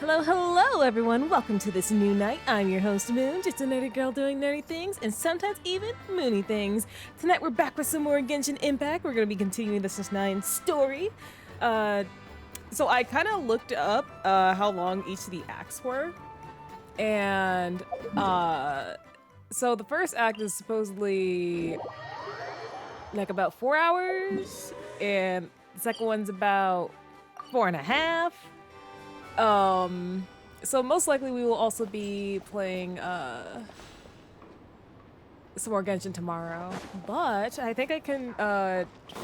Hello, hello, everyone. Welcome to this new night. I'm your host, Moon, just a nerdy girl doing nerdy things and sometimes even moony things. Tonight, we're back with some more Genshin Impact. We're going to be continuing the Snezhnaya story. So I kind of looked up how long each of the acts were. And so the first act is supposedly like about 4 hours. And the second one's about 4.5. So most likely we will also be playing some more Genshin tomorrow, but I think I can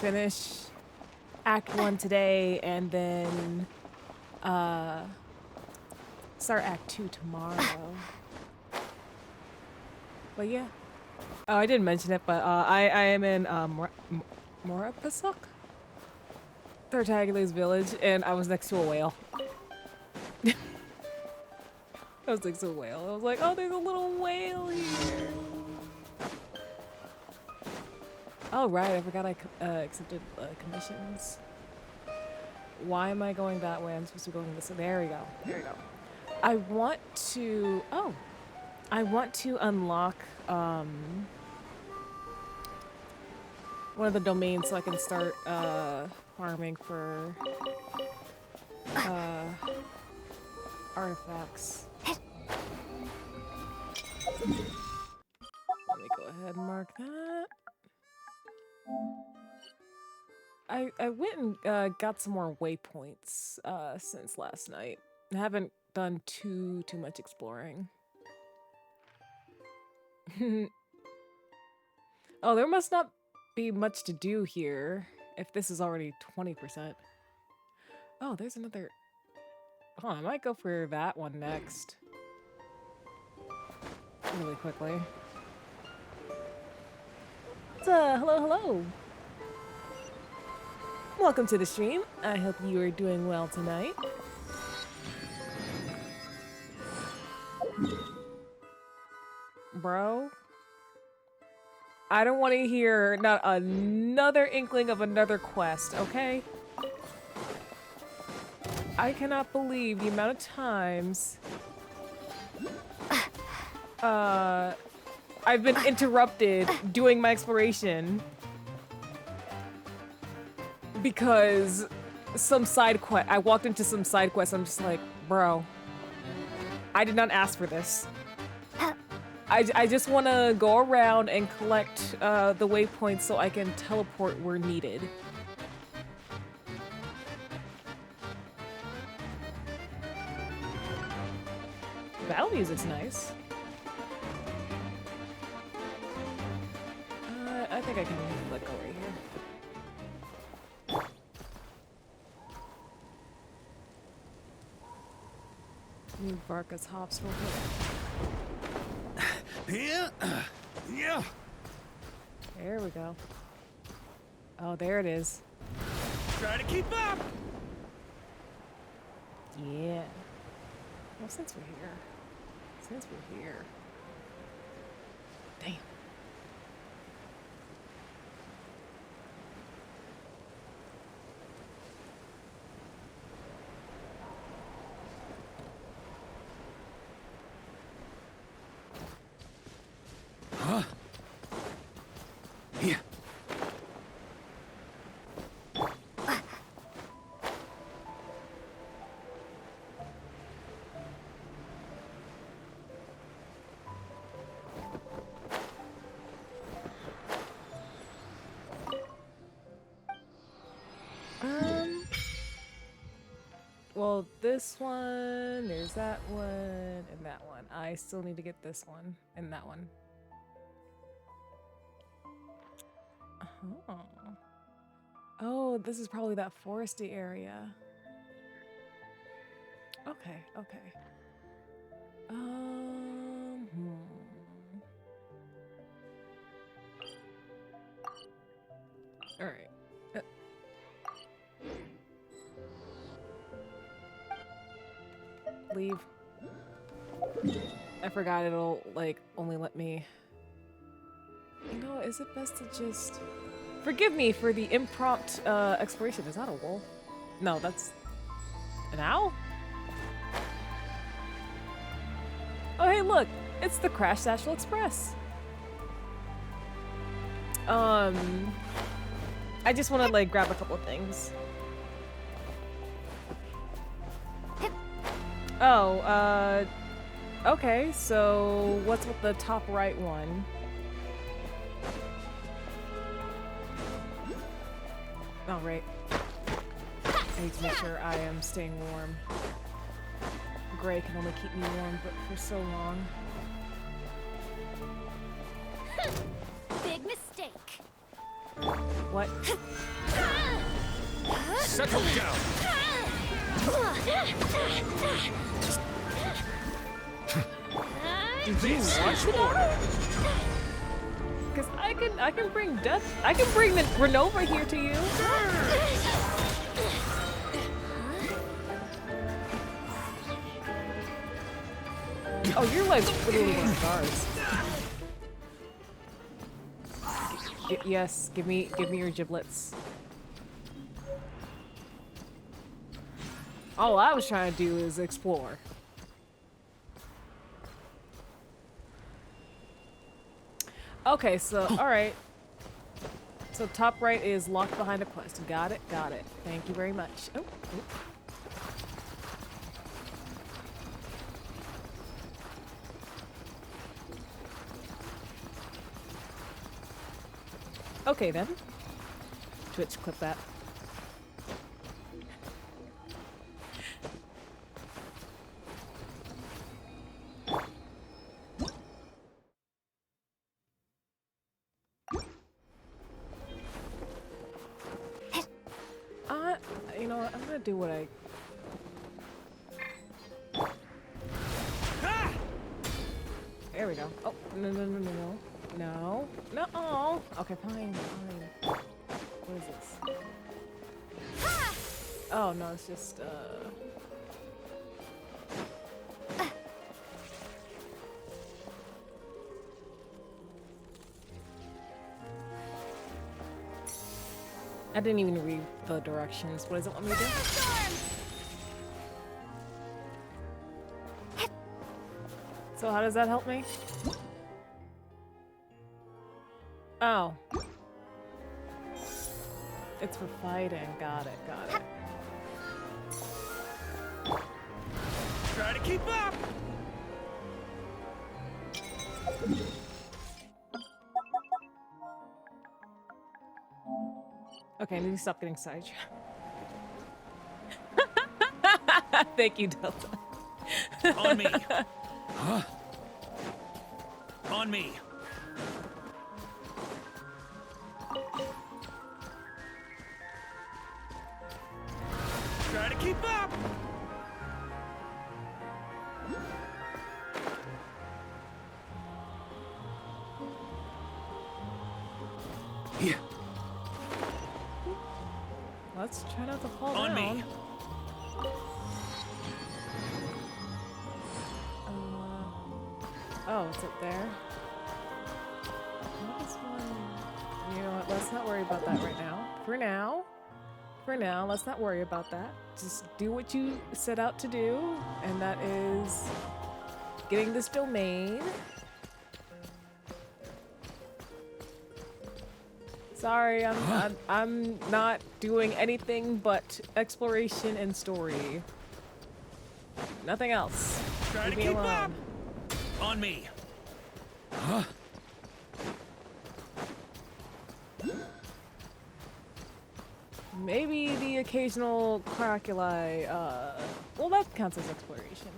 finish Act 1 today and then start Act 2 tomorrow. But yeah. Oh, I didn't mention it, but I am in Morapasuk? Tartagule's village, and I was next to a whale. I was next to a whale. I was like, oh, there's a little whale here. Oh, right. I forgot I accepted commissions. Why am I going that way? I'm supposed to be going this way. There we go. There we go. I want to... Oh. I want to unlock one of the domains so I can start farming for artifacts. Let me go ahead and mark that. I went and got some more waypoints since last night. I haven't done too much exploring. Oh, there must not be much to do here if this is already 20%. Oh, there's another... Oh, I might go for that one next. Really quickly. Hello, hello. Welcome to the stream. I hope you are doing well tonight. Bro, I don't want to hear not another inkling of another quest, okay? I cannot believe the amount of times I've been interrupted doing my exploration because some side quest. I walked into some side quest. I'm just like, bro, I did not ask for this. I just want to go around and collect the waypoints so I can teleport where needed. Battle music's nice. I think I can let go right here. Need Barca's hops real quick. Yeah. Yeah. There we go. Oh, there it is. Try to keep up. Yeah. Well, since we're here. Damn. Huh? Here. Well, this one, there's that one, and that one. I still need to get this one and that one. Oh. Oh, this is probably that foresty area. Okay, okay. All right. Leave. I forgot it'll, like, only let me... You know, is it best to just... Forgive me for the impromptu exploration. Is that a wolf? No, that's... An owl? Oh, hey, look, it's the Crash Satchel Express. I just want to like grab a couple of things. Oh, okay, so what's with the top right one? Oh, right. I need to make sure I am staying warm. Gray can only keep me warm, but for so long. Big mistake. What? Settle down. Did you This want is to order. know? Because I can bring death. I can bring the Renova here to you. Oh, you're like literally one of the guards. Yes, give me your giblets. All I was trying to do is explore. Okay, so alright. So top right is locked behind a quest. Got it, got it. Thank you very much. Oh, oh. Okay then. Twitch, clip that. You know what? I'm gonna do what I. There we go. Oh, no, no, no, no, no. No. No. Oh. Okay, fine, fine. What is this? Oh, no, it's just, I didn't even read the directions. What does it want me to do? So how does that help me? Oh. It's for fighting. Got it, got it. Try to keep up. Okay, I need to stop getting sidetracked. Thank you, Delta. On me. Huh? On me. Try to keep up. Yeah. Let's try not to fall On down. me. Oh, it's up there. What is one? You know what? Let's not worry about that right now. For now, let's not worry about that. Just do what you set out to do, and that is getting this domain. Sorry, I'm not doing anything but exploration and story. Nothing else. Try Leave to me keep alone. up. On me. Huh? Maybe the occasional croculi, well, that counts as exploration.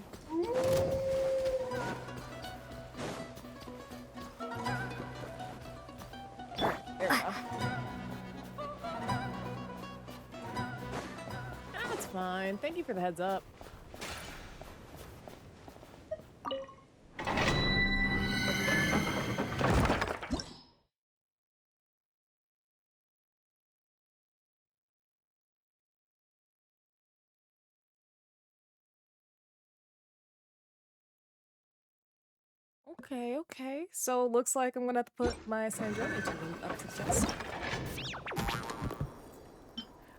Alright, there we go. That's fine. Thank you for the heads up. Okay, okay. So looks like I'm gonna have to put my Snezhnaya up to test.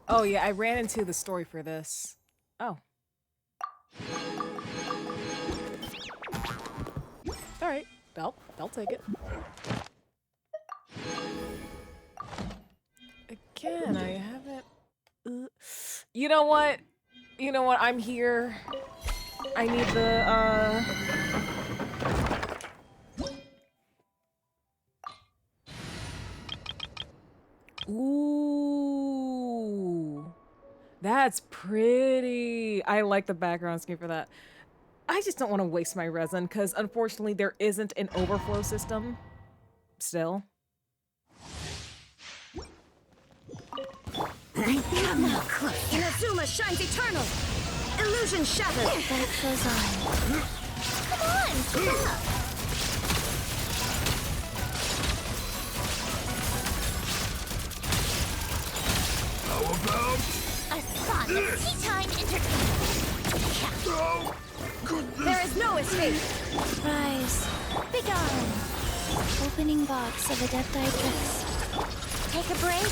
Oh yeah, I ran into the story for this. Oh. All right, I'll take it. Again, I haven't. You know what? You know what? I'm here. I need the. Ooh, that's pretty. I like the background scheme for that. I just don't want to waste my resin because unfortunately there isn't an overflow system. Still. Inazuma shines eternal. Illusion shattered. Life goes on. Come on, keep up. How about? A spot of tea time entertainment. Oh, goodness. There is no escape. Rise. Begone. Opening box of Adepti. Take a break.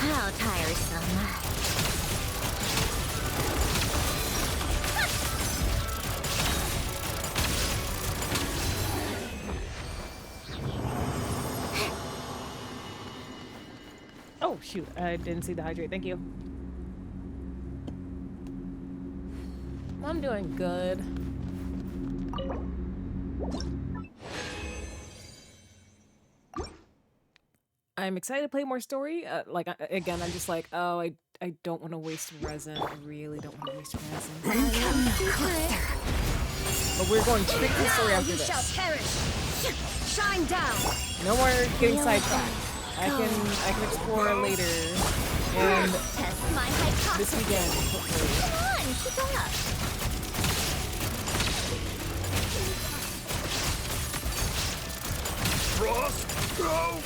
How tiresome. Oh shoot! I didn't see the hydrate. Thank you. I'm doing good. I'm excited to play more story. Again, I'm just like, oh, I don't want to waste resin. I really don't want to waste resin. But we're going straight to the story after this. Shall perish. Shine down. No more getting sidetracked. I can explore later and Test my hypothesis. this weekend, hopefully. Come on, keep up. Frost? Oh,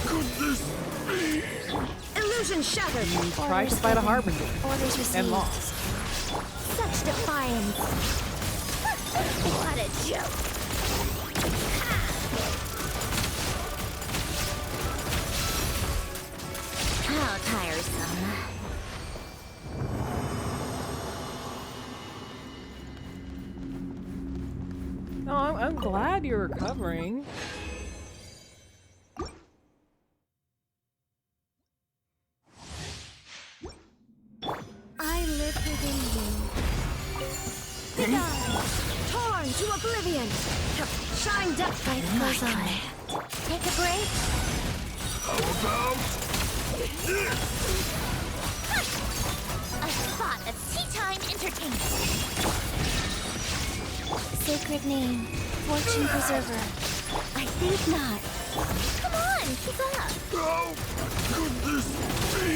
goodness me. Illusion shattered. You tried to fight a harbinger Orders received. and lost. Such defiance. What a joke. How tiresome. No, I'm glad you're recovering. I live within you. Begone! Torn to oblivion! Shine down! Life goes on. Take a break. How about? A spot of tea time entertainment. Sacred name, fortune preserver. I think not. Come on, keep up. Oh, goodness me.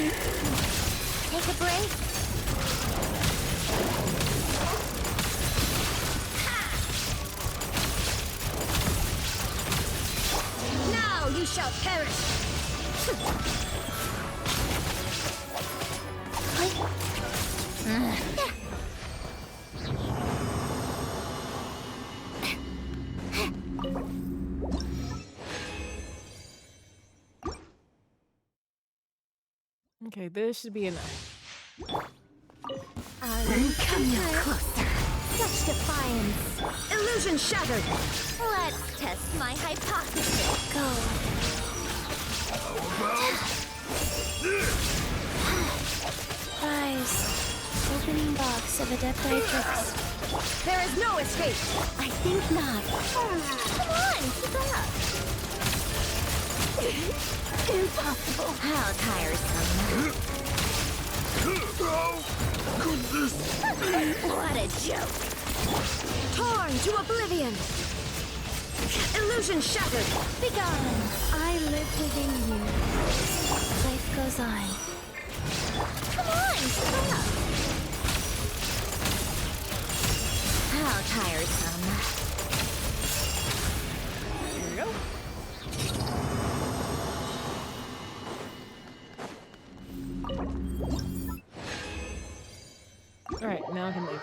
Take a break. Now you shall perish. Okay, this should be enough. Come no closer. Such defiance. Illusion shattered. Let's test my hypothesis. Go. How about? Rise. Opening box of Adepti tricks. There is no escape. I think not. Come on, keep up. Impossible. How tiresome. Oh, goodness me. What a joke. Torn to oblivion. Illusion shattered. Begone. I live within you. Life goes on. Come on, keep up. How tiresome. Here we go. All right, now I can leave.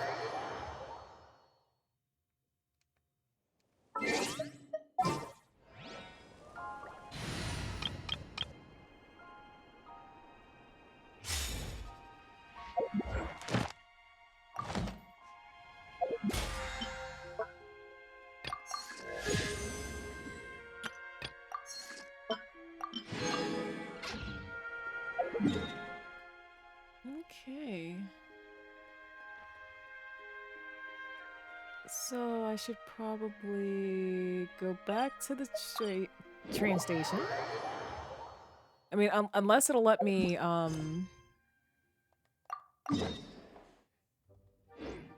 Okay. So I should probably go back to the train station. I mean, unless it'll let me,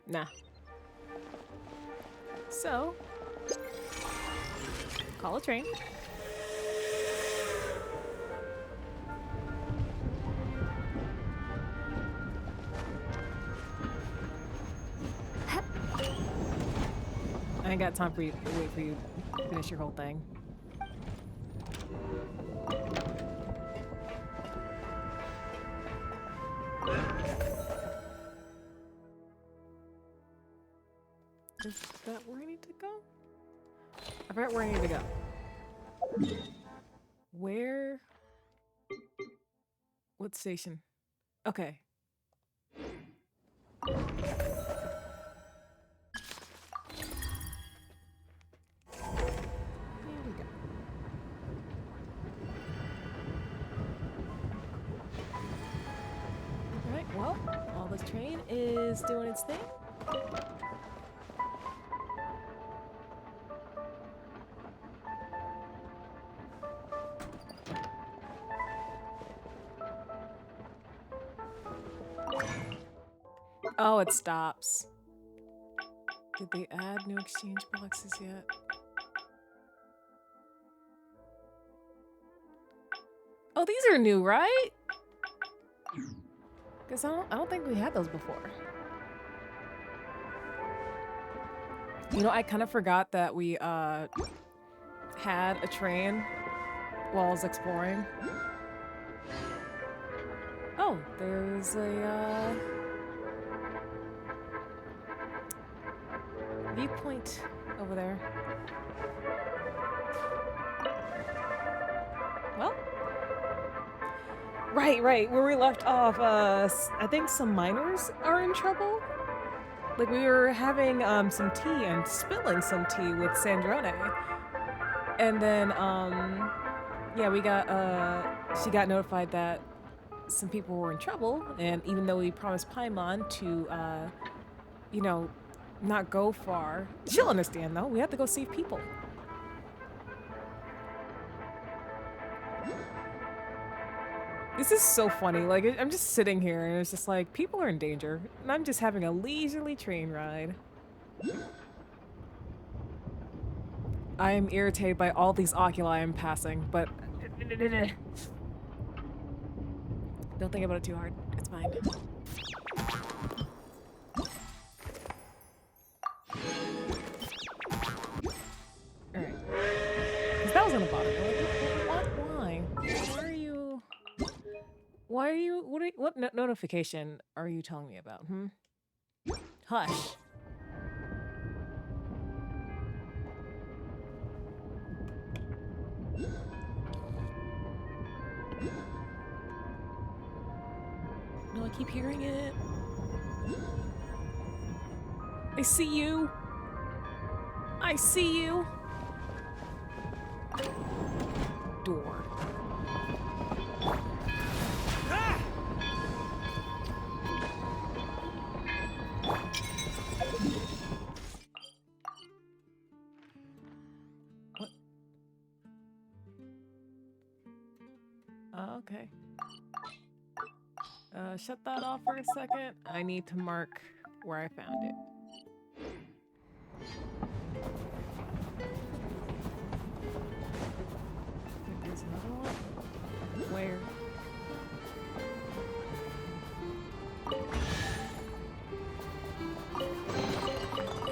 nah. So, call a train. I ain't got time for you to wait for you to finish your whole thing. Is that where I need to go? I forgot where I need to go. Where? What station? Okay. There we go. Alright, well, while this train is doing its thing. Oh, it stops. Did they add new exchange boxes yet? Oh, these are new, right? Because I don't think we had those before. You know, I kind of forgot that we had a train while I was exploring. Oh, there's a viewpoint over there. Well, right, where we left off, I think some miners are in trouble. Like, we were having some tea and spilling some tea with Snezhnaya. And then, yeah, we got, she got notified that some people were in trouble, and even though we promised Paimon to, you know, not go far, she'll understand, though. We have to go save people. This is so funny. Like, I'm just sitting here, and it's just like, people are in danger, and I'm just having a leisurely train ride. I am irritated by all these oculi I'm passing, but don't think about it too hard. It's fine. Alright. Because that was gonna bother me. Like, why? Why are you... Why are you... What notification are you telling me about, Hush. No, I keep hearing it. I see you. I see you. Door. Ah! What? Okay. Shut that off for a second. I need to mark where I found it. There's another one. Where?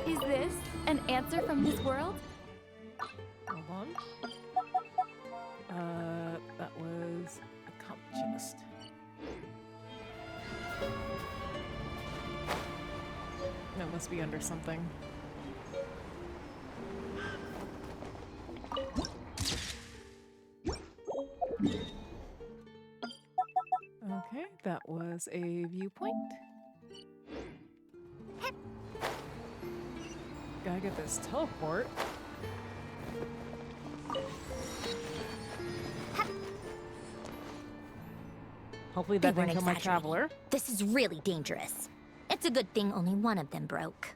Is this an answer from this world? Hold on. That was a comp chest. That must be under something. Okay, that was a viewpoint. Gotta get this teleport. Hopefully They that weren't didn't kill my exaggerating. traveler. This is really dangerous. It's a good thing only one of them broke.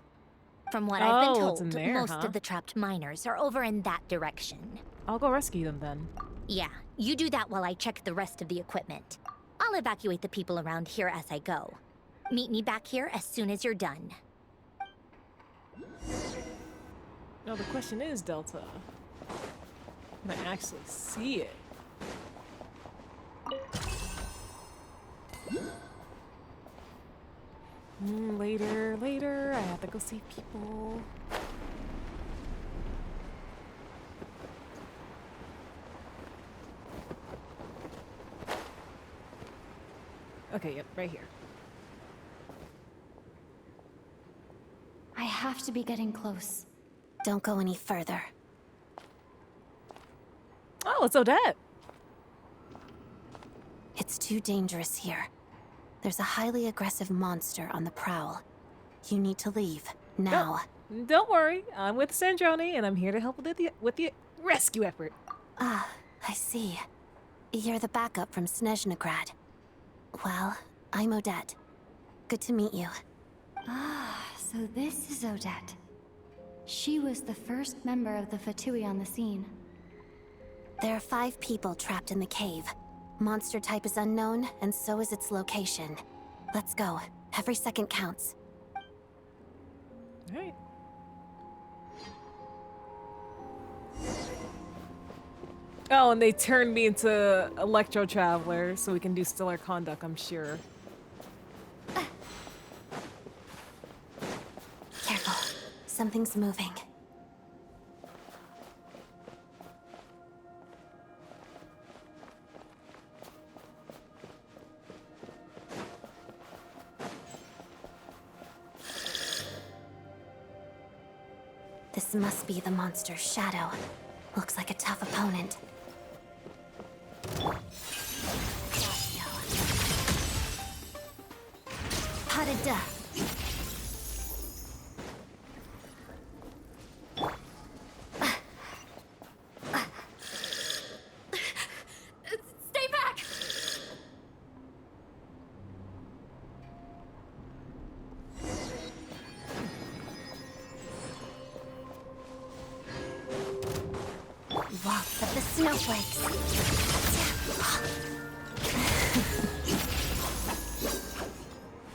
From what I've been Oh, it's told, in there, most huh? of the trapped miners are over in that direction. I'll go rescue them then. Yeah, you do that while I check the rest of the equipment. I'll evacuate the people around here as I go. Meet me back here as soon as you're done. Now the question is, Delta, can I actually see it? Later, I have to go see people. Okay, yep, right here. I have to be getting close. Don't go any further. Oh, it's Odette. It's too dangerous here. There's a highly aggressive monster on the prowl. You need to leave, now. Don't worry, I'm with Snezhnaya, and I'm here to help with the rescue effort. Ah, I see. You're the backup from Snezhnaya. Well, I'm Odette. Good to meet you. Ah, so this is Odette. She was the first member of the Fatui on the scene. There are 5 people trapped in the cave. Monster type is unknown, and so is its location. Let's go. Every second counts. Alright. Oh, and they turned me into Electro Traveler, so we can do stellar conduct, I'm sure. Careful. Something's moving. This must be the monster's shadow. Looks like a tough opponent. Harada. Stay back! Walks of the snowflakes.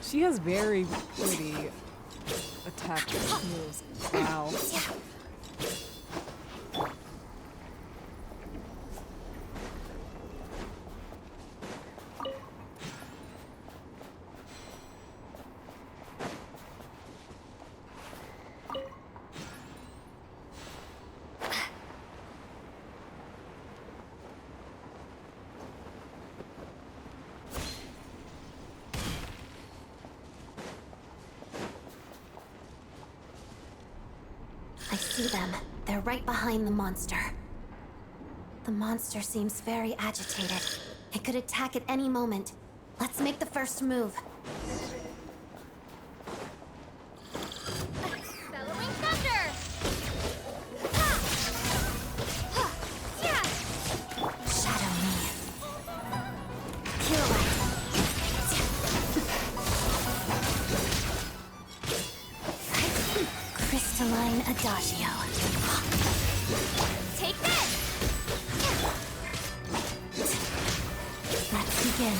She has very pretty attack moves. Wow. I see them. They're right behind the monster. The monster seems very agitated. It could attack at any moment. Let's make the first move. Bellowing thunder! Ha! Ha! Yeah! Shadow me. Pirouette. Crystalline Adagio. Take this! Let's begin.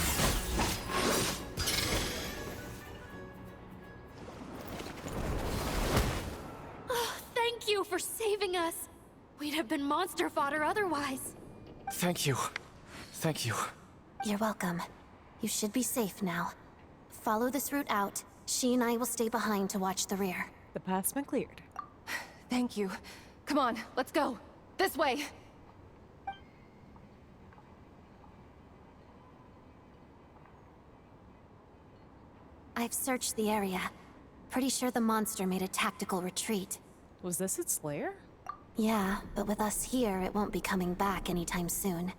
Oh, thank you for saving us. We'd have been monster fodder otherwise. Thank you. Thank you. You're welcome. You should be safe now. Follow this route out. She and I will stay behind to watch the rear. The path's been cleared. Thank you. Come on, let's go. This way. I've searched the area. Pretty sure the monster made a tactical retreat. Was this its lair? Yeah, but with us here, it won't be coming back anytime soon.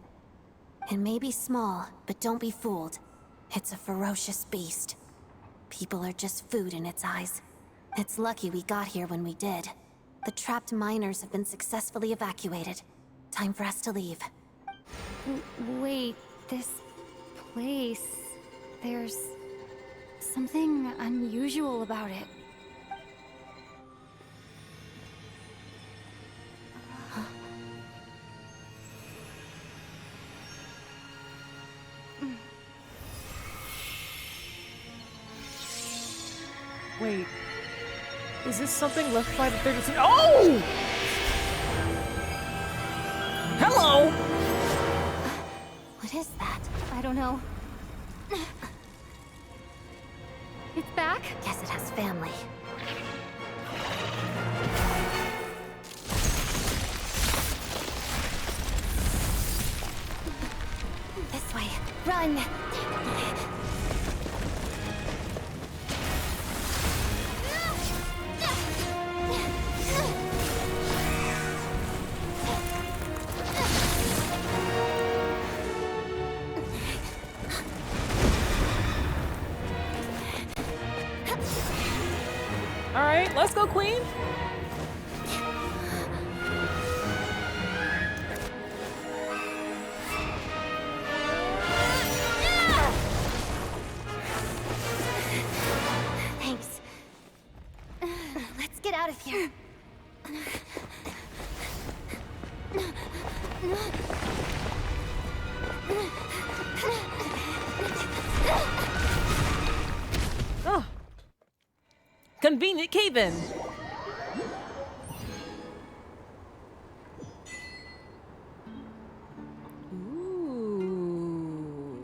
It may be small, but don't be fooled. It's a ferocious beast. People are just food in its eyes. It's lucky we got here when we did. The trapped miners have been successfully evacuated. Time for us to leave. Wait, this place... There's something unusual about it. Wait. Is this something left by the 32? Oh! Hello! What is that? I don't know. It's back? Guess it has family. This way. Run! All right, let's go, Queen. Thanks. Let's get out of here. Oh. Convenient cave-in. Ooh.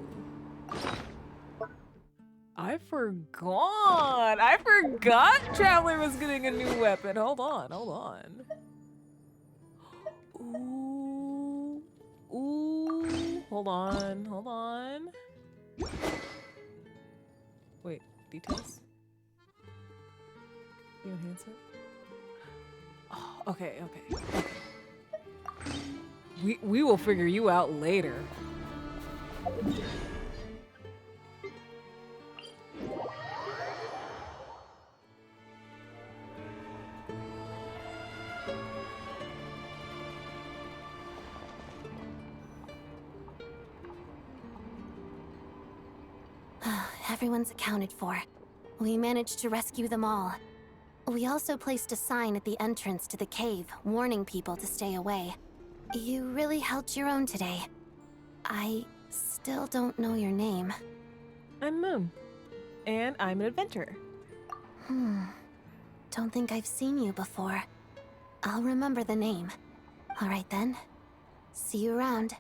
I forgot. I forgot Traveler was getting a new weapon. Hold on, hold on. Ooh. Ooh. Hold on, hold on. Wait, details? You enhance it? Oh, okay, okay. We will figure you out later. Everyone's accounted for. We managed to rescue them all. We also placed a sign at the entrance to the cave, warning people to stay away. You really held your own today. I still don't know your name. I'm Moon. And I'm an adventurer. Don't think I've seen you before. I'll remember the name. All right then. See you around.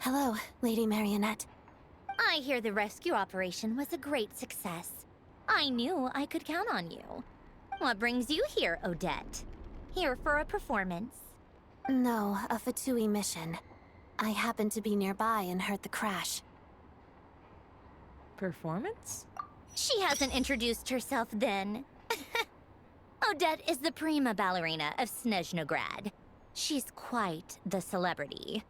Hello, Lady Marionette. I hear the rescue operation was a great success. I knew I could count on you. What brings you here, Odette? Here for a performance? No, a Fatui mission. I happened to be nearby and heard the crash. Performance? She hasn't introduced herself then. Odette is the prima ballerina of Snezhnograd. She's quite the celebrity.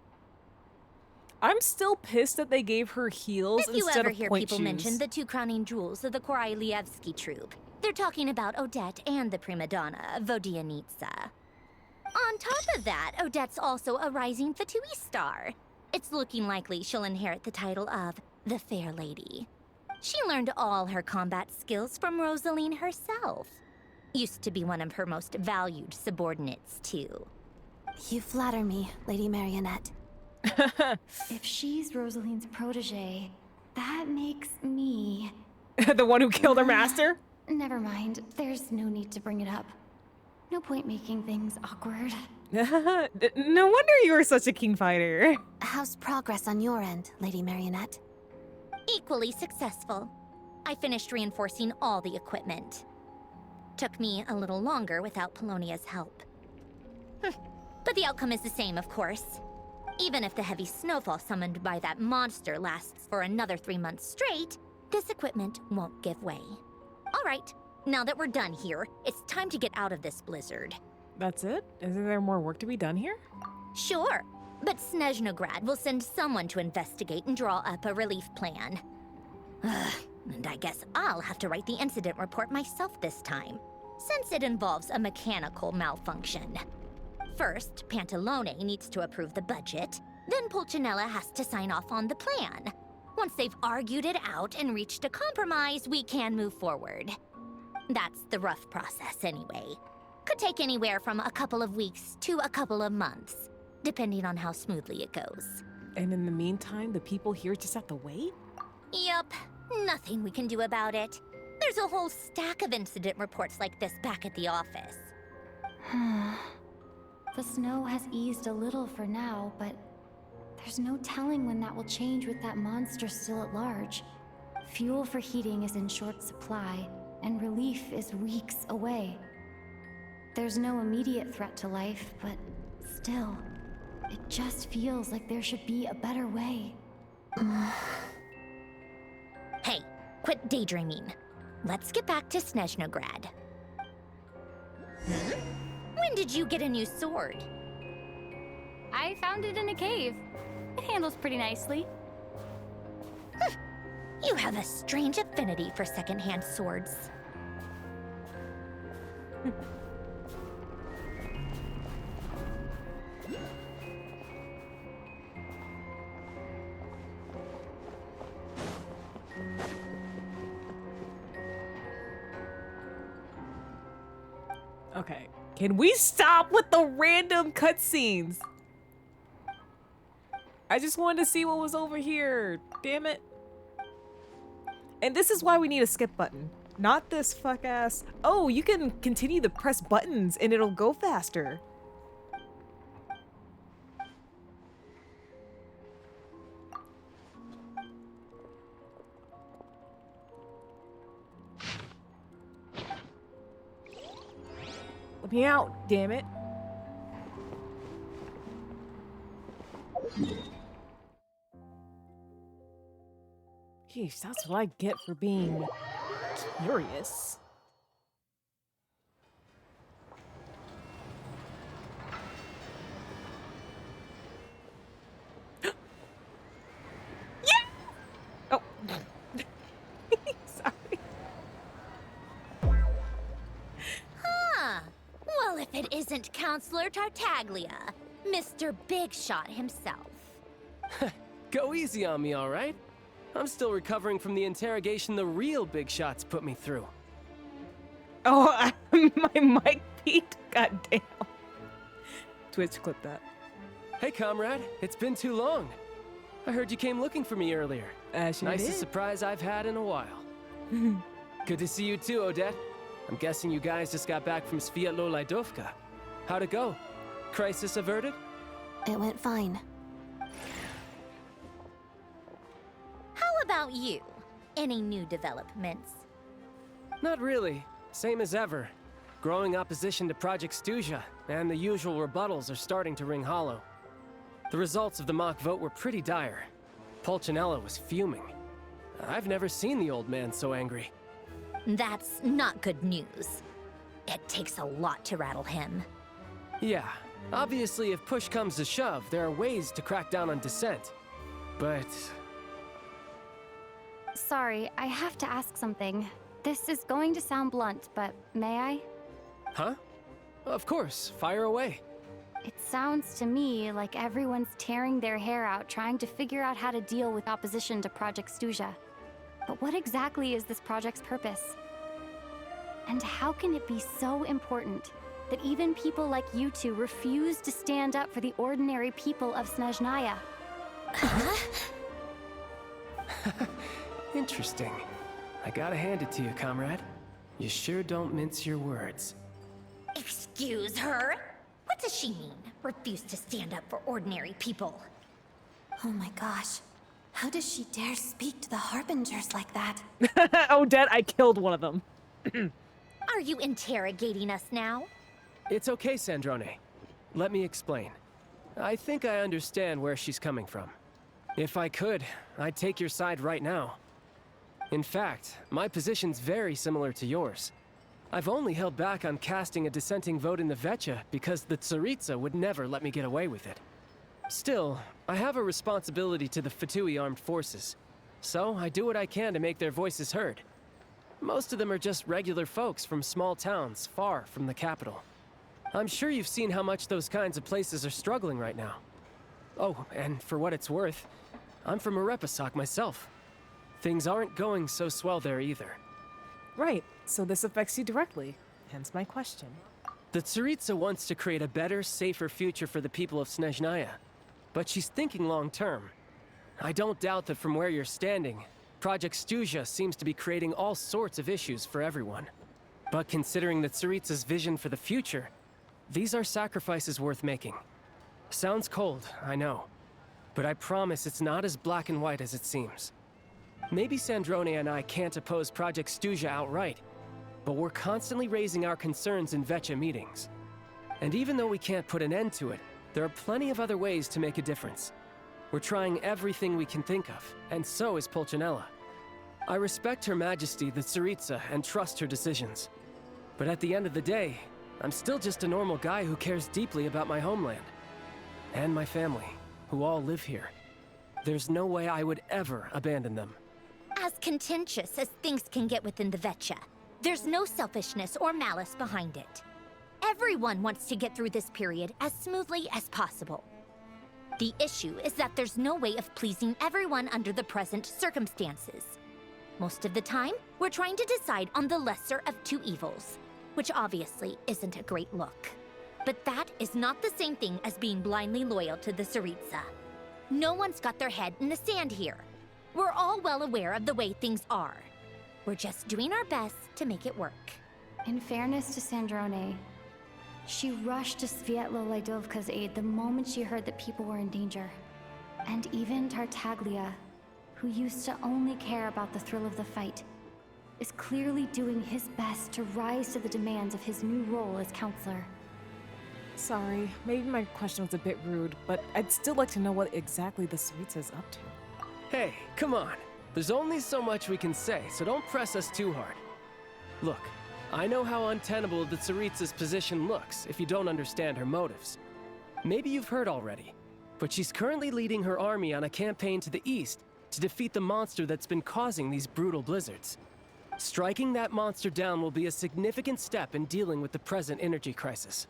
I'm still pissed that they gave her heels If you instead ever of hear point people shoes. mention the two crowning jewels of the Korailievsky troupe, they're talking about Odette and the prima donna, Vodianitsa. On top of that, Odette's also a rising Fatui star. It's looking likely she'll inherit the title of the Fair Lady. She learned all her combat skills from Rosaline herself. Used to be one of her most valued subordinates, too. You flatter me, Lady Marionette. If she's Rosaline's protege, that makes me... The one who killed her master? Never mind. There's no need to bring it up. No point making things awkward. No wonder you were such a king fighter. How's progress on your end, Lady Marionette? Equally successful. I finished reinforcing all the equipment. Took me a little longer without Polonia's help. But the outcome is the same, of course. Even if the heavy snowfall summoned by that monster lasts for another 3 months straight, this equipment won't give way. All right, now that we're done here, it's time to get out of this blizzard. That's it? Isn't there more work to be done here? Sure, but Snezhnograd will send someone to investigate and draw up a relief plan. And I guess I'll have to write the incident report myself this time, since it involves a mechanical malfunction. First, Pantalone needs to approve the budget, Then Pulcinella has to sign off on the plan. Once they've argued it out and reached a compromise, we can move forward. That's the rough process anyway. Could take anywhere from a couple of weeks to a couple of months, depending on how smoothly it goes. And in the meantime, the people here just have to wait? Yup, nothing we can do about it. There's a whole stack of incident reports like this back at the office. The snow has eased a little for now, but there's no telling when that will change with that monster still at large. Fuel for heating is in short supply, and relief is weeks away. There's no immediate threat to life, but still, it just feels like there should be a better way. Hey, quit daydreaming. Let's get back to Snezhnograd. When did you get a new sword? I found it in a cave. It handles pretty nicely. You have a strange affinity for secondhand swords. Okay. Can we stop with the random cutscenes? I just wanted to see what was over here. Damn it. And this is why we need a skip button. Not this fuck ass. Oh, you can continue to press buttons and it'll go faster. Let me out, damn it. Jeez, that's what I get for being curious. Yeah! Oh. Sorry. Huh. Well, if it isn't Counselor Tartaglia, Mr. Big Shot himself. Go easy on me, all right? I'm still recovering from the interrogation the real big shots put me through. Oh, my mic peaked. God damn. Twitch, clip that. Hey, comrade. It's been too long. I heard you came looking for me earlier. Nicest Nicest surprise I've had in a while. Good to see you too, Odette. I'm guessing you guys just got back from Sviatlo-Lajdovka. How'd it go? Crisis averted? It went fine. How about you? Any new developments? Not really. Same as ever. Growing opposition to Project Stuzha, and the usual rebuttals are starting to ring hollow. The results of the mock vote were pretty dire. Pulcinella was fuming. I've never seen the old man so angry. That's not good news. It takes a lot to rattle him. Yeah, obviously if push comes to shove, there are ways to crack down on dissent. But... Sorry, I have to ask something. This is going to sound blunt, but may I? Huh? Of course, fire away. It sounds to me like everyone's tearing their hair out trying to figure out how to deal with opposition to Project Stuzha. But what exactly is this project's purpose? And how can it be so important that even people like you two refuse to stand up for the ordinary people of Snezhnaya? Interesting. I gotta hand it to you, comrade. You sure don't mince your words. Excuse her? What does she mean? Refuse to stand up for ordinary people? Oh my gosh. How does she dare speak to the Harbingers like that? Odette, I killed one of them. Are you interrogating us now? It's okay, Sandrone. Let me explain. I think I understand where she's coming from. If I could, I'd take your side right now. In fact, my position's very similar to yours. I've only held back on casting a dissenting vote in the Vecha because the Tsaritsa would never let me get away with it. Still, I have a responsibility to the Fatui armed forces, so I do what I can to make their voices heard. Most of them are just regular folks from small towns far from the capital. I'm sure you've seen how much those kinds of places are struggling right now. Oh, and for what it's worth, I'm from Arepasak myself. Things aren't going so swell there either. Right, so this affects you directly, hence my question. The Tsaritsa wants to create a better, safer future for the people of Snezhnaya, but she's thinking long term. I don't doubt that from where you're standing, Project Stuzha seems to be creating all sorts of issues for everyone. But considering the Tsaritsa's vision for the future, these are sacrifices worth making. Sounds cold, I know, but I promise it's not as black and white as it seems. Maybe Snezhnaya and I can't oppose Project Stuzha outright, but we're constantly raising our concerns in Vecha meetings. And even though we can't put an end to it, there are plenty of other ways to make a difference. We're trying everything we can think of, and so is Pulcinella. I respect Her Majesty, the Tsaritsa, and trust her decisions. But at the end of the day, I'm still just a normal guy who cares deeply about my homeland. And my family, who all live here. There's no way I would ever abandon them. As contentious as things can get within the Vecha, there's no selfishness or malice behind it. Everyone wants to get through this period as smoothly as possible. The issue is that there's no way of pleasing everyone under the present circumstances. Most of the time, we're trying to decide on the lesser of two evils, which obviously isn't a great look. But that is not the same thing as being blindly loyal to the Tsaritsa. No one's got their head in the sand here. We're all well aware of the way things are. We're just doing our best to make it work. In fairness to Sandrone, she rushed to Svietlo Laidovka's aid the moment she heard that people were in danger. And even Tartaglia, who used to only care about the thrill of the fight, is clearly doing his best to rise to the demands of his new role as counselor. Sorry, maybe my question was a bit rude, but I'd still like to know what exactly the Tsaritsa's up to. Hey, come on. There's only so much we can say, so don't press us too hard. Look, I know how untenable the Tsaritsa's position looks if you don't understand her motives. Maybe you've heard already, but she's currently leading her army on a campaign to the east to defeat the monster that's been causing these brutal blizzards. Striking that monster down will be a significant step in dealing with the present energy crisis.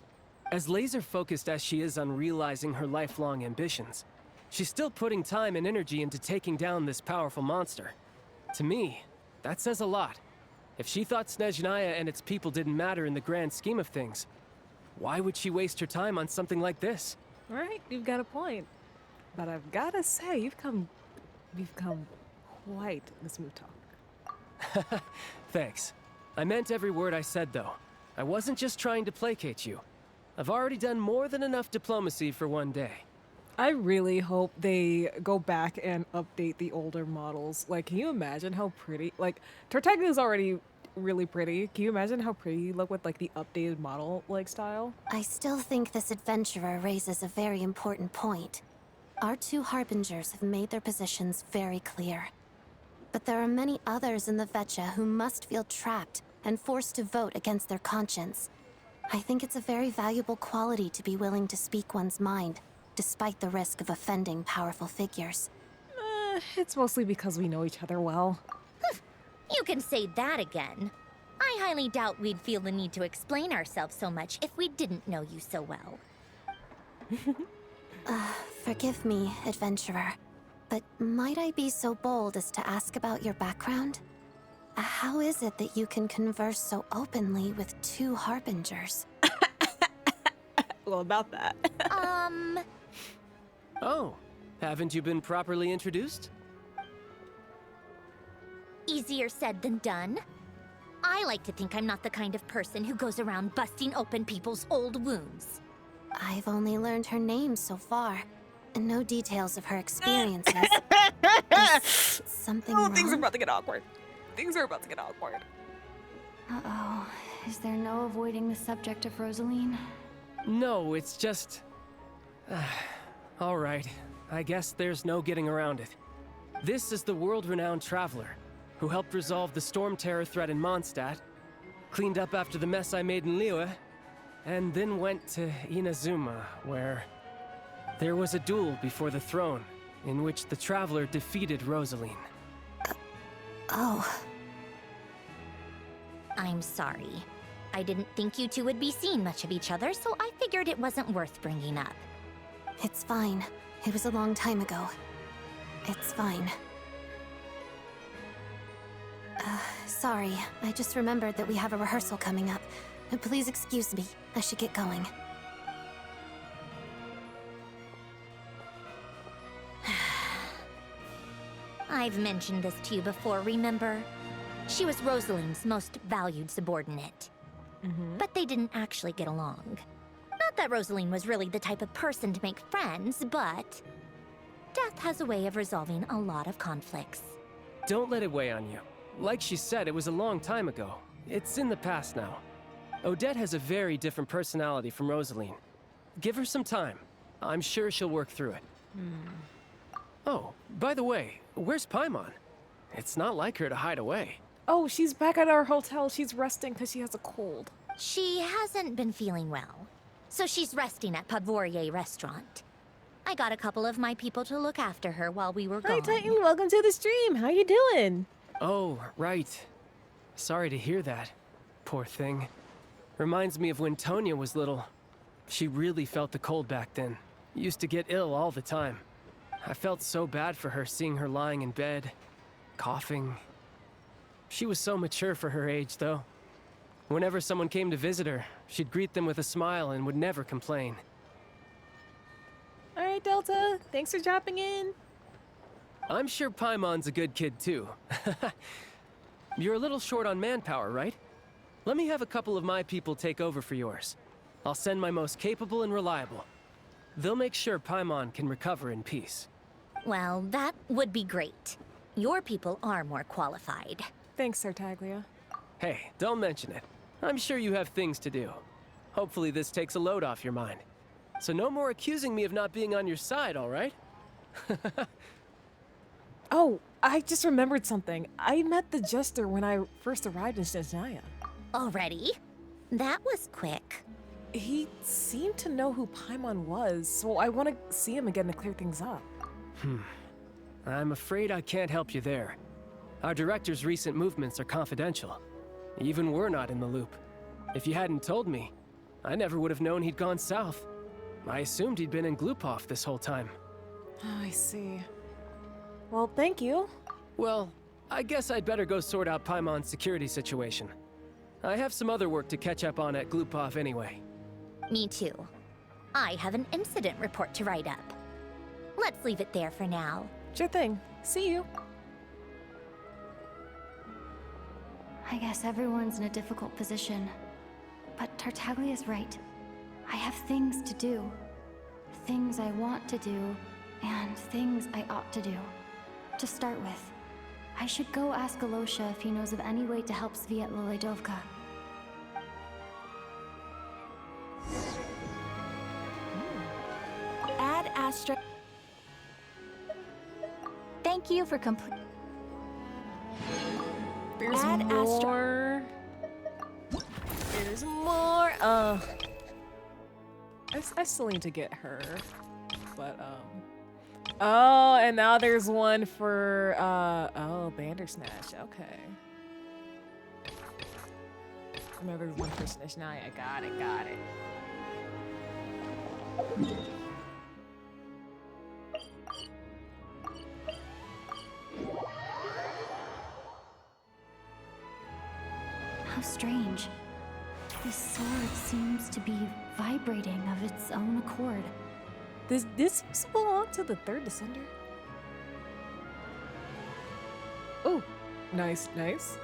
As laser-focused as she is on realizing her lifelong ambitions, she's still putting time and energy into taking down this powerful monster. To me, that says a lot. If she thought Snezhnaya and its people didn't matter in the grand scheme of things, why would she waste her time on something like this? Right, you've got a point. But I've gotta say, you've come quite the smooth talker. Thanks. I meant every word I said, though. I wasn't just trying to placate you. I've already done more than enough diplomacy for one day. I really hope they go back and update the older models. Like, can you imagine how pretty? Like, Tartaglia is already really pretty. Can you imagine how pretty you look with, like, the updated model, like, style? I still think this adventurer raises a very important point. Our two harbingers have made their positions very clear. But there are many others in the Vecha who must feel trapped and forced to vote against their conscience. I think it's a very valuable quality to be willing to speak one's mind, despite the risk of offending powerful figures. It's mostly because we know each other well. You can say that again. I highly doubt we'd feel the need to explain ourselves so much if we didn't know you so well. Forgive me, adventurer, but might I be so bold as to ask about your background? How is it that you can converse so openly with two harbingers? Well, about that. Oh, haven't you been properly introduced? Easier said than done. I like to think I'm not the kind of person who goes around busting open people's old wounds. I've only learned her name so far, and no details of her experiences. Is something wrong? Things are about to get awkward. Things are about to get awkward. Uh-oh. Is there no avoiding the subject of Rosaline? No, it's just... all right. I guess there's no getting around it. This is the world-renowned traveler who helped resolve the storm terror threat in Mondstadt, cleaned up after the mess I made in Liyue, and then went to Inazuma, where there was a duel before the throne, in which the traveler defeated Rosaline. Oh. I'm sorry. I didn't think you two would be seeing much of each other, so I figured it wasn't worth bringing up. It's fine. It was a long time ago. It's fine. Sorry. I just remembered that we have a rehearsal coming up. Please excuse me. I should get going. I've mentioned this to you before, remember? She was Rosaline's most valued subordinate. But they didn't actually get along. Not that Rosaline was really the type of person to make friends, but death has a way of resolving a lot of conflicts. Don't let it weigh on you. Like she said, it was a long time ago. It's in the past now. Odette has a very different personality from Rosaline. Give her some time. I'm sure she'll work through it. Oh, by the way, where's Paimon? It's not like her to hide away. Oh, she's back at our hotel. She's resting because she has a cold. She hasn't been feeling well, so she's resting at Podvorier restaurant. I got a couple of my people to look after her while we were Hi, gone. Titan. Welcome to the stream. How you doing? Oh, right. Sorry to hear that. Poor thing. Reminds me of when Tonya was little. She really felt the cold back then. Used to get ill all the time. I felt so bad for her seeing her lying in bed, coughing. She was so mature for her age, though. Whenever someone came to visit her, she'd greet them with a smile and would never complain. All right, Delta. Thanks for dropping in. I'm sure Paimon's a good kid, too. You're a little short on manpower, right? Let me have a couple of my people take over for yours. I'll send my most capable and reliable. They'll make sure Paimon can recover in peace. Well, that would be great. Your people are more qualified. Thanks, Tartaglia. Hey, don't mention it. I'm sure you have things to do. Hopefully this takes a load off your mind. So no more accusing me of not being on your side, all right? Oh, I just remembered something. I met the Jester when I first arrived in Snezhnaya. Already? That was quick. He seemed to know who Paimon was, so I want to see him again to clear things up. I'm afraid I can't help you there. Our director's recent movements are confidential. Even we're not in the loop. If you hadn't told me, I never would have known he'd gone south. I assumed he'd been in Glupov this whole time. Oh, I see. Well, thank you. Well, I guess I'd better go sort out Paimon's security situation. I have some other work to catch up on at Glupov anyway. Me too. I have an incident report to write up. Let's leave it there for now. Sure thing. See you. I guess everyone's in a difficult position. But Tartaglia's right. I have things to do. Things I want to do, and things I ought to do. To start with, I should go ask Alosha if he knows of any way to help Sviatloledovka. Add Astra. Thank you for complete. There's Add more. There's more. I still need to get her, but Oh, and now there's one for oh, Bandersnatch. Okay. No, there's one for Snezhnaya. Got it. Got it. How strange. This sword seems to be vibrating of its own accord. Does this belong to the third descender? Oh, nice, nice.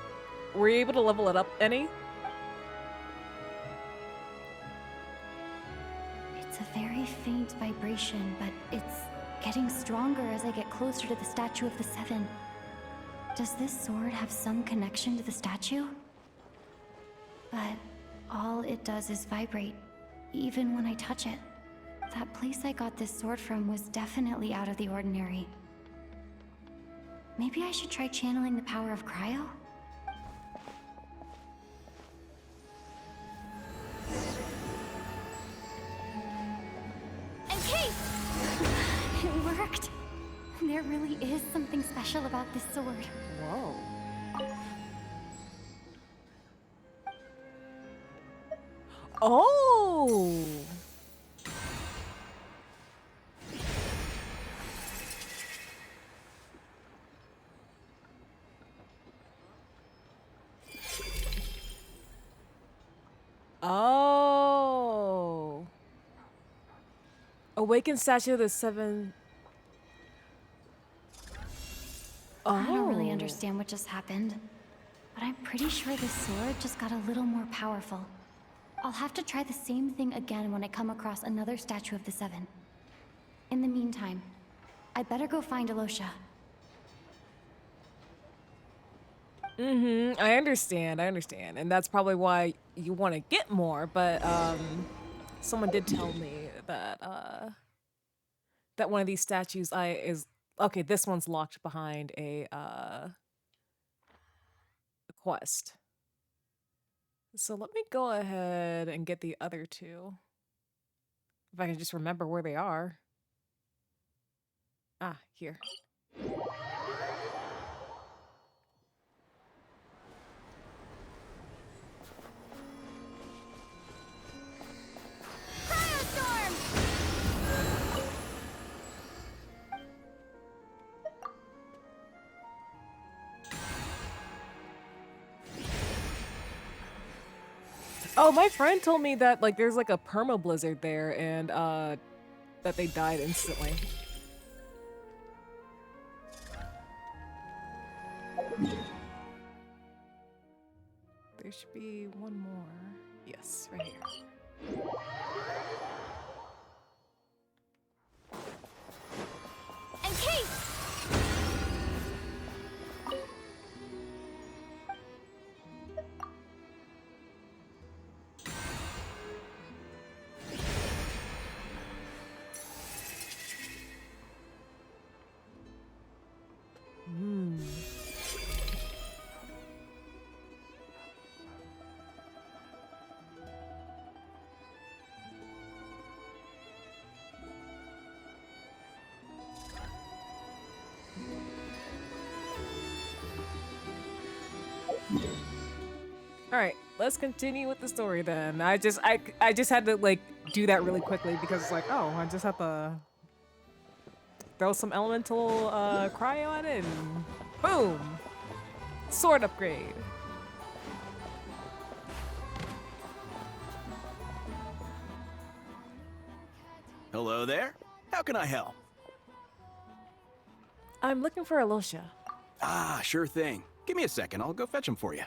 Were you able to level it up any? It's a very faint vibration, but it's getting stronger as I get closer to the statue of the Seven. Does this sword have some connection to the statue? But all it does is vibrate, even when I touch it. That place I got this sword from was definitely out of the ordinary. Maybe I should try channeling the power of cryo? And Kate! It worked! There really is something special about this sword. Whoa. Oh! Awakened statue of the seven. Oh. I don't really understand what just happened, but I'm pretty sure this sword just got a little more powerful. I'll have to try the same thing again when I come across another statue of the seven. In the meantime, I better go find Alosha. I understand, and that's probably why you want to get more, but someone did tell me that that one of these statues is okay, this one's locked behind a quest. So let me go ahead and get the other two. If I can just remember where they are. Ah, here. Oh, my friend told me that like there's like a perma blizzard there and that they died instantly. There should be one more. Yes, right here. And Kate! All right, let's continue with the story then. I just had to like do that really quickly because it's like, oh, I just have to throw some elemental cryo on it and boom, sword upgrade. Hello there. How can I help? I'm looking for Alosha. Ah, sure thing. Give me a second. I'll go fetch him for you.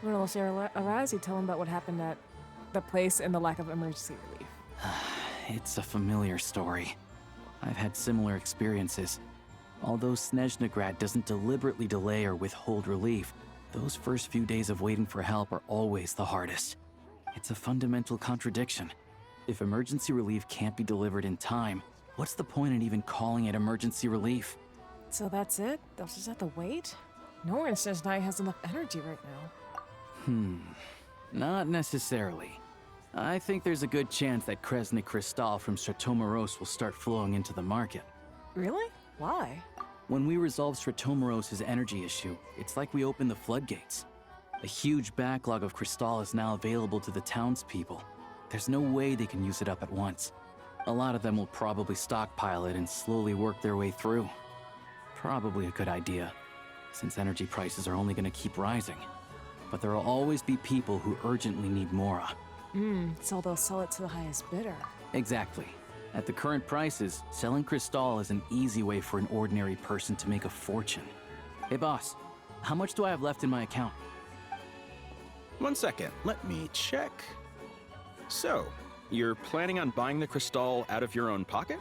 When Alosha arrives, you tell him about what happened at the place and the lack of emergency relief. It's a familiar story. I've had similar experiences. Although Snezhnaya doesn't deliberately delay or withhold relief, those first few days of waiting for help are always the hardest. It's a fundamental contradiction. If emergency relief can't be delivered in time, what's the point in even calling it emergency relief? So that's it? They'll just have to wait? No one in Snezhnaya has enough energy right now. Not necessarily. I think there's a good chance that Kresny Crystal from Stratomeros will start flowing into the market. Really? Why? When we resolve Stratomeros' energy issue, it's like we open the floodgates. A huge backlog of Crystal is now available to the townspeople. There's no way they can use it up at once. A lot of them will probably stockpile it and slowly work their way through. Probably a good idea, since energy prices are only going to keep rising. But there will always be people who urgently need Mora. So they'll sell it to the highest bidder. Exactly. At the current prices, selling Crystal is an easy way for an ordinary person to make a fortune. Hey boss, how much do I have left in my account? 1 second. Let me check. So, you're planning on buying the Crystal out of your own pocket?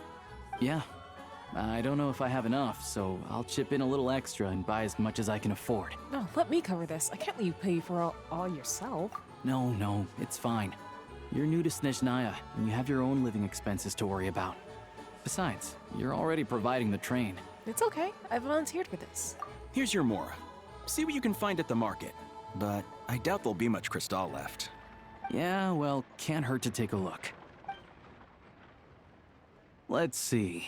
Yeah. I don't know if I have enough, so I'll chip in a little extra and buy as much as I can afford. No, let me cover this. I can't let you pay for all yourself. No, it's fine. You're new to Snezhnaya, and you have your own living expenses to worry about. Besides, you're already providing the train. It's okay. I volunteered for this. Here's your Mora. See what you can find at the market. But I doubt there'll be much Crystal left. Yeah, well, can't hurt to take a look. Let's see.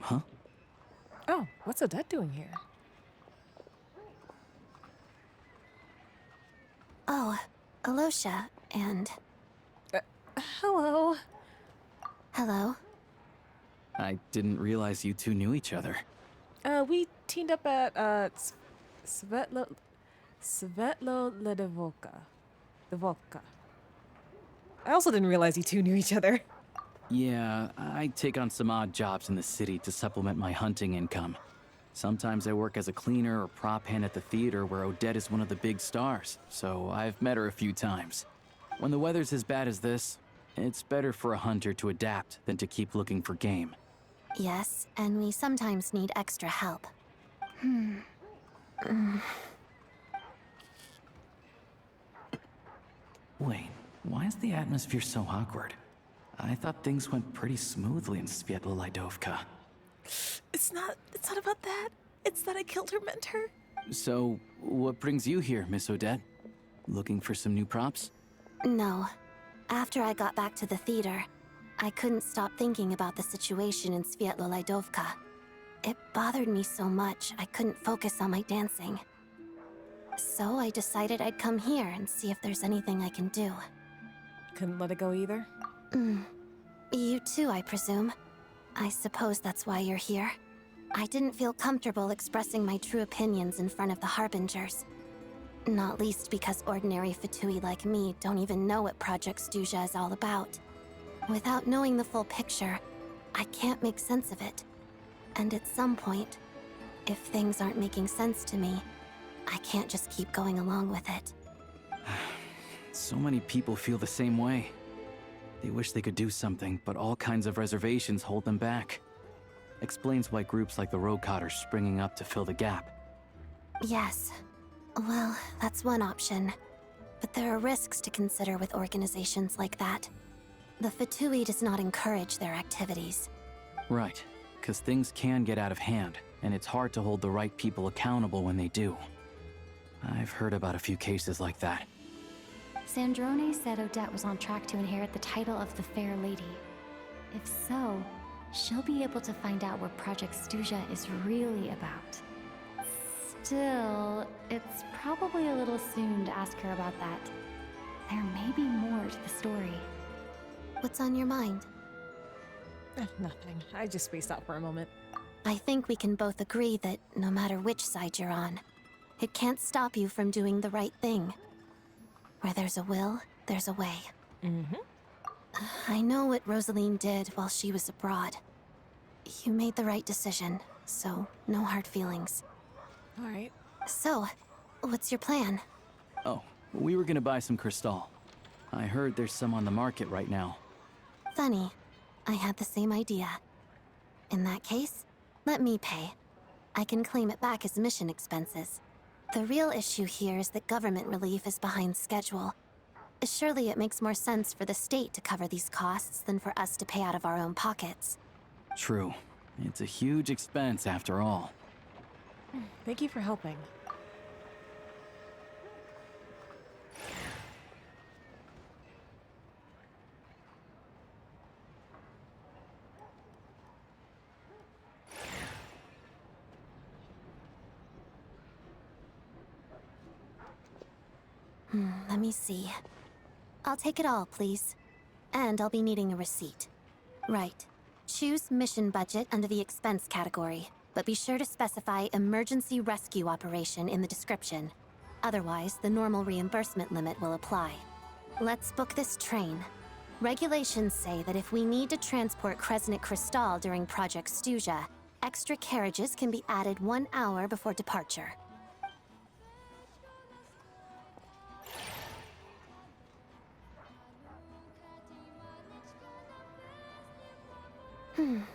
Huh? Oh, what's Odette doing here? Oh, Alosha, and... Hello. Hello. I didn't realize you two knew each other. We teamed up at Svetlo Ledovoka. The Volka. I also didn't realize you two knew each other. Yeah, I take on some odd jobs in the city to supplement my hunting income. Sometimes I work as a cleaner or prop hand at the theater where Odette is one of the big stars, so I've met her a few times. When the weather's as bad as this, it's better for a hunter to adapt than to keep looking for game. Yes, and we sometimes need extra help. Wait, why is the atmosphere so awkward? I thought things went pretty smoothly in Svetlo It's not about that. It's that I killed her mentor. So, what brings you here, Miss Odette? Looking for some new props? No. After I got back to the theater, I couldn't stop thinking about the situation in Svetlo. It bothered me so much, I couldn't focus on my dancing. So I decided I'd come here and see if there's anything I can do. Couldn't let it go either. You too, I presume. I suppose that's why you're here. I didn't feel comfortable expressing my true opinions in front of the Harbingers. Not least because ordinary Fatui like me don't even know what Project Snezhnaya is all about. Without knowing the full picture, I can't make sense of it. And at some point, if things aren't making sense to me, I can't just keep going along with it. So many people feel the same way. They wish they could do something, but all kinds of reservations hold them back. Explains why groups like the Rokot are springing up to fill the gap. Yes. Well, that's one option. But there are risks to consider with organizations like that. The Fatui does not encourage their activities. Right, because things can get out of hand, and it's hard to hold the right people accountable when they do. I've heard about a few cases like that. Snezhnaya said Odette was on track to inherit the title of the Fair Lady. If so, she'll be able to find out what Project Snezhnaya is really about. Still, it's probably a little soon to ask her about that. There may be more to the story. What's on your mind? Nothing. I just spaced out for a moment. I think we can both agree that no matter which side you're on, it can't stop you from doing the right thing. Where there's a will, there's a way. I know what Rosaline did while she was abroad. You made the right decision, so no hard feelings. All right. So, what's your plan? Oh, we were gonna buy some Crystal. I heard there's some on the market right now. Funny. I had the same idea. In that case, let me pay. I can claim it back as mission expenses. The real issue here is that government relief is behind schedule. Surely it makes more sense for the state to cover these costs than for us to pay out of our own pockets. True. It's a huge expense after all. Thank you for helping. Let me see. I'll take it all, please. And I'll be needing a receipt. Right. Choose mission budget under the expense category, but be sure to specify emergency rescue operation in the description. Otherwise, the normal reimbursement limit will apply. Let's book this train. Regulations say that if we need to transport Kresnik Crystal during Project Snezhnaya, extra carriages can be added 1 hour before departure.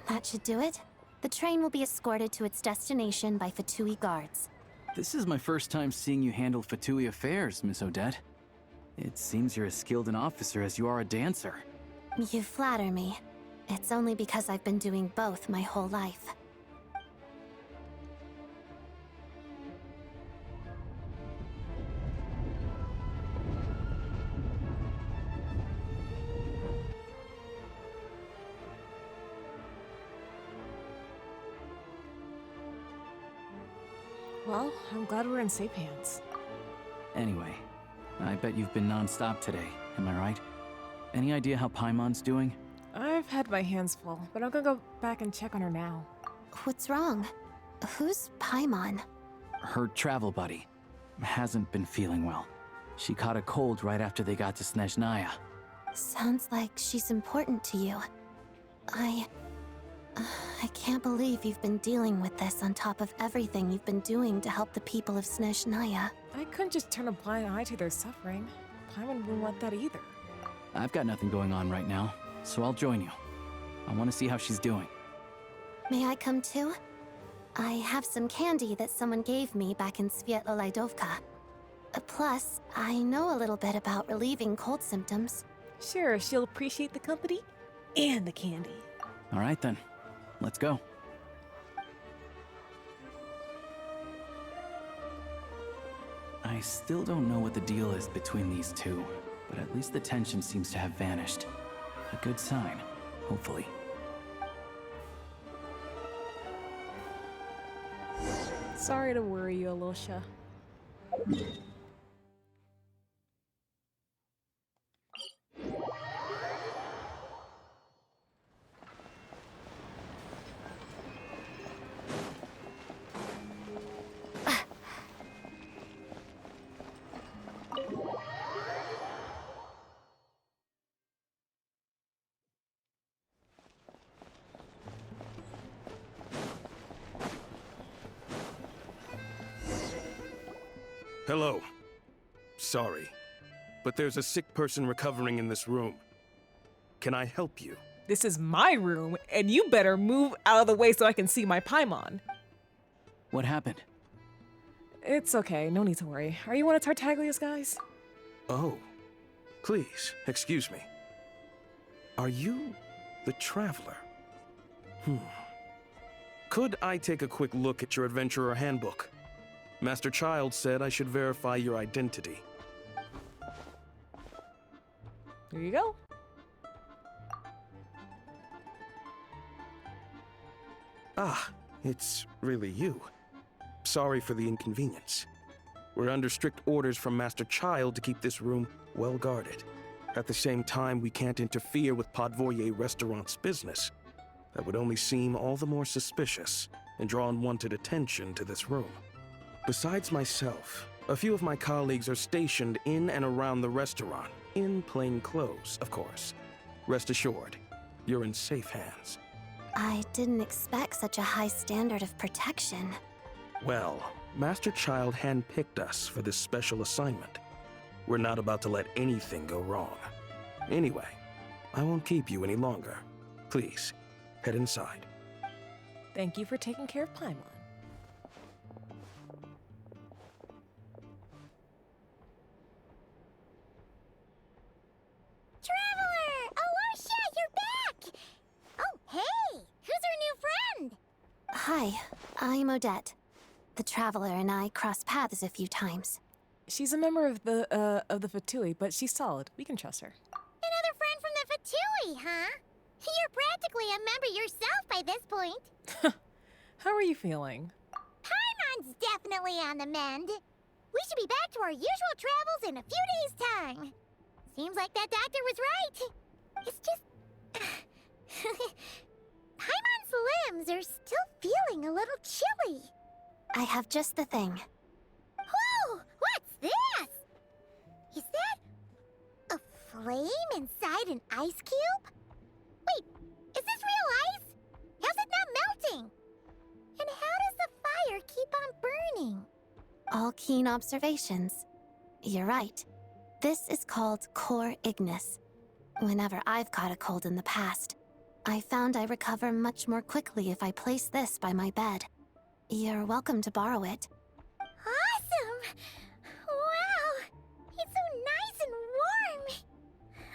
That should do it. The train will be escorted to its destination by Fatui guards. This is my first time seeing you handle Fatui affairs, Miss Odette. It seems you're as skilled an officer as you are a dancer. You flatter me. It's only because I've been doing both my whole life. Well, I'm glad we're in safe hands. Anyway, I bet you've been non-stop today, am I right? Any idea how Paimon's doing? I've had my hands full, but I'm gonna go back and check on her now. What's wrong? Who's Paimon? Her travel buddy hasn't been feeling well. She caught a cold right after they got to Snezhnaya. Sounds like she's important to you. I can't believe you've been dealing with this on top of everything you've been doing to help the people of Snezhnaya. I couldn't just turn a blind eye to their suffering. Paimon wouldn't want that either. I've got nothing going on right now, so I'll join you. I want to see how she's doing. May I come too? I have some candy that someone gave me back in Svietlo-Lidovka. Plus, I know a little bit about relieving cold symptoms. Sure, she'll appreciate the company and the candy. All right then, let's go. I still don't know what the deal is between these two, but at least the tension seems to have vanished. A good sign, hopefully. Sorry to worry you, Alosha. Hello. Sorry, but there's a sick person recovering in this room. Can I help you? This is my room, and you better move out of the way so I can see my Paimon. What happened? It's okay, no need to worry. Are you one of Tartaglia's guys? Oh, please, excuse me. Are you the Traveler? Could I take a quick look at your Adventurer Handbook? Master Child said I should verify your identity. Here you go. Ah, it's really you. Sorry for the inconvenience. We're under strict orders from Master Child to keep this room well guarded. At the same time, we can't interfere with Podvoye Restaurant's business. That would only seem all the more suspicious and draw unwanted attention to this room. Besides myself, a few of my colleagues are stationed in and around the restaurant, in plain clothes, of course. Rest assured, you're in safe hands. I didn't expect such a high standard of protection. Well, Master Child handpicked us for this special assignment. We're not about to let anything go wrong. Anyway, I won't keep you any longer. Please, head inside. Thank you for taking care of Paimon. Traveler! Alosha, you're back! Oh, hey! Who's our new friend? Hi, I'm Odette. The Traveler and I crossed paths a few times. She's a member of the Fatui, but she's solid. We can trust her. Another friend from the Fatui, huh? You're practically a member yourself by this point. How are you feeling? Paimon's definitely on the mend. We should be back to our usual travels in a few days' time. Seems like that doctor was right. It's just... Paimon's limbs are still feeling a little chilly. I have just the thing. Whoa! What's this? Is that... a flame inside an ice cube? Wait, is this real ice? How's it not melting? And how does the fire keep on burning? All keen observations. You're right. This is called Cor Ignis. Whenever I've caught a cold in the past, I found I recover much more quickly if I place this by my bed. You're welcome to borrow it. Awesome! Wow! It's so nice and warm!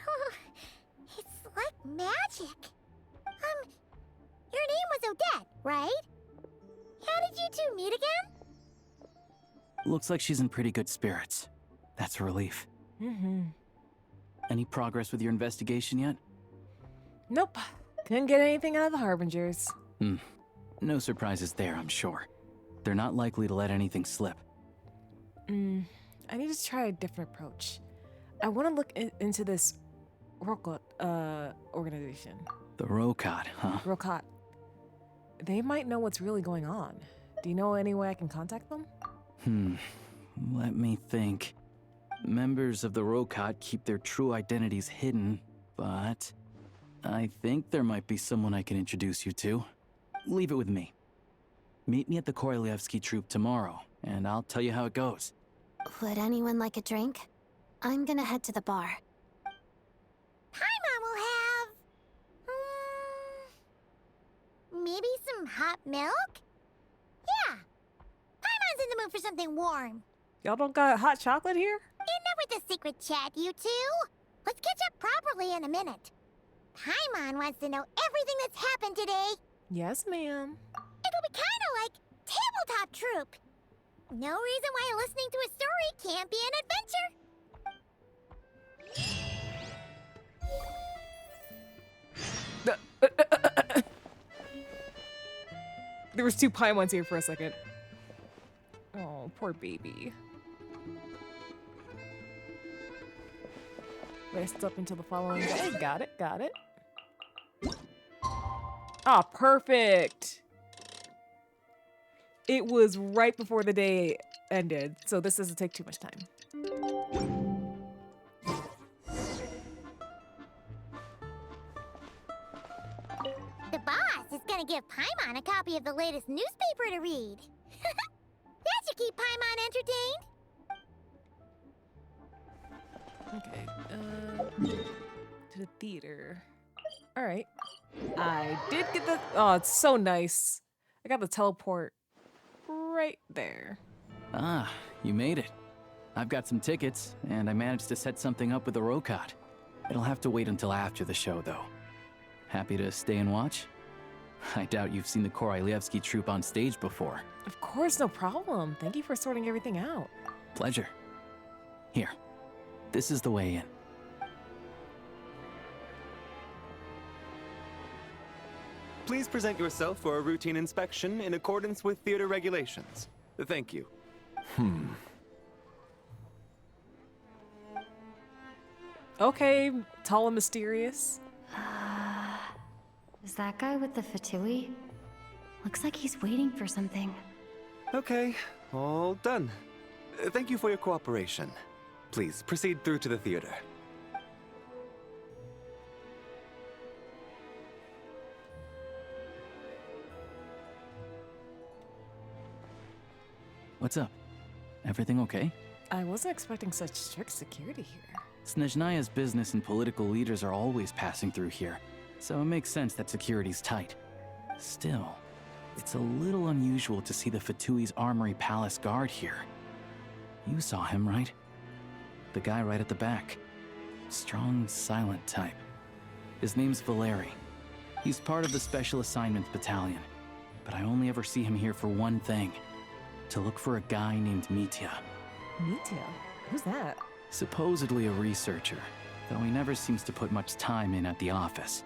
Oh, it's like magic. Your name was Odette, right? How did you two meet again? Looks like she's in pretty good spirits. That's a relief. Mm-hmm. Any progress with your investigation yet? Nope. Couldn't get anything out of the Harbingers. No surprises there, I'm sure. They're not likely to let anything slip. I need to try a different approach. I want to look into this Rokot organization. The Rokot, huh? Rokot. They might know what's really going on. Do you know any way I can contact them? Let me think. Members of the Rokot keep their true identities hidden, but I think there might be someone I can introduce you to. Leave it with me. Meet me at the Korolyevsky Troop tomorrow, and I'll tell you how it goes. Would anyone like a drink? I'm gonna head to the bar. Paimon will have... maybe some hot milk? Yeah. Paimon's in the mood for something warm. Y'all don't got hot chocolate here? Enough with the secret chat, you two. Let's catch up properly in a minute. Paimon wants to know everything that's happened today. Yes, ma'am. It'll be kind of like Tabletop Troop. No reason why listening to a story can't be an adventure. There was 2 Paimons here for a second. Oh, poor baby. Rest up until the following day. Got it, got it. Ah, perfect. It was right before the day ended, so this doesn't take too much time. The boss is gonna give Paimon a copy of the latest newspaper to read. That should keep Paimon entertained. Okay, to the theater. All right. I did get the, oh, it's so nice. I got the teleport right there. Ah, you made it. I've got some tickets, and I managed to set something up with the Rokot. It'll have to wait until after the show, though. Happy to stay and watch? I doubt you've seen the Korolyevsky Troop on stage before. Of course, no problem. Thank you for sorting everything out. Pleasure. Here, this is the way in. Please present yourself for a routine inspection in accordance with theater regulations. Thank you. Okay, tall and mysterious. Is that guy with the fatui? Looks like he's waiting for something. Okay, all done. Thank you for your cooperation. Please proceed through to the theater. What's up? Everything okay? I wasn't expecting such strict security here. Snezhnaya's business and political leaders are always passing through here, so it makes sense that security's tight. Still, it's a little unusual to see the Fatui's Armory Palace guard here. You saw him, right? The guy right at the back. Strong, silent type. His name's Valeri. He's part of the Special Assignments Battalion, but I only ever see him here for one thing. To look for a guy named Mitya. Mitya? Who's that? Supposedly a researcher, though he never seems to put much time in at the office.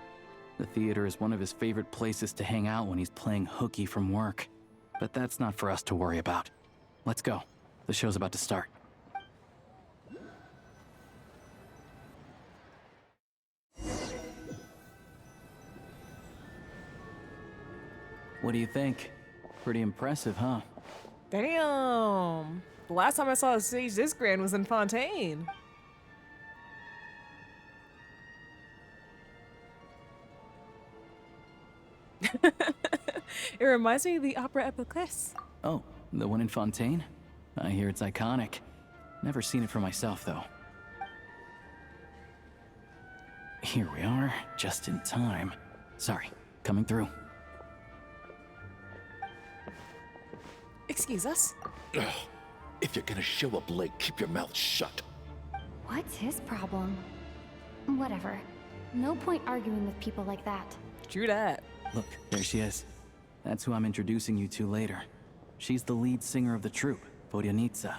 The theater is one of his favorite places to hang out when he's playing hooky from work. But that's not for us to worry about. Let's go. The show's about to start. What do you think? Pretty impressive, huh? Damn. The last time I saw a stage this grand was in Fontaine. It reminds me of the Opera Epiclese. Oh, the one in Fontaine? I hear it's iconic. Never seen it for myself, though. Here we are, just in time. Sorry, coming through. Excuse us. Ugh. If you're gonna show up late, keep your mouth shut. What's his problem? Whatever. No point arguing with people like that. True that. Look, there she is. That's who I'm introducing you to later. She's the lead singer of the troupe, Vodyanitsa.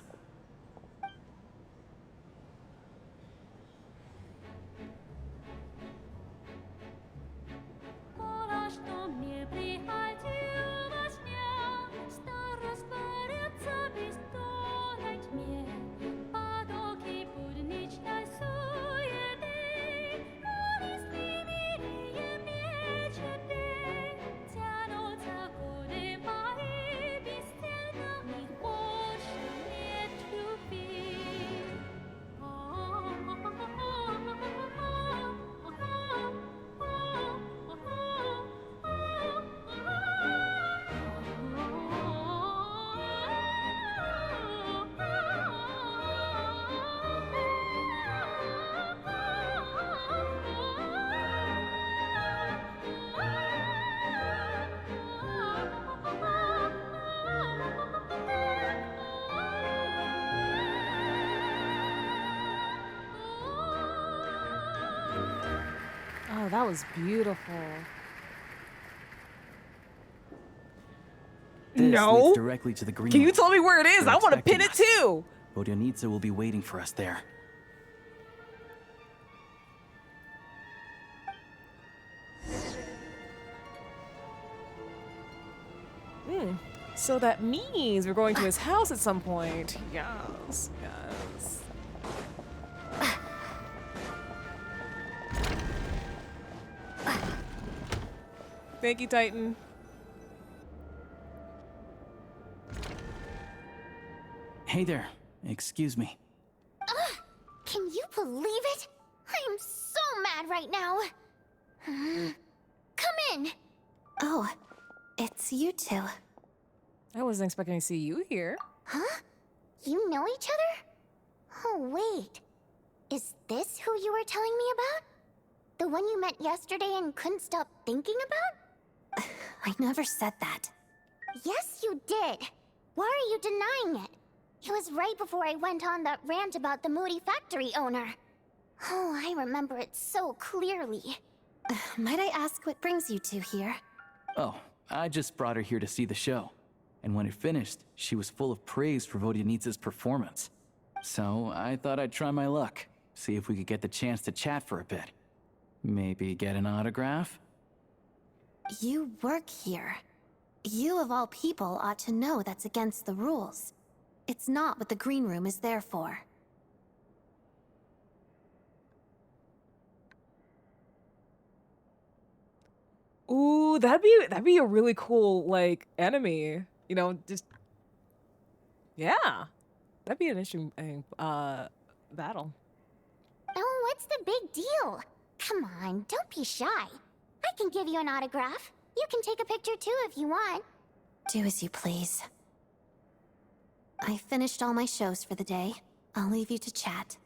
Oh, that was beautiful. This No. leads directly to the green Can you room. tell me where it is? They're I want to pin expecting it us. too. Vodyanitsa will be waiting for us there. So that means we're going to his house at some point. Yes, yes. Thank you, Titan. Hey there. Excuse me. Can you believe it? I am so mad right now. Come in. Oh, it's you two. I wasn't expecting to see you here. Huh? You know each other? Oh, wait. Is this who you were telling me about? The one you met yesterday and couldn't stop thinking about? I never said that. Yes, you did. Why are you denying it? It was right before I went on that rant about the moody factory owner. Oh, I remember it so clearly. Might I ask what brings you two here? Oh, I just brought her here to see the show. And when it finished, she was full of praise for Vodyanitsa's performance. So I thought I'd try my luck, see if we could get the chance to chat for a bit. Maybe get an autograph? You work here. You of all people ought to know that's against the rules. It's not what the green room is there for. Ooh, that'd be a really cool like enemy. You know, just yeah, that'd be an interesting battle. Oh, what's the big deal? Come on, don't be shy. I can give you an autograph. You can take a picture too if you want. Do as you please. I finished all my shows for the day. I'll leave you to chat.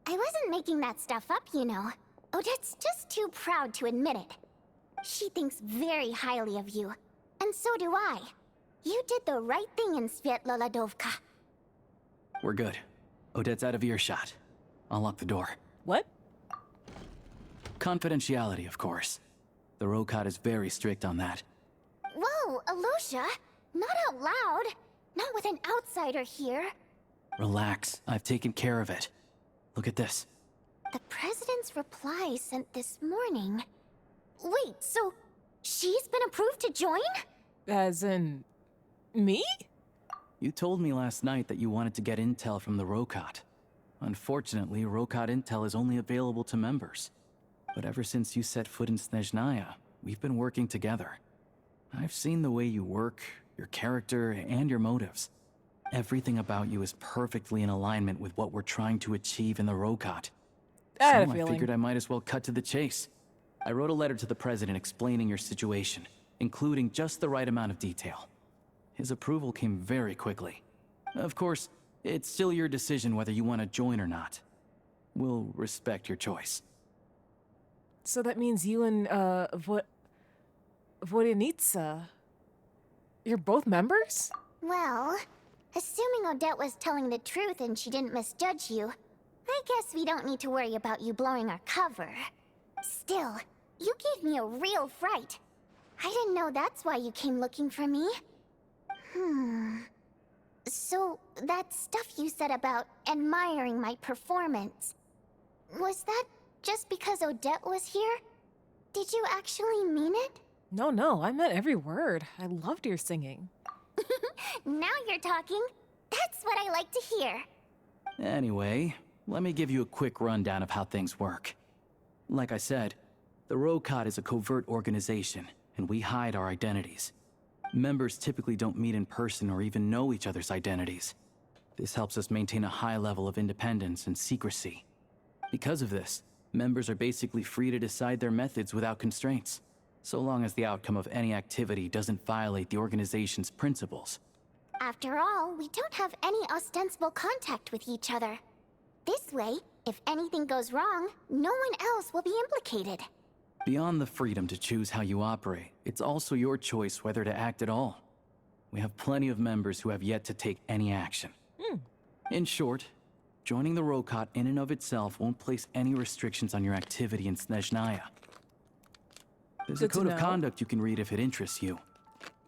I wasn't making that stuff up, you know. Odette's just too proud to admit it. She thinks very highly of you. And so do I. You did the right thing in Svietloladovka. We're good. Odette's out of earshot. I'll lock the door. What? Confidentiality, of course. The Rokat is very strict on that. Whoa, Alosia! Not out loud! Not with an outsider here. Relax, I've taken care of it. Look at this. The President's reply sent this morning. Wait, so she's been approved to join? As in me? You told me last night that you wanted to get intel from the Rokat. Unfortunately, Rokat intel is only available to members. But ever since you set foot in Snezhnaya, we've been working together. I've seen the way you work, your character, and your motives. Everything about you is perfectly in alignment with what we're trying to achieve in the Rokat. I had a So I feeling. figured I might as well cut to the chase. I wrote a letter to the President explaining your situation, including just the right amount of detail. His approval came very quickly. Of course, it's still your decision whether you want to join or not. We'll respect your choice. So that means you and Vodyanitsa, you're both members? Well, assuming Odette was telling the truth and she didn't misjudge you, I guess we don't need to worry about you blowing our cover. Still, you gave me a real fright. I didn't know that's why you came looking for me. So, that stuff you said about admiring my performance, was that just because Odette was here? Did you actually mean it? No, I meant every word. I loved your singing. Now you're talking. That's what I like to hear. Anyway, let me give you a quick rundown of how things work. Like I said, the Rokat is a covert organization, and we hide our identities. Members typically don't meet in person or even know each other's identities. This helps us maintain a high level of independence and secrecy. Because of this, members are basically free to decide their methods without constraints, so long as the outcome of any activity doesn't violate the organization's principles. After all, we don't have any ostensible contact with each other. This way, if anything goes wrong, no one else will be implicated. Beyond the freedom to choose how you operate, it's also your choice whether to act at all. We have plenty of members who have yet to take any action. In short, joining the Rokot in and of itself won't place any restrictions on your activity in Snezhnaya. There's Good a to code of know. conduct you can read if it interests you.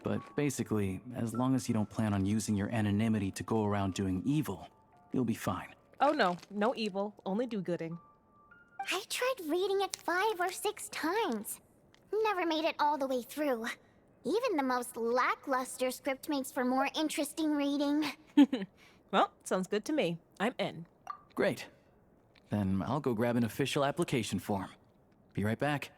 But basically, as long as you don't plan on using your anonymity to go around doing evil, you'll be fine. Oh no, no evil, only do-gooding. I tried reading it 5 or 6 times. Never made it all the way through. Even the most lackluster script makes for more interesting reading. Well, sounds good to me. I'm in. Great. Then I'll go grab an official application form. Be right back.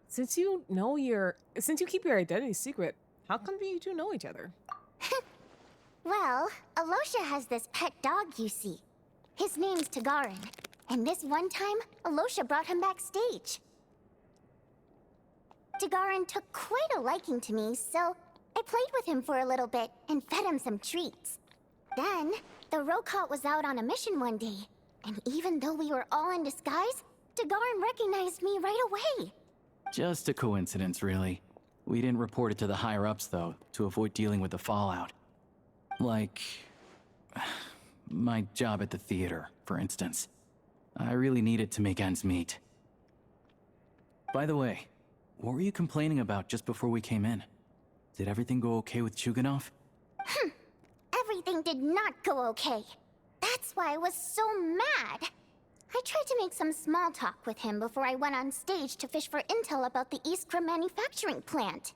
Since you keep your identity secret, how come you two know each other? Well, Alosha has this pet dog, you see. His name's Tagarin. And this one time, Alosha brought him backstage. Tagarin took quite a liking to me, so I played with him for a little bit and fed him some treats. Then, the Rokot was out on a mission one day, and even though we were all in disguise, Tagarin recognized me right away. Just a coincidence, really. We didn't report it to the higher-ups, though, to avoid dealing with the fallout. Like... my job at the theater, for instance. I really needed to make ends meet. By the way, what were you complaining about just before we came in? Did everything go okay with Chuganov? Everything did not go okay. That's why I was so mad. I tried to make some small talk with him before I went on stage to fish for intel about the Iskra manufacturing plant.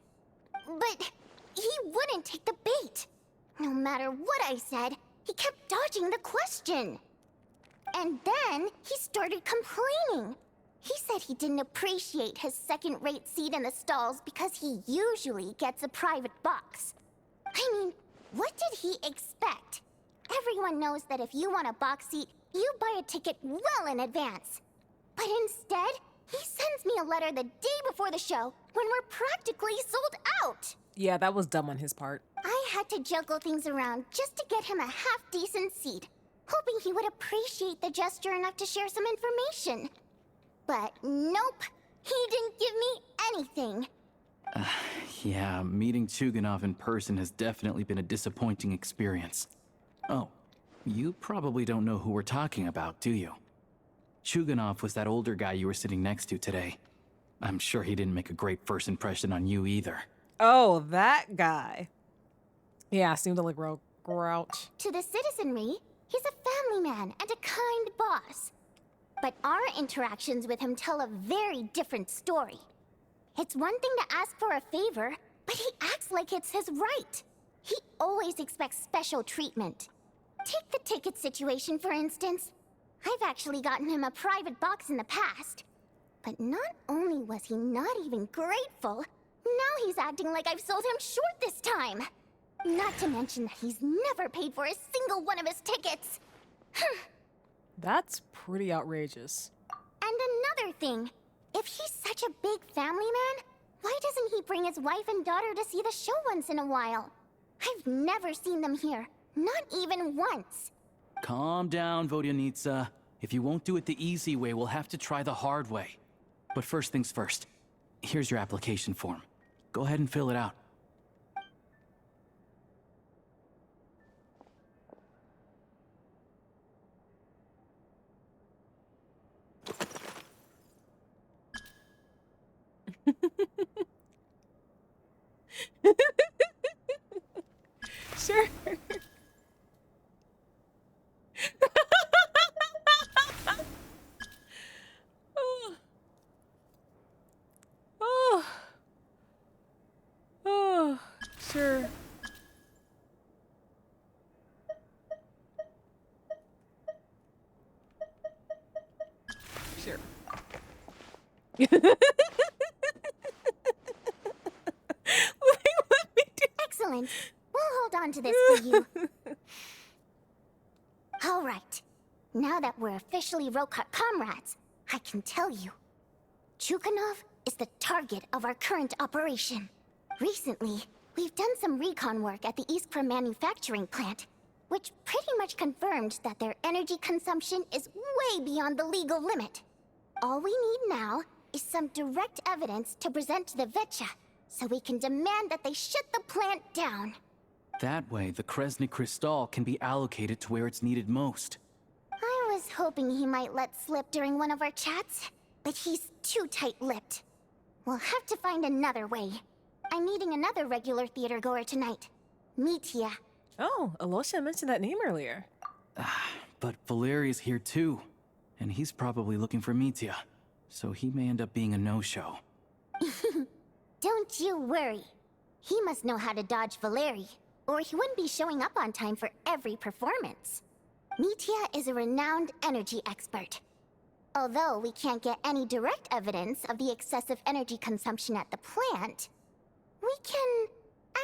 But he wouldn't take the bait. No matter what I said, he kept dodging the question. And then he started complaining. He said he didn't appreciate his second-rate seat in the stalls because he usually gets a private box. I mean, what did he expect? Everyone knows that if you want a box seat, you buy a ticket well in advance. But instead, he sends me a letter the day before the show when we're practically sold out. Yeah, that was dumb on his part. I had to juggle things around just to get him a half-decent seat, hoping he would appreciate the gesture enough to share some information. But nope, he didn't give me anything. Yeah, meeting Chuganov in person has definitely been a disappointing experience. Oh, you probably don't know who we're talking about, do you? Chuganov was that older guy you were sitting next to today. I'm sure he didn't make a great first impression on you either. Oh, that guy. Yeah, seemed like real grouch. To the citizenry, he's a family man and a kind boss. But our interactions with him tell a very different story. It's one thing to ask for a favor, but he acts like it's his right. He always expects special treatment. Take the ticket situation, for instance. I've actually gotten him a private box in the past. But not only was he not even grateful, now he's acting like I've sold him short this time. Not to mention that he's never paid for a single one of his tickets. That's pretty outrageous. And another thing, if he's such a big family man, why doesn't he bring his wife and daughter to see the show once in a while? I've never seen them here, not even once. Calm down, Vodyanitsa. If you won't do it the easy way, we'll have to try the hard way. But first things first. Here's your application form. Go ahead and fill it out. Sure. Oh. Oh. Oh. Sure. Sure. Excellent. We'll hold on to this for you. All right. Now that we're officially Rokot comrades, I can tell you. Chuganov is the target of our current operation. Recently, we've done some recon work at the Iskra manufacturing plant, which pretty much confirmed that their energy consumption is way beyond the legal limit. All we need now is some direct evidence to present to the Vetcha, so we can demand that they shut the plant down. That way, the Kresny Crystal can be allocated to where it's needed most. I was hoping he might let slip during one of our chats, but he's too tight-lipped. We'll have to find another way. I'm meeting another regular theater goer tonight. Mitya. Oh, Alosha mentioned that name earlier. But Valeri's here too, and he's probably looking for Mitya, so he may end up being a no-show. Don't you worry. He must know how to dodge Valeri, or he wouldn't be showing up on time for every performance. Mitya is a renowned energy expert. Although we can't get any direct evidence of the excessive energy consumption at the plant, we can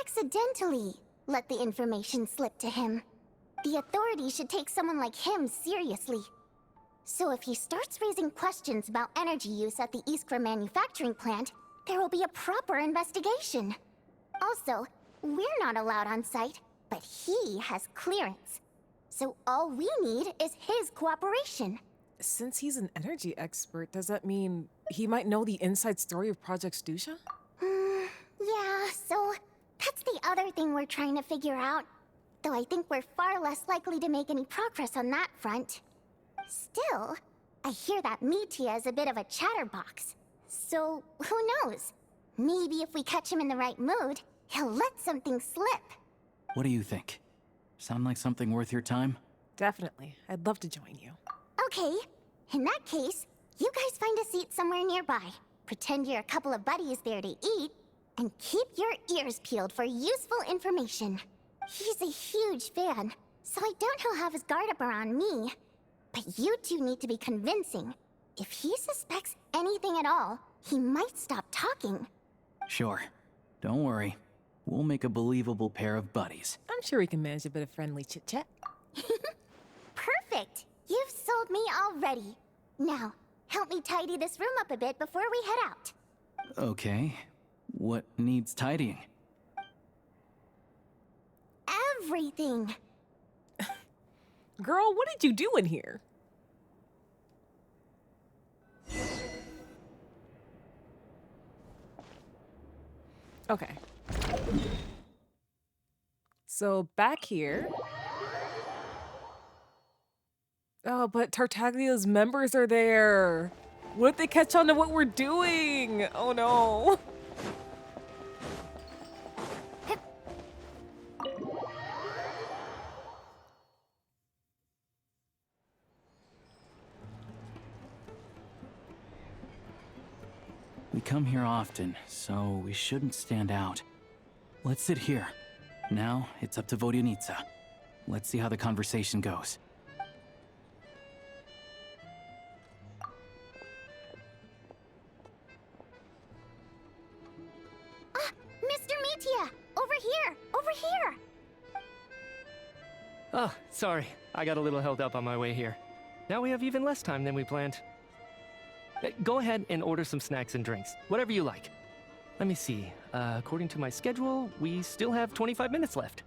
accidentally let the information slip to him. The authorities should take someone like him seriously. So if he starts raising questions about energy use at the Iskra manufacturing plant, there will be a proper investigation. Also, we're not allowed on site, but he has clearance. So all we need is his cooperation. Since he's an energy expert, does that mean he might know the inside story of Project Snezhnaya? Yeah, so that's the other thing we're trying to figure out. Though I think we're far less likely to make any progress on that front. Still, I hear that Mitya is a bit of a chatterbox. So, who knows? Maybe if we catch him in the right mood, he'll let something slip. What do you think? Sound like something worth your time? Definitely. I'd love to join you. Okay, in that case, you guys find a seat somewhere nearby. Pretend you're a couple of buddies there to eat, and keep your ears peeled for useful information. He's a huge fan, so I doubt he'll have his guard up around me. But you two need to be convincing. If he suspects anything at all, he might stop talking. Sure. Don't worry. We'll make a believable pair of buddies. I'm sure we can manage a bit of friendly chit-chat. Perfect! You've sold me already. Now, help me tidy this room up a bit before we head out. Okay. What needs tidying? Everything! Girl, what did you do in here? Okay. So back here. Oh, but Tartaglia's members are there. What if they catch on to what we're doing? Oh no. We come here often, so we shouldn't stand out. Let's sit here. Now, it's up to Vodyanitsa. Let's see how the conversation goes. Mr. Mitya! Over here! Over here! Oh, sorry. I got a little held up on my way here. Now we have even less time than we planned. Go ahead and order some snacks and drinks, whatever you like. Let me see. According to my schedule, we still have 25 minutes left.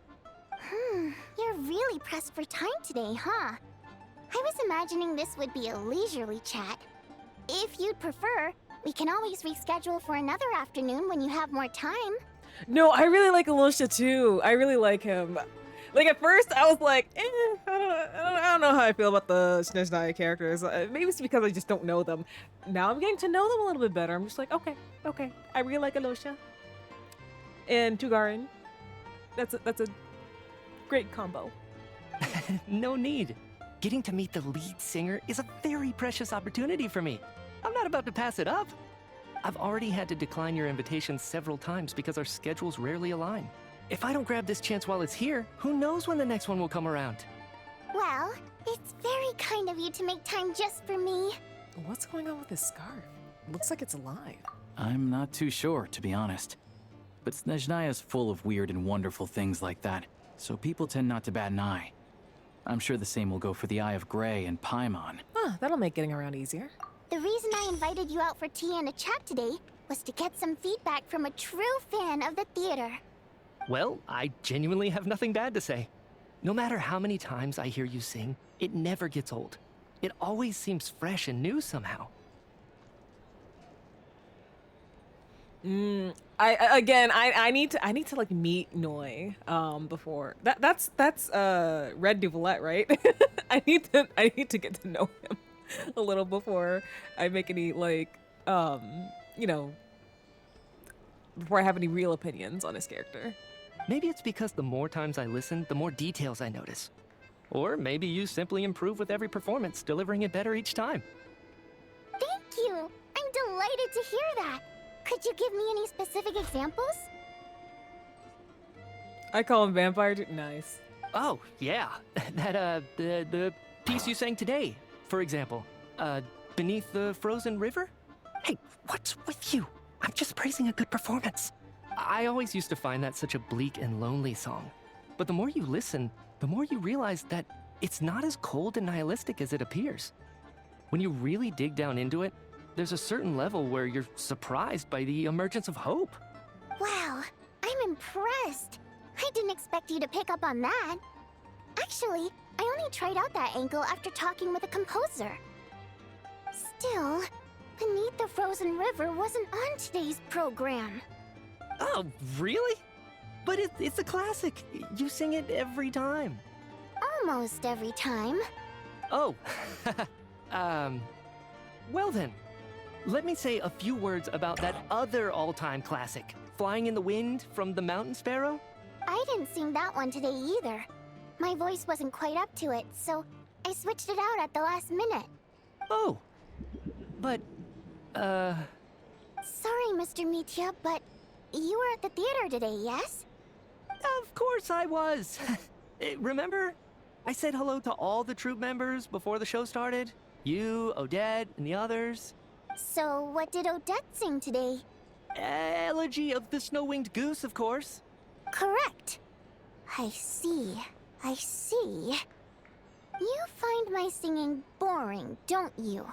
You're really pressed for time today, huh? I was imagining this would be a leisurely chat. If you'd prefer, we can always reschedule for another afternoon when you have more time. No, I really like Alosha too. I really like him. Like at first, I was like, I don't know how I feel about the Snezhnaya characters. Maybe it's because I just don't know them. Now I'm getting to know them a little bit better. I'm just like, okay. I really like Alosha and Tugarin. That's a great combo. No need. Getting to meet the lead singer is a very precious opportunity for me. I'm not about to pass it up. I've already had to decline your invitation several times because our schedules rarely align. If I don't grab this chance while it's here, who knows when the next one will come around? Well, it's very kind of you to make time just for me. What's going on with this scarf? Looks like it's alive. I'm not too sure, to be honest. But Snezhnaya's full of weird and wonderful things like that, so people tend not to bat an eye. I'm sure the same will go for the Eye of Grey and Paimon. That'll make getting around easier. The reason I invited you out for tea and a chat today was to get some feedback from a true fan of the theater. Well, I genuinely have nothing bad to say. No matter how many times I hear you sing, it never gets old. It always seems fresh and new somehow. I need to like meet Noi before that's Red Duvalette, right? I need to get to know him a little before I make any like you know, before I have any real opinions on his character. Maybe it's because the more times I listen, the more details I notice. Or maybe you simply improve with every performance, delivering it better each time. Thank you! I'm delighted to hear that! Could you give me any specific examples? I call him Vampire Nice. Oh, yeah. That, the piece you sang today, for example. Beneath the Frozen River? Hey, what's with you? I'm just praising a good performance. I always used to find that such a bleak and lonely song. But the more you listen, the more you realize that it's not as cold and nihilistic as it appears. When you really dig down into it, there's a certain level where you're surprised by the emergence of hope. Wow, I'm impressed. I didn't expect you to pick up on that. Actually, I only tried out that angle after talking with a composer. Still, Beneath the Frozen River wasn't on today's program. Oh, really? But it's a classic. You sing it every time. Almost every time. Oh, well then. Let me say a few words about that other all-time classic, Flying in the Wind from the Mountain Sparrow. I didn't sing that one today either. My voice wasn't quite up to it, so I switched it out at the last minute. Oh, but, Sorry, Mr. Mitya, but you were at the theater today, yes? Of course I was. Remember? I said hello to all the troupe members before the show started. You, Odette, and the others. So what did Odette sing today? Elegy of the Snow-Winged Goose, of course. Correct. I see. You find my singing boring, don't you?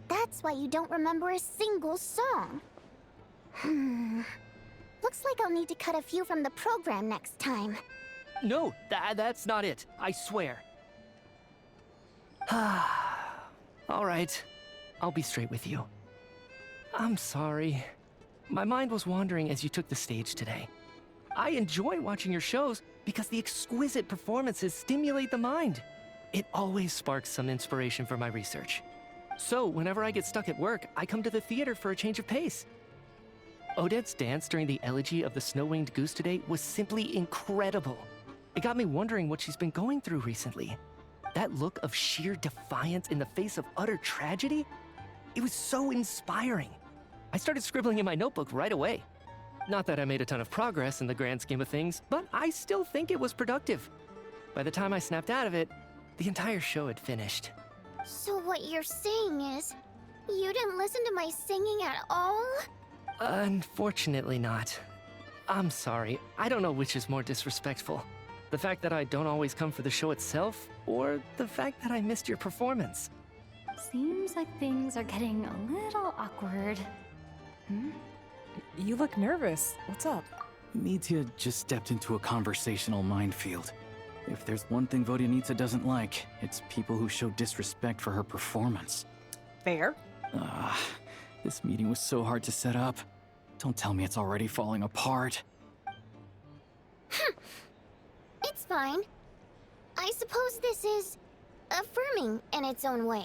That's why you don't remember a single song. Looks like I'll need to cut a few from the program next time. No, that's not it. I swear. All right. I'll be straight with you. I'm sorry. My mind was wandering as you took the stage today. I enjoy watching your shows because the exquisite performances stimulate the mind. It always sparks some inspiration for my research. So, whenever I get stuck at work, I come to the theater for a change of pace. Odette's dance during the elegy of the Snow-Winged Goose today was simply incredible. It got me wondering what she's been going through recently. That look of sheer defiance in the face of utter tragedy? It was so inspiring. I started scribbling in my notebook right away. Not that I made a ton of progress in the grand scheme of things, but I still think it was productive. By the time I snapped out of it, the entire show had finished. So what you're saying is, you didn't listen to my singing at all? Unfortunately not. I'm sorry, I don't know which is more disrespectful. The fact that I don't always come for the show itself, or the fact that I missed your performance. Seems like things are getting a little awkward. You look nervous. What's up? Mitya just stepped into a conversational minefield. If there's one thing Vodyanitsa doesn't like, it's people who show disrespect for her performance. Fair. This meeting was so hard to set up. Don't tell me it's already falling apart. It's fine. I suppose this is affirming in its own way.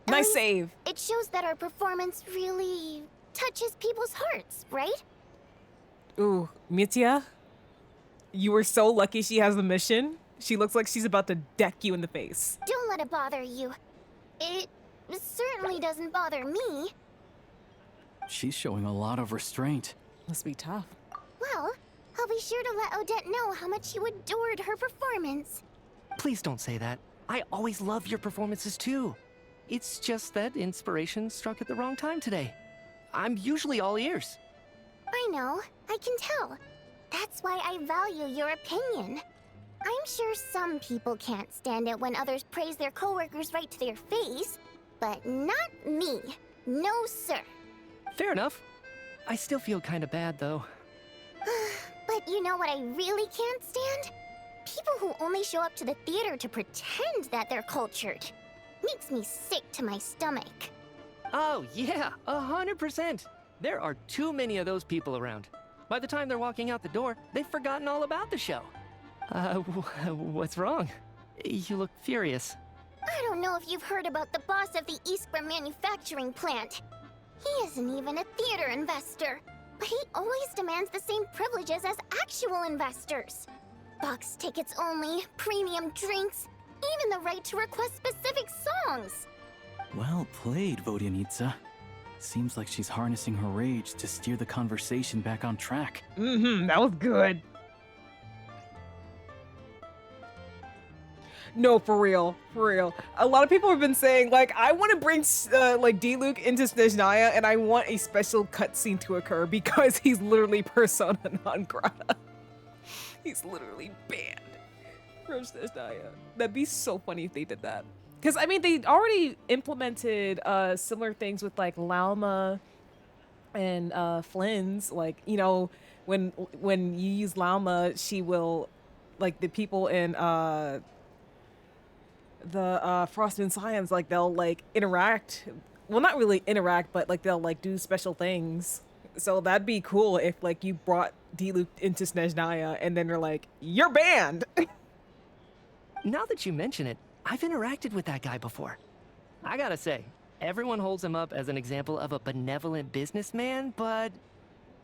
Nice save. It shows that our performance really touches people's hearts, right? Ooh, Mitya, you were so lucky she has the mission. She looks like she's about to deck you in the face. Don't let it bother you. It certainly doesn't bother me. She's showing a lot of restraint. Must be tough. Well, I'll be sure to let Odette know how much you adored her performance. Please don't say that. I always love your performances too. It's just that inspiration struck at the wrong time today. I'm usually all ears. I know, I can tell. That's why I value your opinion. I'm sure some people can't stand it when others praise their coworkers right to their face, but not me. No, sir. Fair enough. I still feel kinda bad though. But you know what I really can't stand? People who only show up to the theater to pretend that they're cultured. Makes me sick to my stomach. Oh yeah, 100%. There are too many of those people around. By the time they're walking out the door, they've forgotten all about the show. What's wrong? You look furious. I don't know if you've heard about the boss of the Iskra manufacturing plant. He isn't even a theater investor, but he always demands the same privileges as actual investors. Box tickets only, premium drinks, even the right to request specific songs. Well played, Vodyanitsa. Seems like she's harnessing her rage to steer the conversation back on track. That was good. No, for real, for real. A lot of people have been saying, like, I want to bring, like, D-Luke into Snezhnaya, and I want a special cutscene to occur because he's literally persona non grata. He's literally banned from Snezhnaya. That'd be so funny if they did that. Because, I mean, they already implemented similar things with, like, Lauma and Flynn's. Like, you know, when you use Lauma, she will, like, the people in the Frost and Scions, like, they'll, like, interact. Well, not really interact, but, like, they'll, like, do special things. So that'd be cool if, like, you brought D-Luke into Snezhnaya and then they're like, you're banned! Now that you mention it, I've interacted with that guy before. I gotta say, everyone holds him up as an example of a benevolent businessman, but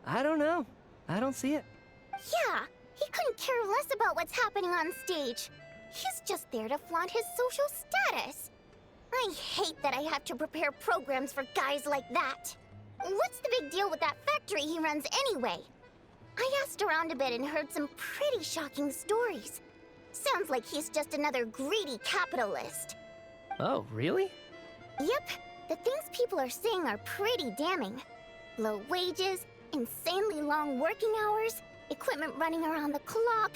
I don't know. I don't see it. Yeah, he couldn't care less about what's happening on stage. He's just there to flaunt his social status. I hate that I have to prepare programs for guys like that. What's the big deal with that factory he runs anyway? I asked around a bit and heard some pretty shocking stories. Sounds like he's just another greedy capitalist. Oh, really? Yep, the things people are saying are pretty damning. Low wages, insanely long working hours, equipment running around the clock.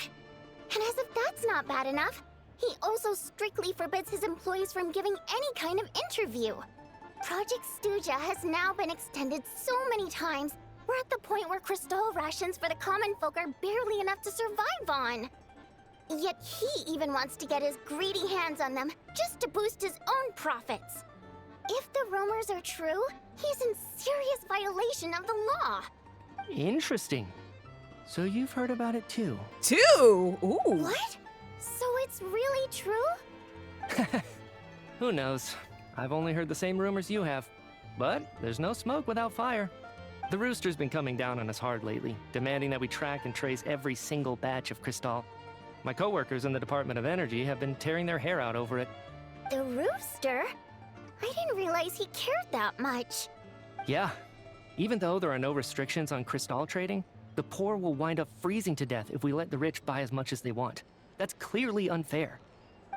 And as if that's not bad enough, he also strictly forbids his employees from giving any kind of interview. Project Stuja has now been extended so many times, we're at the point where crystal rations for the common folk are barely enough to survive on. Yet he even wants to get his greedy hands on them just to boost his own profits. If the rumors are true, he's in serious violation of the law. Interesting. So you've heard about it too? Too? Ooh. What? So it's really true? Who knows? I've only heard the same rumors you have. But there's no smoke without fire. The Rooster's been coming down on us hard lately, demanding that we track and trace every single batch of Crystal. My coworkers in the Department of Energy have been tearing their hair out over it. The Rooster? I didn't realize he cared that much. Yeah. Even though there are no restrictions on Crystal trading, the poor will wind up freezing to death if we let the rich buy as much as they want. That's clearly unfair.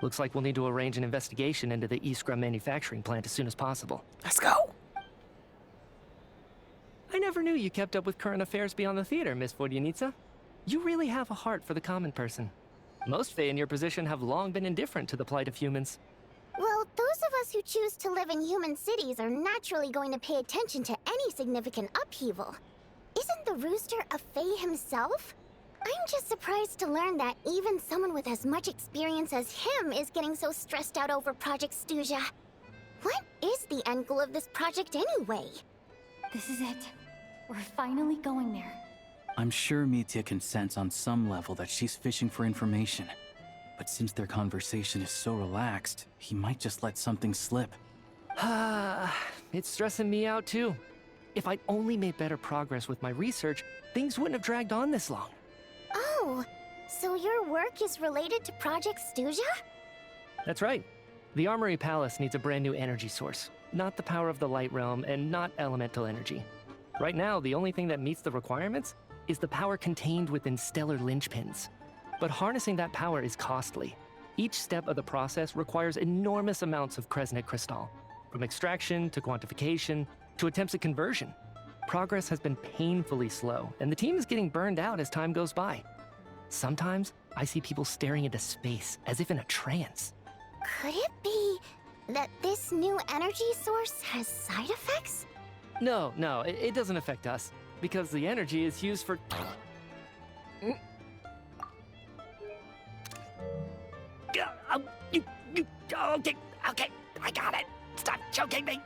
Looks like we'll need to arrange an investigation into the Iskra manufacturing plant as soon as possible. Let's go! I never knew you kept up with current affairs beyond the theater, Miss Vodyanitsa. You really have a heart for the common person. Most Fae in your position have long been indifferent to the plight of humans. Well, those of us who choose to live in human cities are naturally going to pay attention to any significant upheaval. Isn't the Rooster a Fae himself? I'm just surprised to learn that even someone with as much experience as him is getting so stressed out over Project Stuja. What is the end goal of this project anyway? This is it. We're finally going there. I'm sure Mitya can sense on some level that she's fishing for information. But since their conversation is so relaxed, he might just let something slip. It's stressing me out too. If I'd only made better progress with my research, things wouldn't have dragged on this long. Oh, so your work is related to Project Stuja? That's right. The Armory Palace needs a brand new energy source. Not the power of the Light Realm, and not elemental energy. Right now, the only thing that meets the requirements is the power contained within stellar linchpins. But harnessing that power is costly. Each step of the process requires enormous amounts of Kresnik crystal, from extraction to quantification to attempts at conversion. Progress has been painfully slow, and the team is getting burned out as time goes by. Sometimes, I see people staring into space as if in a trance. Could it be that this new energy source has side effects? No, it doesn't affect us, because the energy is used for... Okay, I got it. Stop choking me.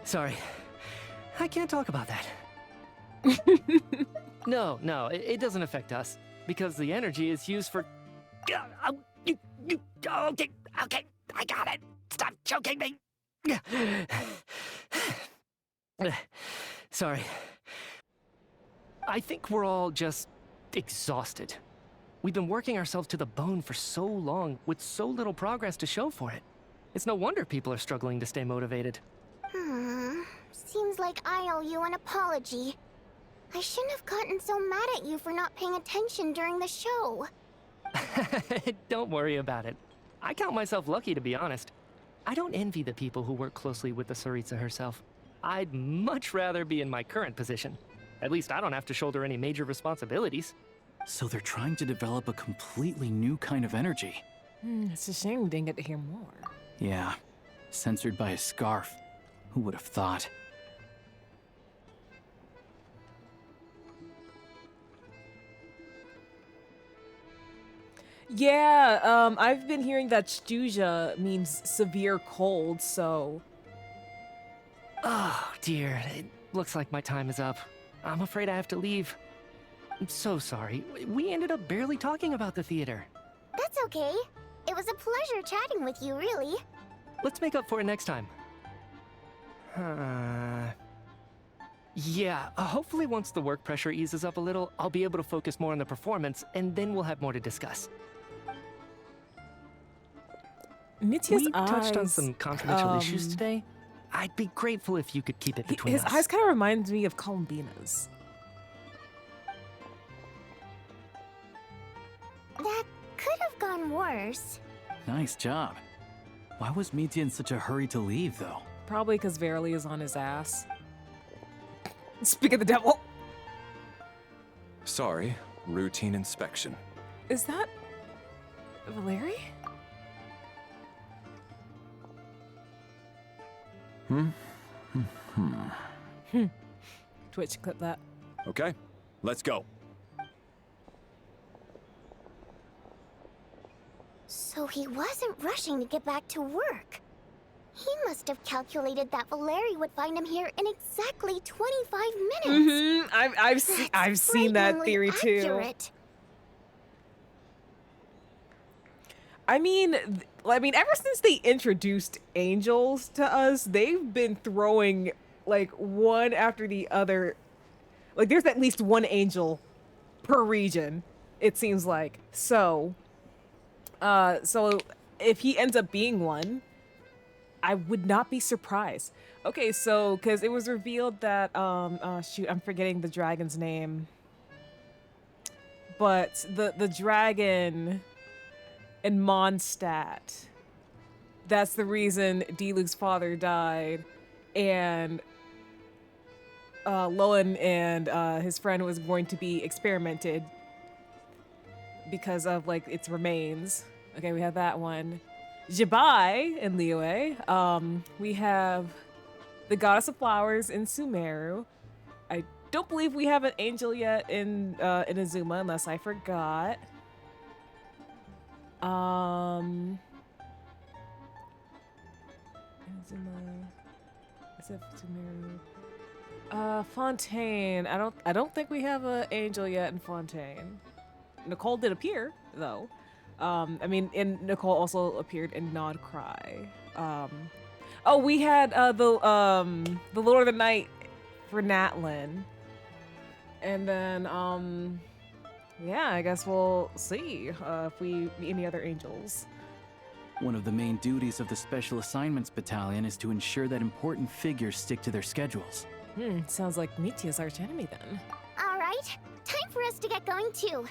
Sorry. I can't talk about that. No, it doesn't affect us. Because the energy is used for... Okay, I got it. Stop choking me. Sorry. I think we're all just exhausted. We've been working ourselves to the bone for so long with so little progress to show for it. It's no wonder people are struggling to stay motivated. Seems like I owe you an apology. I shouldn't have gotten so mad at you for not paying attention during the show. Don't worry about it. I count myself lucky, to be honest. I don't envy the people who work closely with the Tsaritsa herself. I'd much rather be in my current position. At least I don't have to shoulder any major responsibilities. So they're trying to develop a completely new kind of energy. It's a shame we didn't get to hear more. Yeah, censored by a scarf. Who would have thought? Yeah, I've been hearing that Snezhnaya means severe cold, so... Oh, dear. It looks like my time is up. I'm afraid I have to leave. I'm so sorry. We ended up barely talking about the theater. That's okay. It was a pleasure chatting with you, really. Let's make up for it next time. Yeah, hopefully once the work pressure eases up a little, I'll be able to focus more on the performance, and then we'll have more to discuss. Mitya's we touched on eyes, some confidential issues today. I'd be grateful if you could keep it between his us. eyes kind of reminds me of Columbina's. That could have gone worse. Nice job. Why was Mitya in such a hurry to leave, though? Probably because Verily is on his ass. Speak of the devil. Sorry, routine inspection. Is that Valeri? Twitch, clip that. Okay, let's go. So he wasn't rushing to get back to work. He must have calculated that Valeri would find him here in exactly 25 minutes. I've seen that theory too. Accurate. I mean, ever since they introduced angels to us, they've been throwing like one after the other. Like there's at least one angel per region, it seems like. So if he ends up being one, I would not be surprised. Okay, so because it was revealed that shoot, I'm forgetting the dragon's name. But the dragon in Mondstadt, that's the reason Diluc's father died, and Lowen and his friend was going to be experimented because of like its remains. Okay, we have that one. Jabai in Liyue. We have the goddess of flowers in Sumeru. I don't believe we have an angel yet in Azuma, unless I forgot. Azuma. Except Sumeru. Fontaine. I don't think we have an angel yet in Fontaine. Nicole did appear though. And Nicole also appeared in Nod Cry. Oh, we had the Lord of the Night for Natlin. And then, yeah, I guess we'll see if we meet any other angels. One of the main duties of the Special Assignments Battalion is to ensure that important figures stick to their schedules. Sounds like Mitya's archenemy then. All right, time for us to get going too.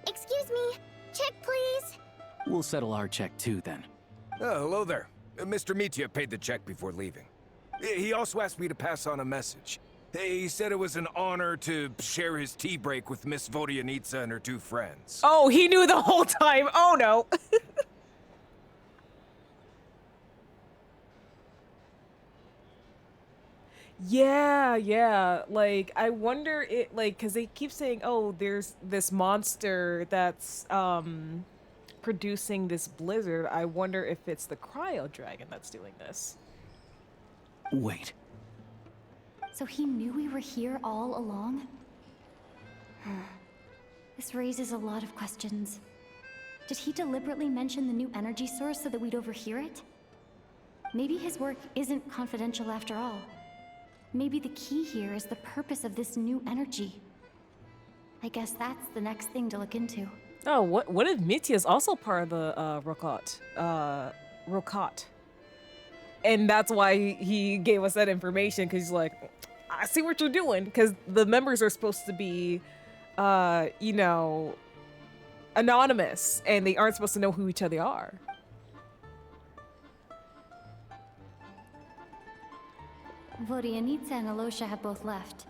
Excuse me, check please. We'll settle our check too then. Oh, hello there. Mr. Mitya paid the check before leaving. He also asked me to pass on a message. He said it was an honor to share his tea break with Miss Vodyanitsa and her two friends. Oh, he knew the whole time. Oh no. Yeah. Like, I wonder it, like, because they keep saying, oh, there's this monster that's producing this blizzard. I wonder if it's the cryo dragon that's doing this. Wait. So he knew we were here all along? This raises a lot of questions. Did he deliberately mention the new energy source so that we'd overhear it? Maybe his work isn't confidential after all. Maybe the key here is the purpose of this new energy. I guess that's the next thing to look into. Oh, what if Mitya is also part of the Rokot? And that's why he gave us that information, because he's like, I see what you're doing, because the members are supposed to be, you know, anonymous, and they aren't supposed to know who each other are. Vodyanitsa and Alosha have both left.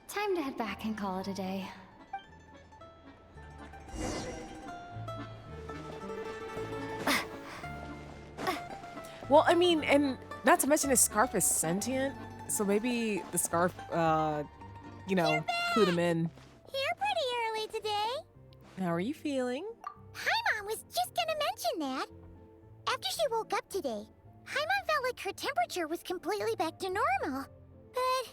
Time to head back and call it a day. Well, I mean, and not to mention his scarf is sentient, so maybe the scarf, you know, clued him in. You're pretty early today. How are you feeling? Paimon was just gonna mention that. After she woke up today, Paimon felt like her temperature was completely back to normal. But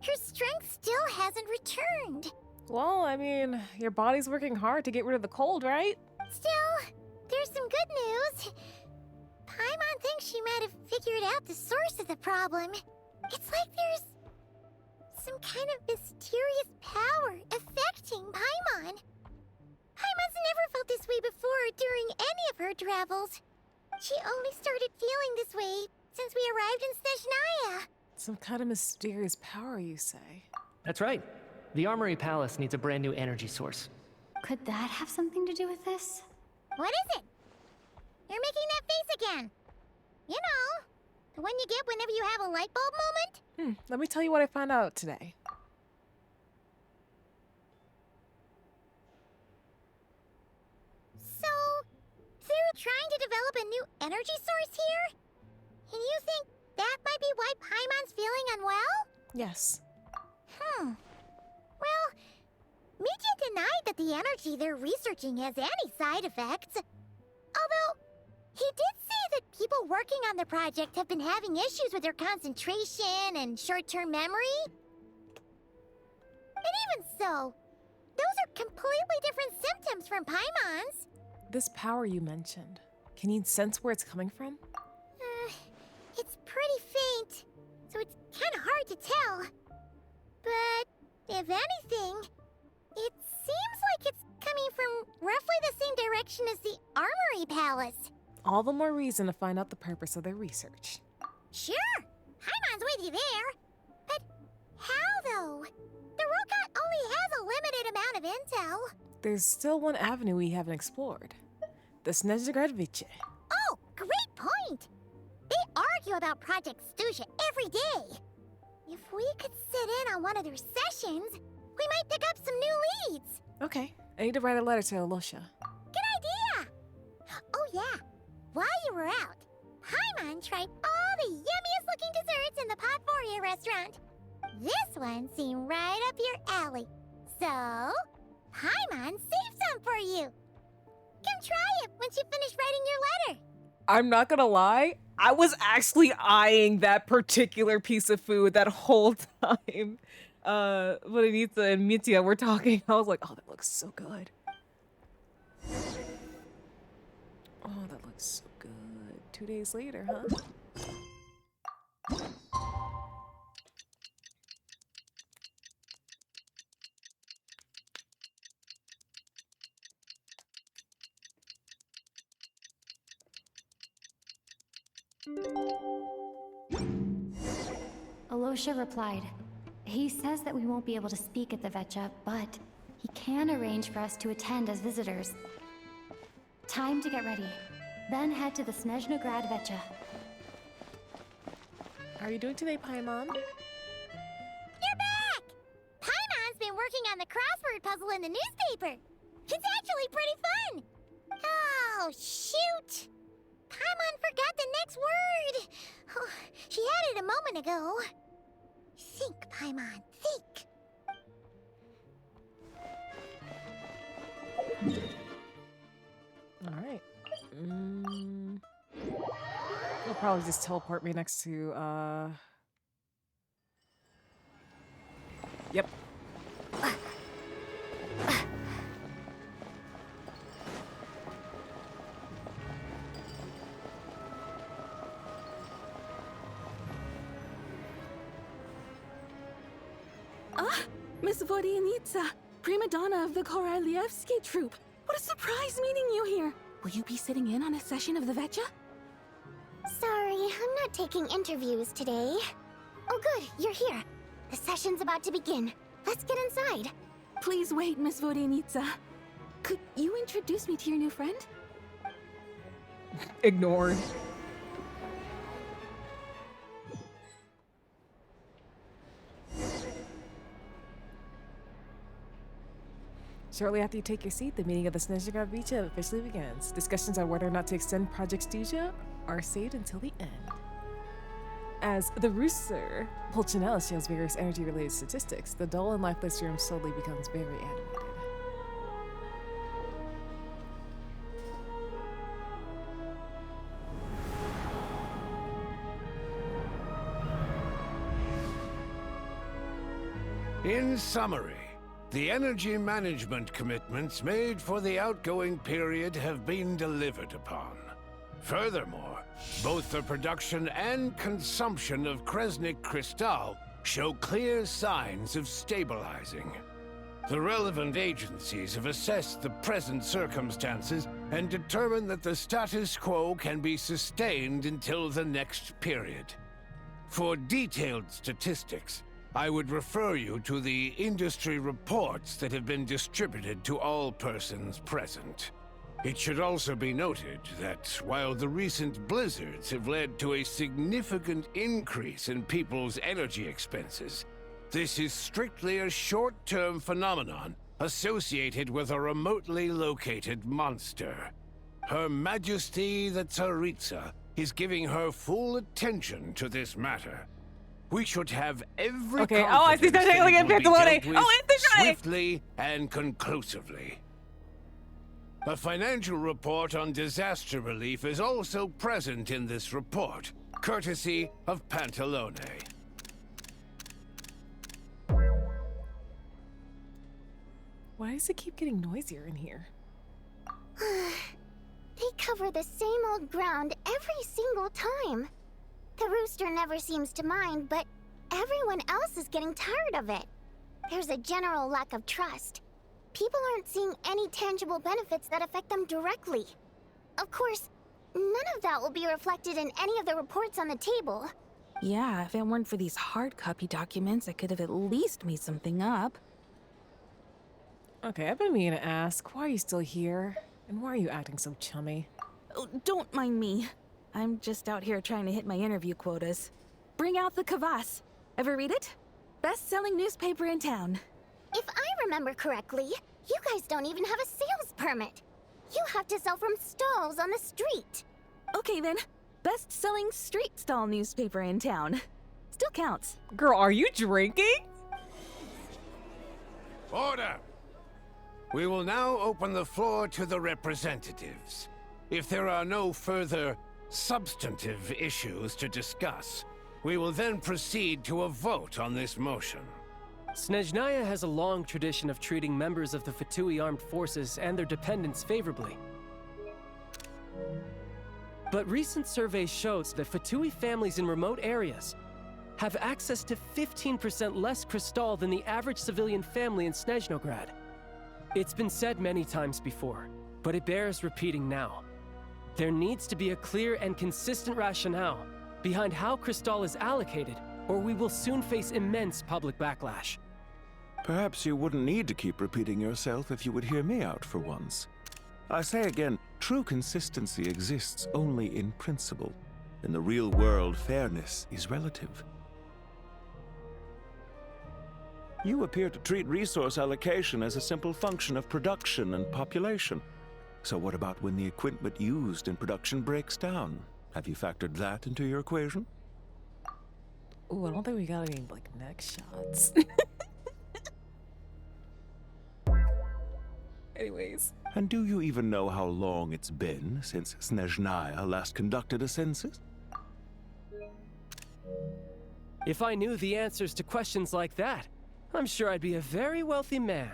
her strength still hasn't returned. Well, I mean, your body's working hard to get rid of the cold, right? Still, there's some good news. Paimon thinks she might have figured out the source of the problem. It's like there's some kind of mysterious power affecting Paimon. Paimon's never felt this way before during any of her travels. She only started feeling this way since we arrived in Snezhnaya. Some kind of mysterious power, you say? That's right. The Armory Palace needs a brand new energy source. Could that have something to do with this? What is it? You're making that face again. You know, the one you get whenever you have a light bulb moment? Let me tell you what I found out today. So, they're trying to develop a new energy source here? And you think that might be why Paimon's feeling unwell? Yes. Well, Mitya denied that the energy they're researching has any side effects. Although, he did say that people working on the project have been having issues with their concentration and short-term memory. And even so, those are completely different symptoms from Paimon's. This power you mentioned, can you sense where it's coming from? It's pretty faint, so it's kind of hard to tell. But if anything, it seems like it's coming from roughly the same direction as the Armory Palace. All the more reason to find out the purpose of their research. Sure, Paimon's with you there. But how, though? The Rokot only has a limited amount of intel. There's still one avenue we haven't explored. The Snezhnaya. Oh, great point! They argue about Project Stuzha every day. If we could sit in on one of their sessions, we might pick up some new leads. Okay, I need to write a letter to Alosha. Good idea! Oh yeah, while you were out, Paimon tried all the yummiest looking desserts in the Potvoria restaurant. This one seemed right up your alley. So, Paimon saved some for you. Come try it once you finish writing your letter. I'm not gonna lie, I was actually eyeing that particular piece of food that whole time. Vodyanitsa and Mitya were talking. I was like, oh, that looks so good. Oh, that looks so good. 2 days later, huh? Alosha replied. He says that we won't be able to speak at the Vecha, but he can arrange for us to attend as visitors. Time to get ready. Then head to the Snezhnaya Vecha. How are you doing today, Paimon? You're back! Paimon's been working on the crossword puzzle in the newspaper. It's actually pretty fun. Oh, shoot! Paimon forgot the next word. Oh, she had it a moment ago. Think, Paimon, think. All right. It'll probably just teleport me next to, Yep. Miss Vodyanitsa, prima donna of the Korolievsky troupe. What a surprise meeting you here. Will you be sitting in on a session of the Vetcha? Sorry, I'm not taking interviews today. Oh good, you're here. The session's about to begin. Let's get inside. Please wait, Miss Vodyanitsa. Could you introduce me to your new friend? Ignored. Shortly after you take your seat, the meeting of the Snezhnaya Vicha officially begins. Discussions on whether or not to extend Project Studia are saved until the end. As the Rooster, Pulcinella shows vigorous energy-related statistics, the dull and lifeless room slowly becomes very animated. In summary, the energy management commitments made for the outgoing period have been delivered upon. Furthermore, both the production and consumption of Kresnik Crystal show clear signs of stabilizing. The relevant agencies have assessed the present circumstances and determined that the status quo can be sustained until the next period. For detailed statistics, I would refer you to the industry reports that have been distributed to all persons present. It should also be noted that while the recent blizzards have led to a significant increase in people's energy expenses, this is strictly a short-term phenomenon associated with a remotely located monster. Her Majesty the Tsaritsa is giving her full attention to this matter. We should have every confidence that it will be dealt with swiftly and conclusively. A financial report on disaster relief is also present in this report, courtesy of Pantalone. Why does it keep getting noisier in here? They cover the same old ground every single time. The Rooster never seems to mind, but everyone else is getting tired of it. There's a general lack of trust. People aren't seeing any tangible benefits that affect them directly. Of course, none of that will be reflected in any of the reports on the table. Yeah, if it weren't for these hard copy documents, I could have at least made something up. Okay, I've been meaning to ask, why are you still here? And why are you acting so chummy? Oh, don't mind me. I'm just out here trying to hit my interview quotas. Bring out the kvass. Ever read it? Best-selling newspaper in town. If I remember correctly, you guys don't even have a sales permit. You have to sell from stalls on the street. Okay then, best-selling street stall newspaper in town. Still counts. Girl, are you drinking? Order! We will now open the floor to the representatives. If there are no further substantive issues to discuss, we will then proceed to a vote on this motion. Snezhnaya has a long tradition of treating members of the Fatui armed forces and their dependents favorably. But recent surveys shows that Fatui families in remote areas have access to 15% less crystal than the average civilian family in Snezhnograd. It's been said many times before, but it bears repeating now. There needs to be a clear and consistent rationale behind how crystal is allocated, or we will soon face immense public backlash. Perhaps you wouldn't need to keep repeating yourself if you would hear me out for once. I say again, true consistency exists only in principle. In the real world, fairness is relative. You appear to treat resource allocation as a simple function of production and population. So what about when the equipment used in production breaks down? Have you factored that into your equation? Ooh, I don't think we got any, like, neck shots. Anyways. And do you even know how long it's been since Snezhnaya last conducted a census? If I knew the answers to questions like that, I'm sure I'd be a very wealthy man.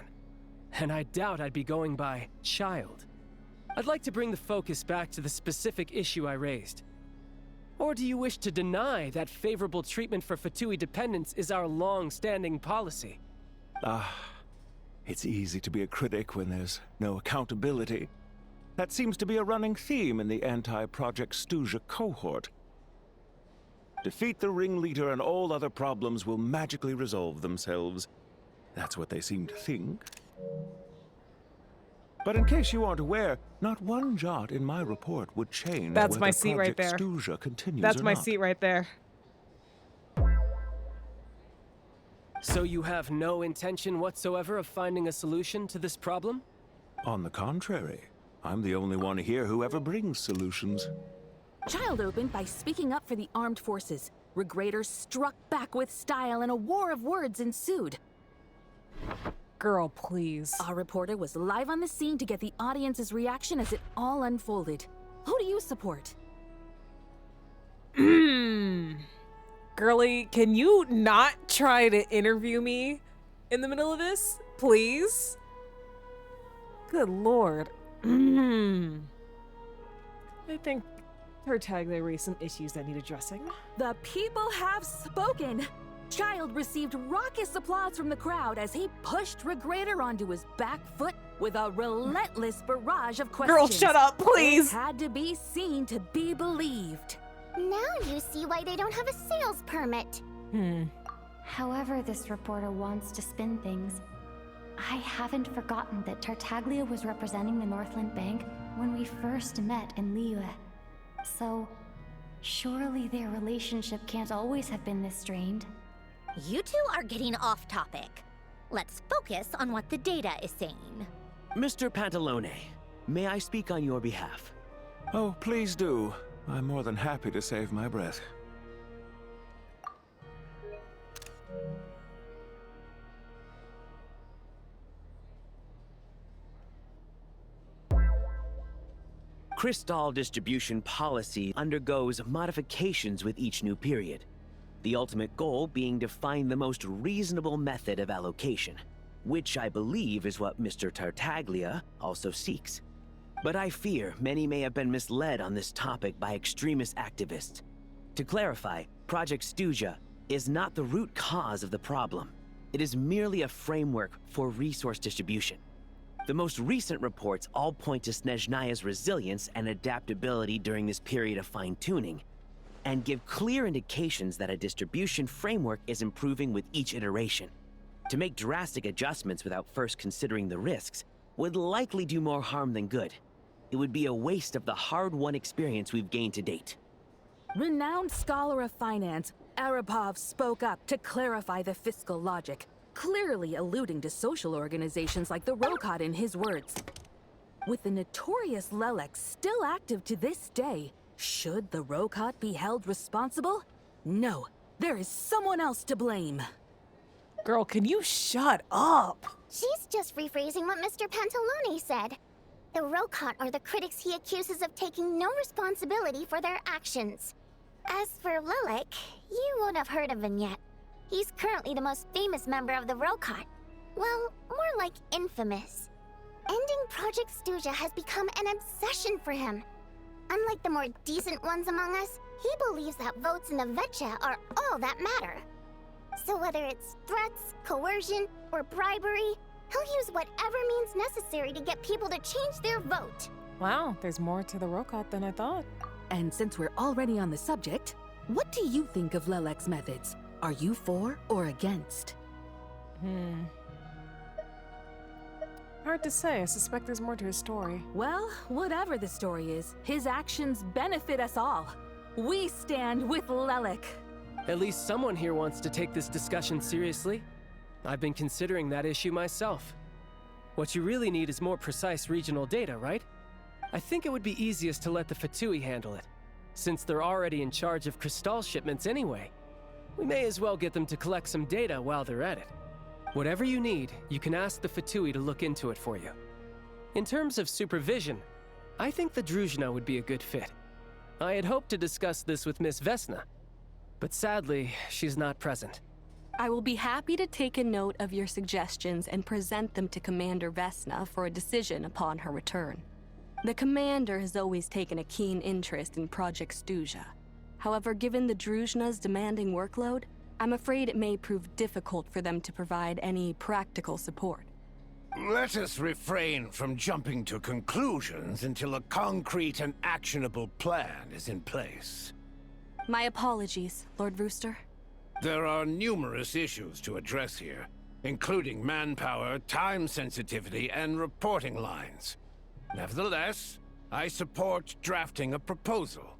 And I doubt I'd be going by child. I'd like to bring the focus back to the specific issue I raised. Or do you wish to deny that favorable treatment for Fatui dependents is our long-standing policy? It's easy to be a critic when there's no accountability. That seems to be a running theme in the anti-Project Stuzha cohort. Defeat the ringleader and all other problems will magically resolve themselves. That's what they seem to think. But in case you aren't aware, not one jot in my report would change That's my whether seat right Project there. Stuzha continues That's or my not. seat right there. So you have no intention whatsoever of finding a solution to this problem? On the contrary, I'm the only one here who ever brings solutions. Child opened by speaking up for the armed forces. Regraders struck back with style and a war of words ensued. Girl, please. Our reporter was live on the scene to get the audience's reaction as it all unfolded. Who do you support? Girly, can you not try to interview me in the middle of this? Please? Good lord. I think Tartaglia raised some issues that need addressing. The people have spoken! Child received raucous applause from the crowd as he pushed Regrader onto his back foot with a relentless barrage of questions. Girl, shut up, please! It had to be seen to be believed. Now you see why they don't have a sales permit. However this reporter wants to spin things, I haven't forgotten that Tartaglia was representing the Northland Bank when we first met in Liyue. So, surely their relationship can't always have been this strained. You two are getting off topic. Let's focus on what the data is saying. Mr. Pantalone, may I speak on your behalf? Oh, please do. I'm more than happy to save my breath. Crystal distribution policy undergoes modifications with each new period. The ultimate goal being to find the most reasonable method of allocation, which I believe is what Mr. Tartaglia also seeks. But I fear many may have been misled on this topic by extremist activists. To clarify, Project Stuzha is not the root cause of the problem. It is merely a framework for resource distribution. The most recent reports all point to Snezhnaya's resilience and adaptability during this period of fine-tuning, and give clear indications that a distribution framework is improving with each iteration. To make drastic adjustments without first considering the risks would likely do more harm than good. It would be a waste of the hard-won experience we've gained to date. Renowned scholar of finance, Arapov spoke up to clarify the fiscal logic, clearly alluding to social organizations like the Rokot in his words. With the notorious Lelek still active to this day, should the Rokot be held responsible? No, there is someone else to blame. Girl, can you shut up? She's just rephrasing what Mr. Pantalone said. The Rokot are the critics he accuses of taking no responsibility for their actions. As for Lelek, you won't have heard of him yet. He's currently the most famous member of the Rokot. Well, more like infamous. Ending Project Stuzha has become an obsession for him. Unlike the more decent ones among us, he believes that votes in the Vetcha are all that matter. So whether it's threats, coercion, or bribery, he'll use whatever means necessary to get people to change their vote. Wow, there's more to the Rokot than I thought. And since we're already on the subject, what do you think of Lelek's methods? Are you for or against? Hard to say. I suspect there's more to his story. Well, whatever the story is, his actions benefit us all. We stand with Lelek. At least someone here wants to take this discussion seriously. I've been considering that issue myself. What you really need is more precise regional data, right? I think it would be easiest to let the Fatui handle it, since they're already in charge of Crystal shipments anyway. We may as well get them to collect some data while they're at it. Whatever you need, you can ask the Fatui to look into it for you. In terms of supervision, I think the Druzhna would be a good fit. I had hoped to discuss this with Miss Vesna. But sadly, she's not present. I will be happy to take a note of your suggestions and present them to Commander Vesna for a decision upon her return. The Commander has always taken a keen interest in Project Stuzha. However, given the Druzhna's demanding workload, I'm afraid it may prove difficult for them to provide any practical support. Let us refrain from jumping to conclusions until a concrete and actionable plan is in place. My apologies, Lord Rooster. There are numerous issues to address here, including manpower, time sensitivity, and reporting lines. Nevertheless, I support drafting a proposal.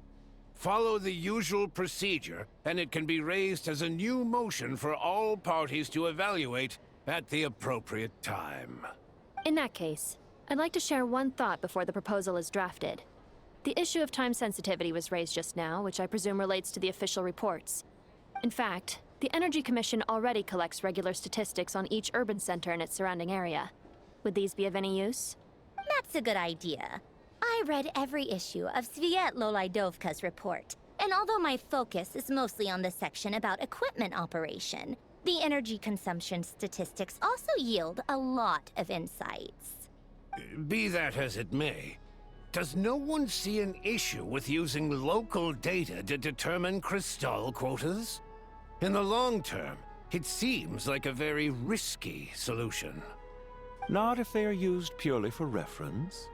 Follow the usual procedure, and it can be raised as a new motion for all parties to evaluate at the appropriate time. In that case, I'd like to share one thought before the proposal is drafted. The issue of time sensitivity was raised just now, which I presume relates to the official reports. In fact, the Energy Commission already collects regular statistics on each urban center and its surrounding area. Would these be of any use? That's a good idea. I read every issue of Svietloslaidovka's report, and although my focus is mostly on the section about equipment operation, the energy consumption statistics also yield a lot of insights. Be that as it may, does no one see an issue with using local data to determine crystal quotas? In the long term, it seems like a very risky solution. Not if they are used purely for reference.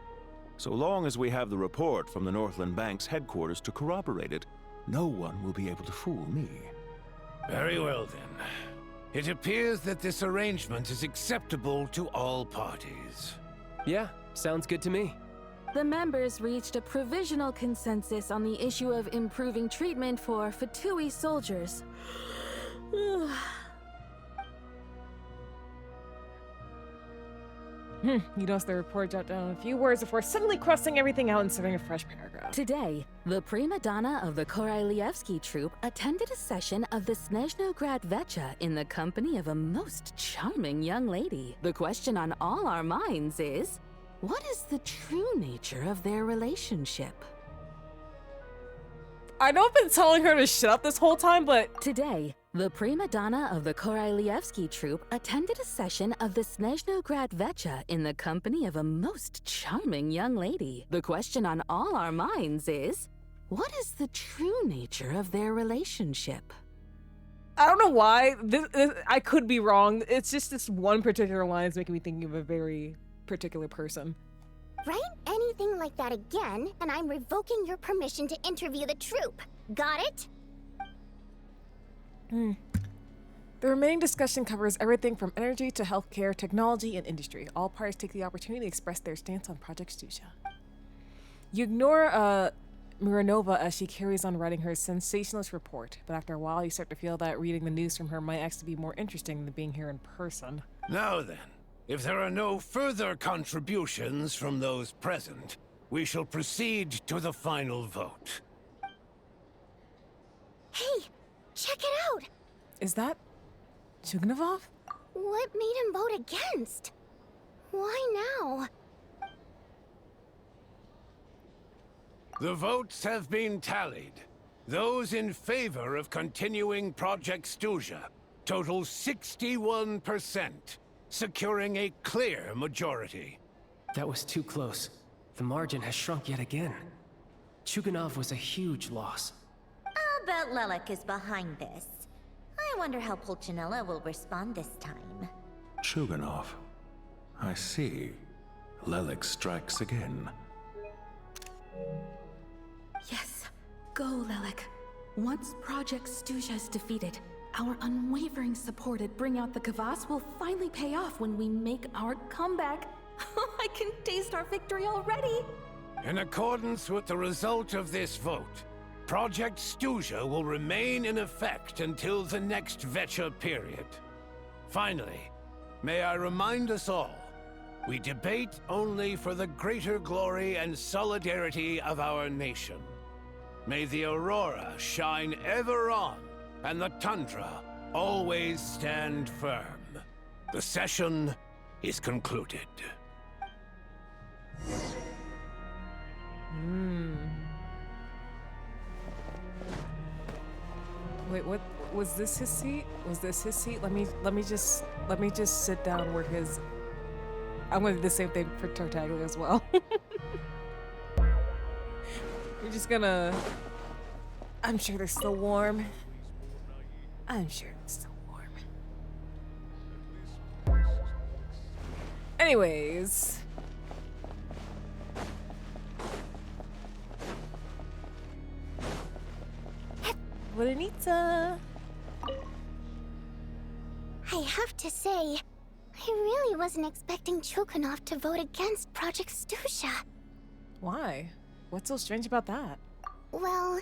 So long as we have the report from the Northland Bank's headquarters to corroborate it, no one will be able to fool me. Very well then. It appears that this arrangement is acceptable to all parties. Yeah, sounds good to me. The members reached a provisional consensus on the issue of improving treatment for Fatui soldiers. You notice the report jot down a few words before suddenly crossing everything out and starting a fresh paragraph. Today, the prima donna of the Korailievsky troupe attended a session of the Snezhnograd Vecha in the company of a most charming young lady. The question on all our minds is, what is the true nature of their relationship? I know I've been telling her to shut up this whole time, but... Today, the prima donna of the Korailievsky troupe attended a session of the Snezhnograd Vecha in the company of a most charming young lady. The question on all our minds is, what is the true nature of their relationship? I don't know why. I could be wrong. It's just this one particular line is making me think of a very particular person. Write anything like that again, and I'm revoking your permission to interview the troupe. Got it? The remaining discussion covers everything from energy to healthcare, technology, and industry. All parties take the opportunity to express their stance on Project Stuzha. You ignore Mironova as she carries on writing her sensationalist report, but after a while you start to feel that reading the news from her might actually be more interesting than being here in person. Now then, if there are no further contributions from those present, we shall proceed to the final vote. Hey, check it out! Is that Chugnavov? What made him vote against? Why now? The votes have been tallied. Those in favor of continuing Project Stuzha total 61%, securing a clear majority. That was too close. The margin has shrunk yet again. Chuganov was a huge loss. I'll bet Lelek is behind this. I wonder how Pulcinella will respond this time. Chuganov. I see. Lelek strikes again. Yes, go, Lelek. Once Project Stuzha is defeated, our unwavering support at Bring Out the Kvass will finally pay off when we make our comeback. I can taste our victory already! In accordance with the result of this vote, Project Stuzha will remain in effect until the next Vecha period. Finally, may I remind us all, we debate only for the greater glory and solidarity of our nation. May the aurora shine ever on, and the tundra always stand firm. The session is concluded. Wait, what was this his seat? Was this his seat? Let me just sit down where his. I'm gonna do the same thing for Tartaglia as well. We're just gonna. I'm sure they're still warm. I'm sure it's still warm. Anyways. Bonita. I have to say, I really wasn't expecting Chulkanov to vote against Project Stusha. Why? What's so strange about that? Well,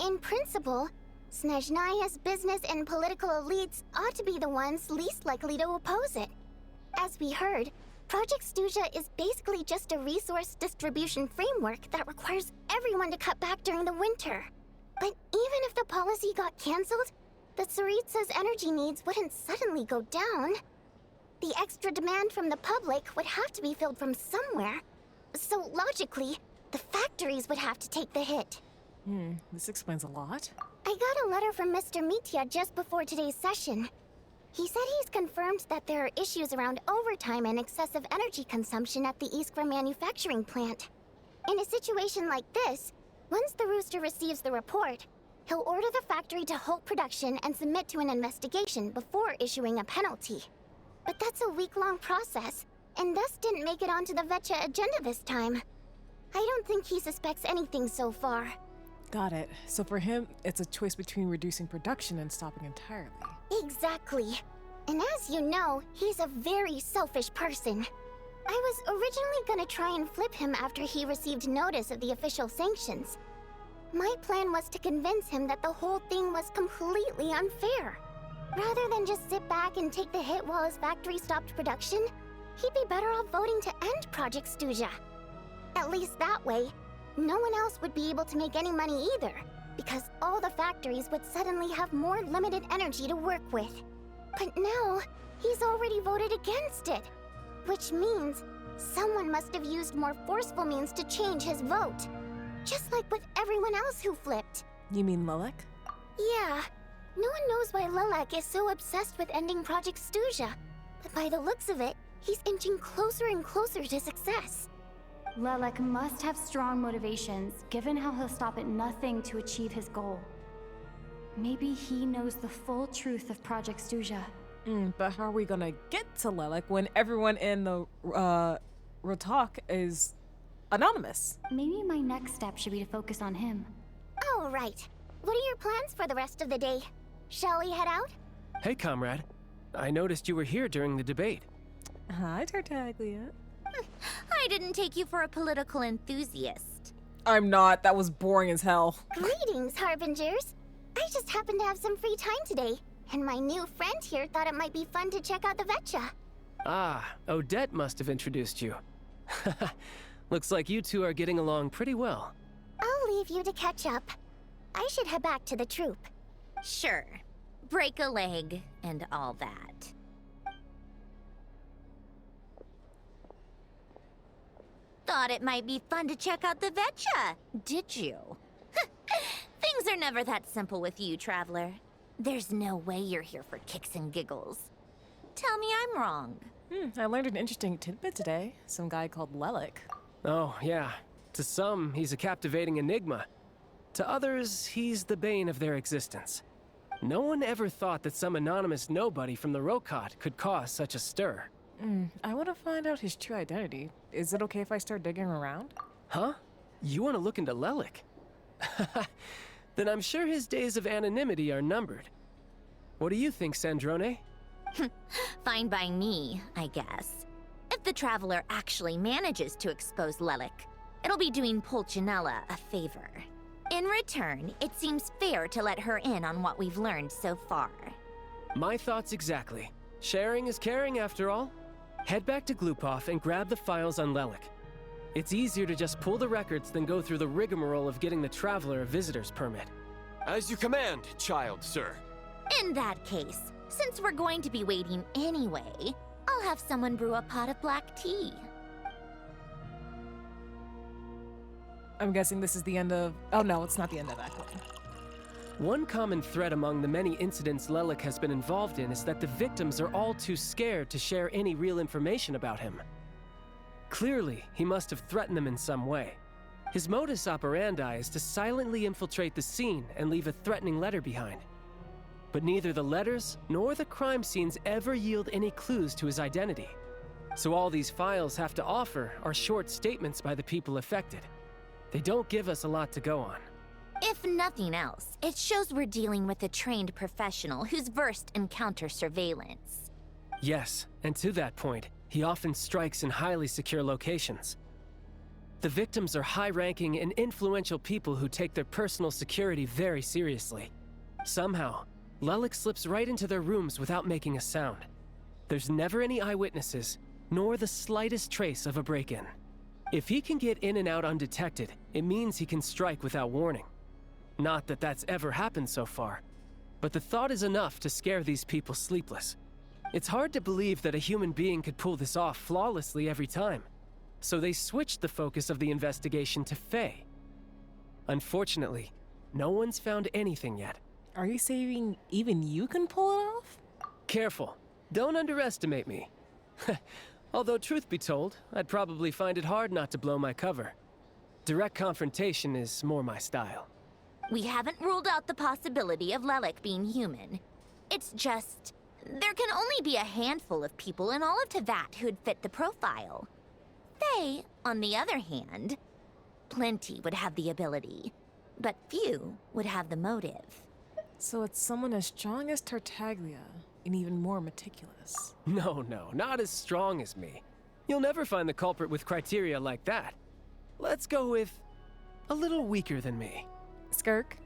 in principle, Snezhnaya's business and political elites ought to be the ones least likely to oppose it. As we heard, Project Stusha is basically just a resource distribution framework that requires everyone to cut back during the winter. But even if the policy got cancelled, the Tsaritsa's energy needs wouldn't suddenly go down. The extra demand from the public would have to be filled from somewhere. So logically, the factories would have to take the hit. This explains a lot. I got a letter from Mr. Mitya just before today's session. He said he's confirmed that there are issues around overtime and excessive energy consumption at the Iskra manufacturing plant. In a situation like this, once the Rooster receives the report, he'll order the factory to halt production and submit to an investigation before issuing a penalty. But that's a week-long process, and thus didn't make it onto the Vetcha agenda this time. I don't think he suspects anything so far. Got it. So for him, it's a choice between reducing production and stopping entirely. Exactly. And as you know, he's a very selfish person. I was originally gonna try and flip him after he received notice of the official sanctions. My plan was to convince him that the whole thing was completely unfair. Rather than just sit back and take the hit while his factory stopped production, he'd be better off voting to end Project Stusha. At least that way, no one else would be able to make any money either, because all the factories would suddenly have more limited energy to work with. But now, he's already voted against it, which means someone must have used more forceful means to change his vote. Just like with everyone else who flipped. You mean Lelek? Yeah. No one knows why Lelek is so obsessed with ending Project Stusha, but by the looks of it, he's inching closer and closer to success. Lelek must have strong motivations, given how he'll stop at nothing to achieve his goal. Maybe he knows the full truth of Project Stusha. But how are we gonna get to Lelek when everyone in the Rotok is anonymous? Maybe my next step should be to focus on him. Oh, right. What are your plans for the rest of the day? Shall we head out? Hey, comrade. I noticed you were here during the debate. Hi, Tartaglia. I didn't take you for a political enthusiast. I'm not. That was boring as hell. Greetings, Harbingers. I just happened to have some free time today, and my new friend here thought it might be fun to check out the Vetcha. Ah, Odette must have introduced you. Looks like you two are getting along pretty well. I'll leave you to catch up. I should head back to the troop. Sure. Break a leg and all that. Thought it might be fun to check out the Vetcha, did you? Things are never that simple with you, Traveler. There's no way you're here for kicks and giggles. Tell me I'm wrong. I learned an interesting tidbit today. Some guy called Lelek. Oh, yeah. To some, he's a captivating enigma. To others, he's the bane of their existence. No one ever thought that some anonymous nobody from the Rokot could cause such a stir. I want to find out his true identity. Is it okay if I start digging around? Huh? You want to look into Lelek? Then I'm sure his days of anonymity are numbered. What do you think, Sandrone? Fine by me, I guess. If the Traveler actually manages to expose Lelek, it'll be doing Pulcinella a favor. In return, it seems fair to let her in on what we've learned so far. My thoughts exactly. Sharing is caring, after all. Head back to Glupov and grab the files on Lelek. It's easier to just pull the records than go through the rigmarole of getting the Traveler a visitor's permit. As you command, child, sir. In that case, since we're going to be waiting anyway, I'll have someone brew a pot of black tea. I'm guessing this is the end of... Oh no, it's not the end of Act 1. One common thread among the many incidents Lelik has been involved in is that the victims are all too scared to share any real information about him. Clearly, he must have threatened them in some way. His modus operandi is to silently infiltrate the scene and leave a threatening letter behind. But neither the letters nor the crime scenes ever yield any clues to his identity. So all these files have to offer are short statements by the people affected. They don't give us a lot to go on. If nothing else, it shows we're dealing with a trained professional who's versed in counter-surveillance. Yes, and to that point, he often strikes in highly secure locations. The victims are high-ranking and influential people who take their personal security very seriously. Somehow, Lelik slips right into their rooms without making a sound. There's never any eyewitnesses, nor the slightest trace of a break-in. If he can get in and out undetected, it means he can strike without warning. Not that that's ever happened so far, but the thought is enough to scare these people sleepless. It's hard to believe that a human being could pull this off flawlessly every time. So they switched the focus of the investigation to Faye. Unfortunately, no one's found anything yet. Are you saying even you can pull it off? Careful. Don't underestimate me. Although truth be told, I'd probably find it hard not to blow my cover. Direct confrontation is more my style. We haven't ruled out the possibility of Lelik being human. It's just, there can only be a handful of people in all of Teyvat who'd fit the profile. Faye, on the other hand, plenty would have the ability, but few would have the motive. So it's someone as strong as Tartaglia, and even more meticulous. No, not as strong as me. You'll never find the culprit with criteria like that. Let's go with a little weaker than me. Skirk?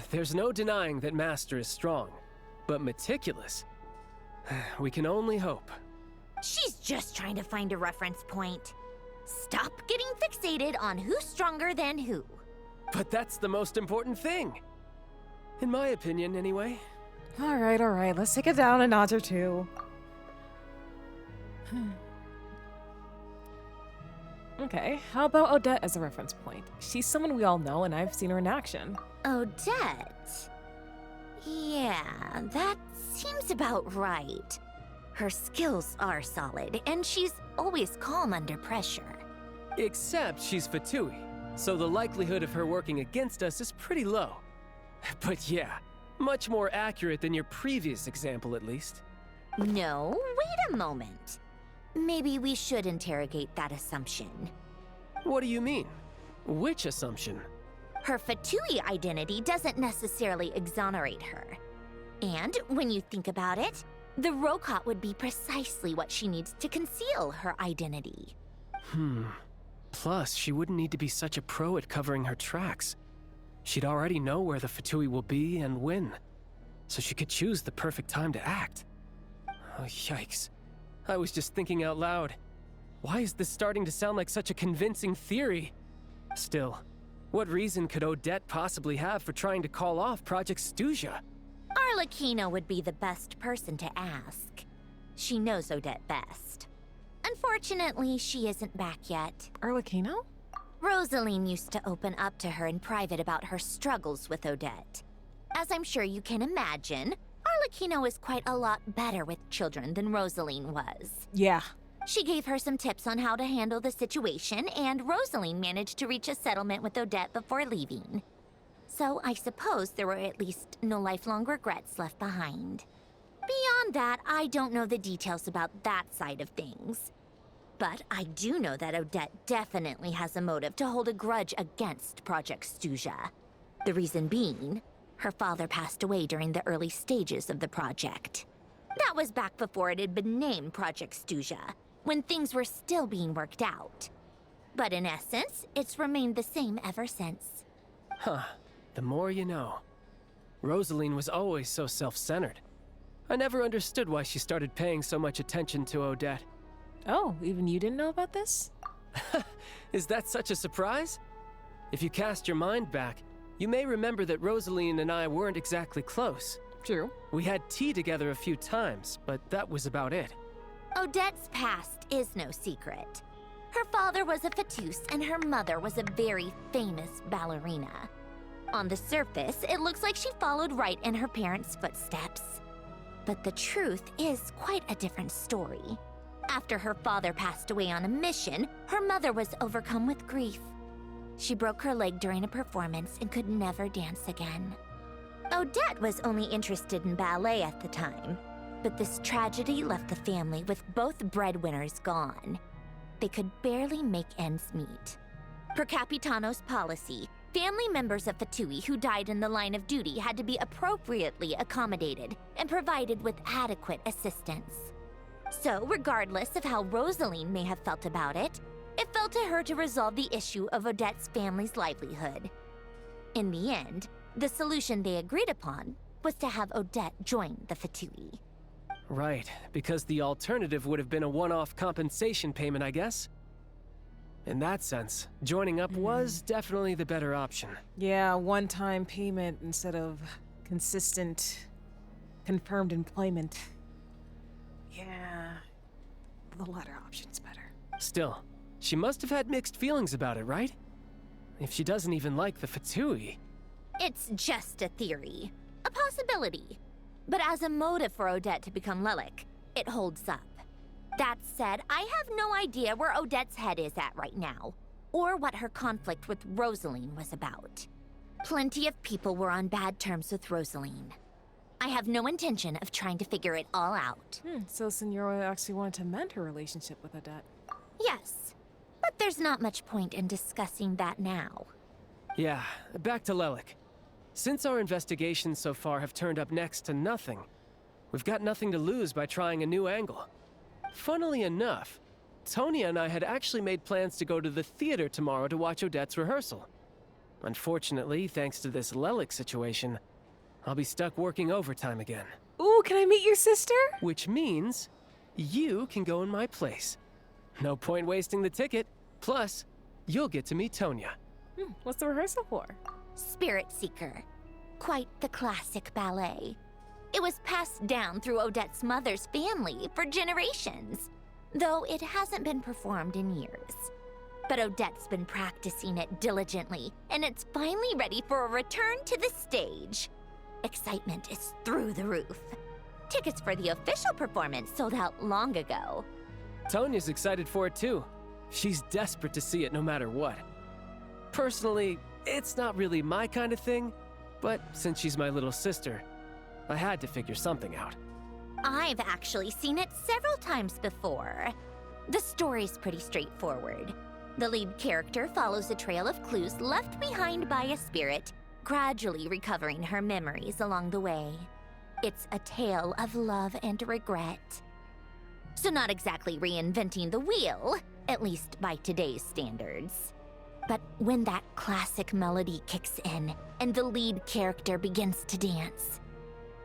There's no denying that Master is strong, but meticulous? We can only hope. She's just trying to find a reference point. Stop getting fixated on who's stronger than who. But that's the most important thing. In my opinion, anyway. All right. Let's take it down a notch or two. Okay, how about Odette as a reference point? She's someone we all know, and I've seen her in action. Odette? Yeah, that seems about right. Her skills are solid, and she's always calm under pressure. Except she's Fatui, so the likelihood of her working against us is pretty low. But yeah, much more accurate than your previous example, at least. No, wait a moment. Maybe we should interrogate that assumption. What do you mean? Which assumption? Her Fatui identity doesn't necessarily exonerate her. And when you think about it, the Rokot would be precisely what she needs to conceal her identity. Plus, she wouldn't need to be such a pro at covering her tracks. She'd already know where the Fatui will be and when, so she could choose the perfect time to act. Oh, yikes. I was just thinking out loud. Why is this starting to sound like such a convincing theory? Still, what reason could Odette possibly have for trying to call off Project Snezhnaya? Arlecchino would be the best person to ask. She knows Odette best. Unfortunately, she isn't back yet. Arlecchino? Rosaline used to open up to her in private about her struggles with Odette. As I'm sure you can imagine, Arlecchino is quite a lot better with children than Rosaline was. Yeah. She gave her some tips on how to handle the situation, and Rosaline managed to reach a settlement with Odette before leaving. So I suppose there were at least no lifelong regrets left behind. Beyond that, I don't know the details about that side of things. But I do know that Odette definitely has a motive to hold a grudge against Project Snezhnaya. The reason being, her father passed away during the early stages of the project. That was back before it had been named Project Snezhnaya, when things were still being worked out. But in essence, it's remained the same ever since. Huh. The more you know. Rosaline was always so self-centered. I never understood why she started paying so much attention to Odette. Oh, even you didn't know about this? Is that such a surprise? If you cast your mind back, you may remember that Rosaline and I weren't exactly close. True. We had tea together a few times, but that was about it. Odette's past is no secret. Her father was a fatus and her mother was a very famous ballerina. On the surface, it looks like she followed right in her parents' footsteps. But the truth is quite a different story. After her father passed away on a mission, her mother was overcome with grief. She broke her leg during a performance and could never dance again. Odette was only interested in ballet at the time, but this tragedy left the family with both breadwinners gone. They could barely make ends meet. Per Capitano's policy, family members of Fatui who died in the line of duty had to be appropriately accommodated and provided with adequate assistance. So, regardless of how Rosaline may have felt about it, it fell to her to resolve the issue of Odette's family's livelihood. In the end, the solution they agreed upon was to have Odette join the Fatui. Right, because the alternative would have been a one-off compensation payment, I guess. In that sense, joining up was definitely the better option. Yeah, one-time payment instead of consistent, confirmed employment. Yeah, the latter option's better. Still, she must have had mixed feelings about it, right? If she doesn't even like the Fatui. It's just a theory, a possibility. But as a motive for Odette to become Lelik, it holds up. That said, I have no idea where Odette's head is at right now, or what her conflict with Rosaline was about. Plenty of people were on bad terms with Rosaline. I have no intention of trying to figure it all out. So Senora actually wanted to mend her relationship with Odette. Yes, but there's not much point in discussing that now. Yeah, back to Lelik. Since our investigations so far have turned up next to nothing, we've got nothing to lose by trying a new angle. Funnily enough, Tonya and I had actually made plans to go to the theater tomorrow to watch Odette's rehearsal. Unfortunately, thanks to this Lelik situation, I'll be stuck working overtime again. Ooh, can I meet your sister? Which means you can go in my place. No point wasting the ticket. Plus, you'll get to meet Tonya. What's the rehearsal for? Spirit Seeker. Quite the classic ballet. It was passed down through Odette's mother's family for generations, though it hasn't been performed in years. But Odette's been practicing it diligently, and it's finally ready for a return to the stage. Excitement is through the roof. Tickets for the official performance sold out long ago. Tonya's excited for it too. She's desperate to see it no matter what. Personally, it's not really my kind of thing, but since she's my little sister, I had to figure something out. I've actually seen it several times before. The story's pretty straightforward. The lead character follows a trail of clues left behind by a spirit, gradually recovering her memories along the way. It's a tale of love and regret. So not exactly reinventing the wheel, at least by today's standards. But when that classic melody kicks in and the lead character begins to dance,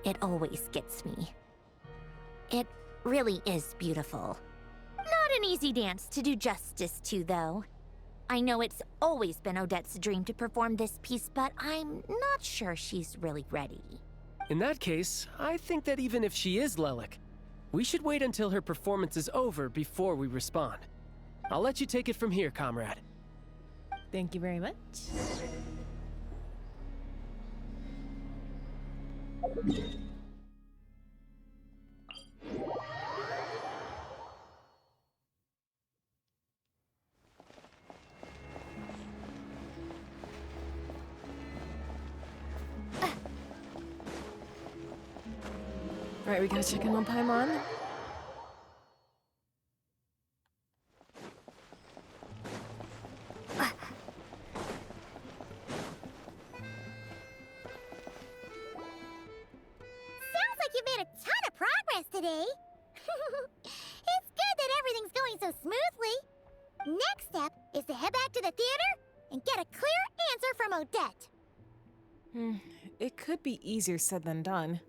it always gets me. It really is beautiful. Not an easy dance to do justice to, though. I know it's always been Odette's dream to perform this piece, but I'm not sure she's really ready. In that case, I think that even if she is Lelik, we should wait until her performance is over before we respond. I'll let you take it from here, comrade. Thank you very much. Alright, we gotta check in on Paimon. Today. It's good that everything's going so smoothly. Next step is to head back to the theater and get a clear answer from Odette. It could be easier said than done.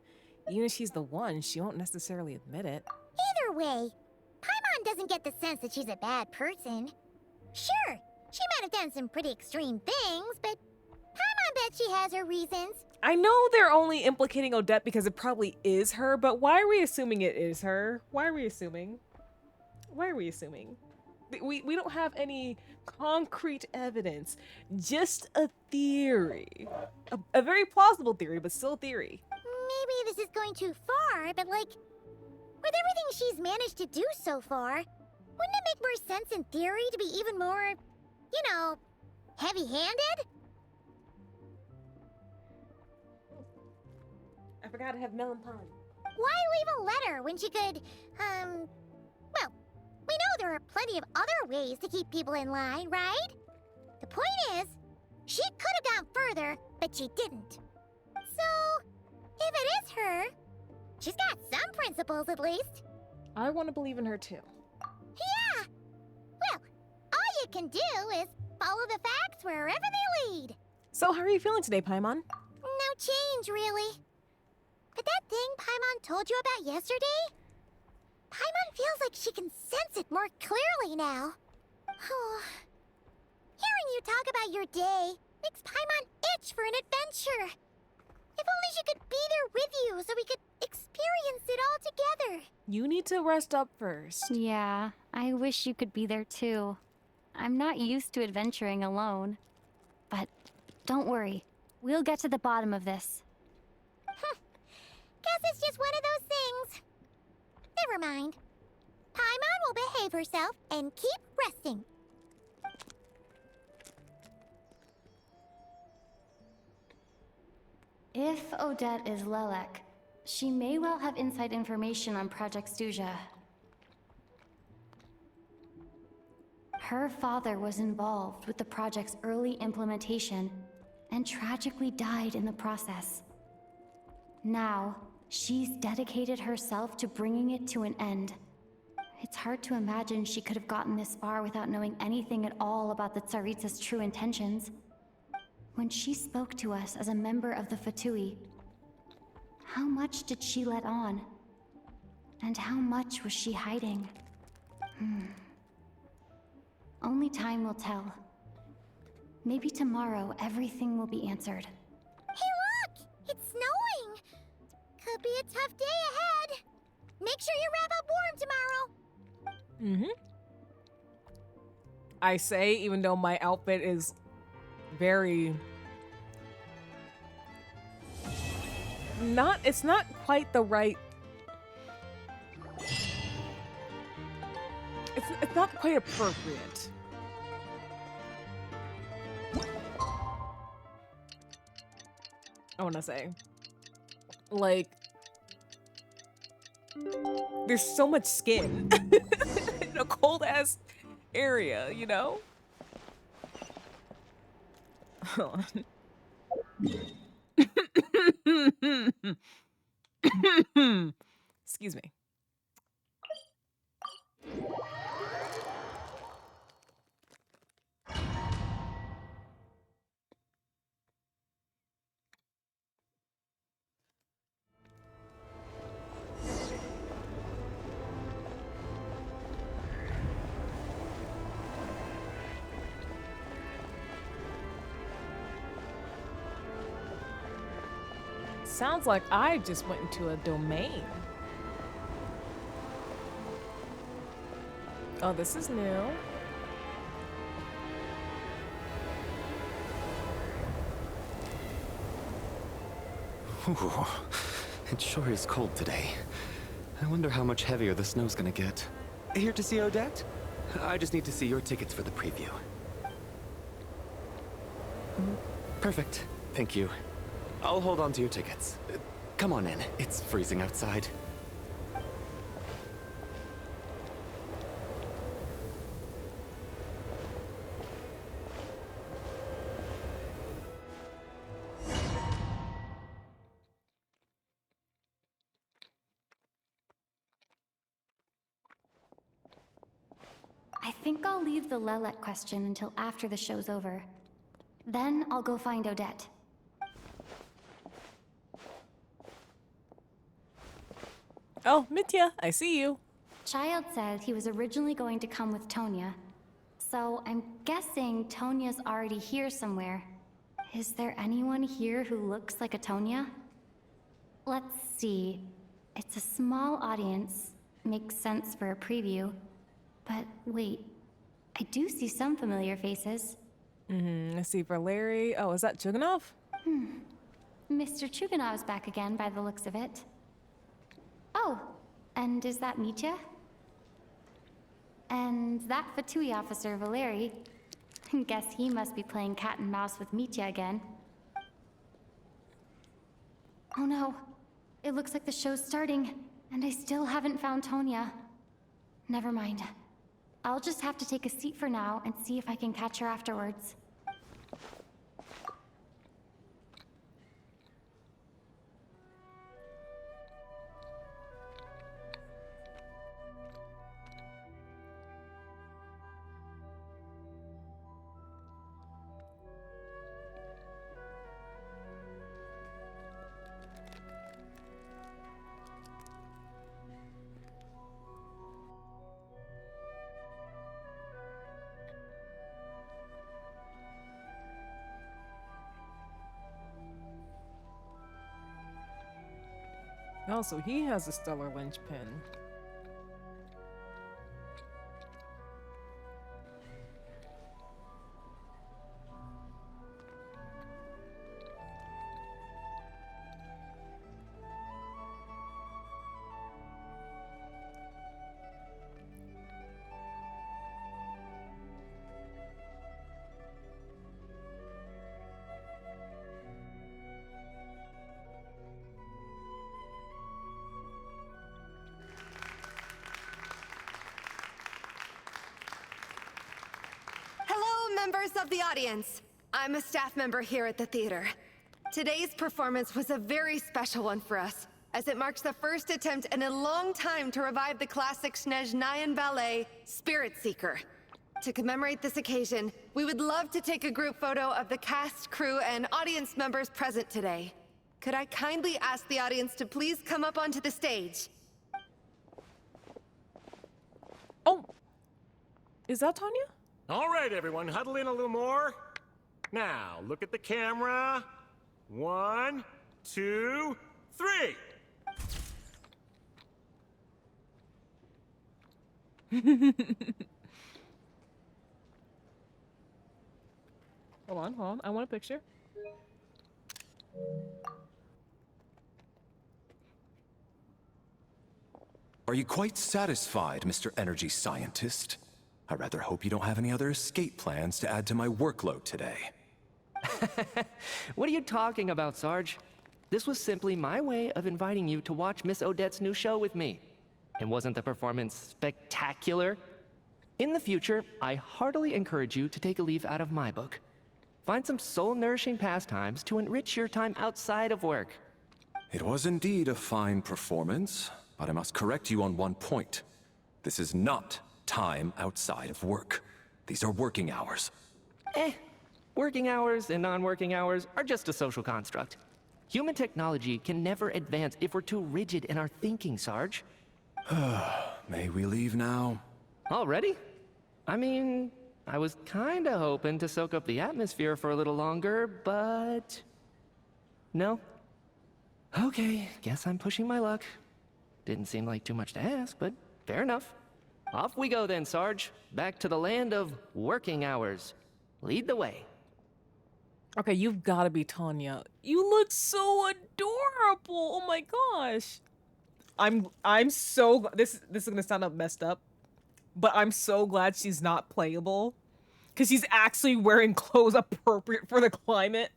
Even if she's the one, she won't necessarily admit it. Either way, Paimon doesn't get the sense that she's a bad person. Sure, she might have done some pretty extreme things, but Paimon bet she has her reasons. I know they're only implicating Odette because it probably is her, but why are we assuming it is her? Why are we assuming? Why are we assuming? We don't have any concrete evidence, just a theory. A very plausible theory, but still a theory. Maybe this is going too far, but like, with everything she's managed to do so far, wouldn't it make more sense in theory to be even more, you know, heavy-handed? I forgot to have melon pie. Why leave a letter when she could, well, we know there are plenty of other ways to keep people in line, right? The point is, she could have gone further, but she didn't. So, if it is her, she's got some principles at least. I want to believe in her too. Yeah! Well, all you can do is follow the facts wherever they lead. So how are you feeling today, Paimon? No change, really. But that thing Paimon told you about yesterday? Paimon feels like she can sense it more clearly now. Hearing you talk about your day makes Paimon itch for an adventure. If only she could be there with you so we could experience it all together. You need to rest up first. Yeah, I wish you could be there too. I'm not used to adventuring alone. But don't worry, we'll get to the bottom of this. Guess it's just one of those things. Never mind. Paimon will behave herself and keep resting. If Odette is Lelek, she may well have inside information on Project Snezhnaya. Her father was involved with the project's early implementation and tragically died in the process. Now, she's dedicated herself to bringing it to an end. It's hard to imagine she could have gotten this far without knowing anything at all about the Tsaritsa's true intentions. When she spoke to us as a member of the Fatui, how much did she let on? And how much was she hiding? Only time will tell. Maybe tomorrow everything will be answered. Hey look! It's snowing! Could be a tough day ahead. Make sure you wrap up warm tomorrow. I say, even though my outfit is very... It's not quite the right... It's not quite appropriate. I want to say. Like... There's so much skin in a cold-ass area, you know? Hold on. Excuse me. Sounds like I just went into a domain. Oh, this is new. Ooh, it sure is cold today. I wonder how much heavier the snow's gonna get. Here to see Odette? I just need to see your tickets for the preview. Perfect. Thank you. I'll hold on to your tickets. Come on in. It's freezing outside. I think I'll leave the Lelek question until after the show's over. Then I'll go find Odette. Oh, Mitya, I see you. Child said he was originally going to come with Tonya. So I'm guessing Tonya's already here somewhere. Is there anyone here who looks like a Tonya? Let's see. It's a small audience. Makes sense for a preview. But wait, I do see some familiar faces. Let's see, for Larry. Oh, is that Chuganov? Mr. Chuganov's back again by the looks of it. Oh, and is that Mitya? And that Fatui officer, Valeri. Guess he must be playing cat and mouse with Mitya again. Oh no, it looks like the show's starting, and I still haven't found Tonya. Never mind. I'll just have to take a seat for now and see if I can catch her afterwards. Oh, so he has a stellar linchpin. Members of the audience, I'm a staff member here at the theater. Today's performance was a very special one for us, as it marks the first attempt in a long time to revive the classic Snezhnayan ballet, Spirit Seeker. To commemorate this occasion, we would love to take a group photo of the cast, crew, and audience members present today. Could I kindly ask the audience to please come up onto the stage? Oh! Is that Tonya? All right, everyone, huddle in a little more. Now, look at the camera. 1, 2, 3. Hold on. I want a picture. Are you quite satisfied, Mr. Energy Scientist? I rather hope you don't have any other escape plans to add to my workload today. What are you talking about, Sarge? This was simply my way of inviting you to watch Miss Odette's new show with me. And wasn't the performance spectacular? In the future, I heartily encourage you to take a leaf out of my book. Find some soul-nourishing pastimes to enrich your time outside of work. It was indeed a fine performance, but I must correct you on one point. This is not time outside of work. These are working hours. Working hours and non-working hours are just a social construct. Human technology can never advance if we're too rigid in our thinking, Sarge. May we leave now? Already? I mean, I was kinda hoping to soak up the atmosphere for a little longer, but... No? Okay, guess I'm pushing my luck. Didn't seem like too much to ask, but fair enough. Off we go then, Sarge. Back to the land of working hours. Lead the way. Okay, you've got to be Tonya. You look so adorable. Oh my gosh. I'm so this is gonna sound messed up, but I'm so glad she's not playable, because she's actually wearing clothes appropriate for the climate.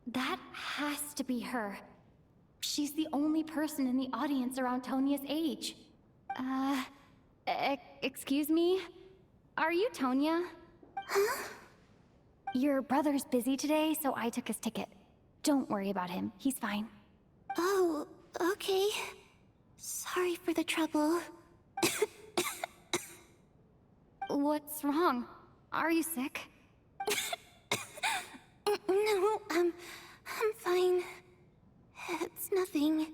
That has to be her. She's the only person in the audience around Tonya's age. Excuse me? Are you Tonya? Huh? Your brother's busy today, so I took his ticket. Don't worry about him. He's fine. Oh, okay. Sorry for the trouble. What's wrong? Are you sick? No, I'm fine. It's nothing.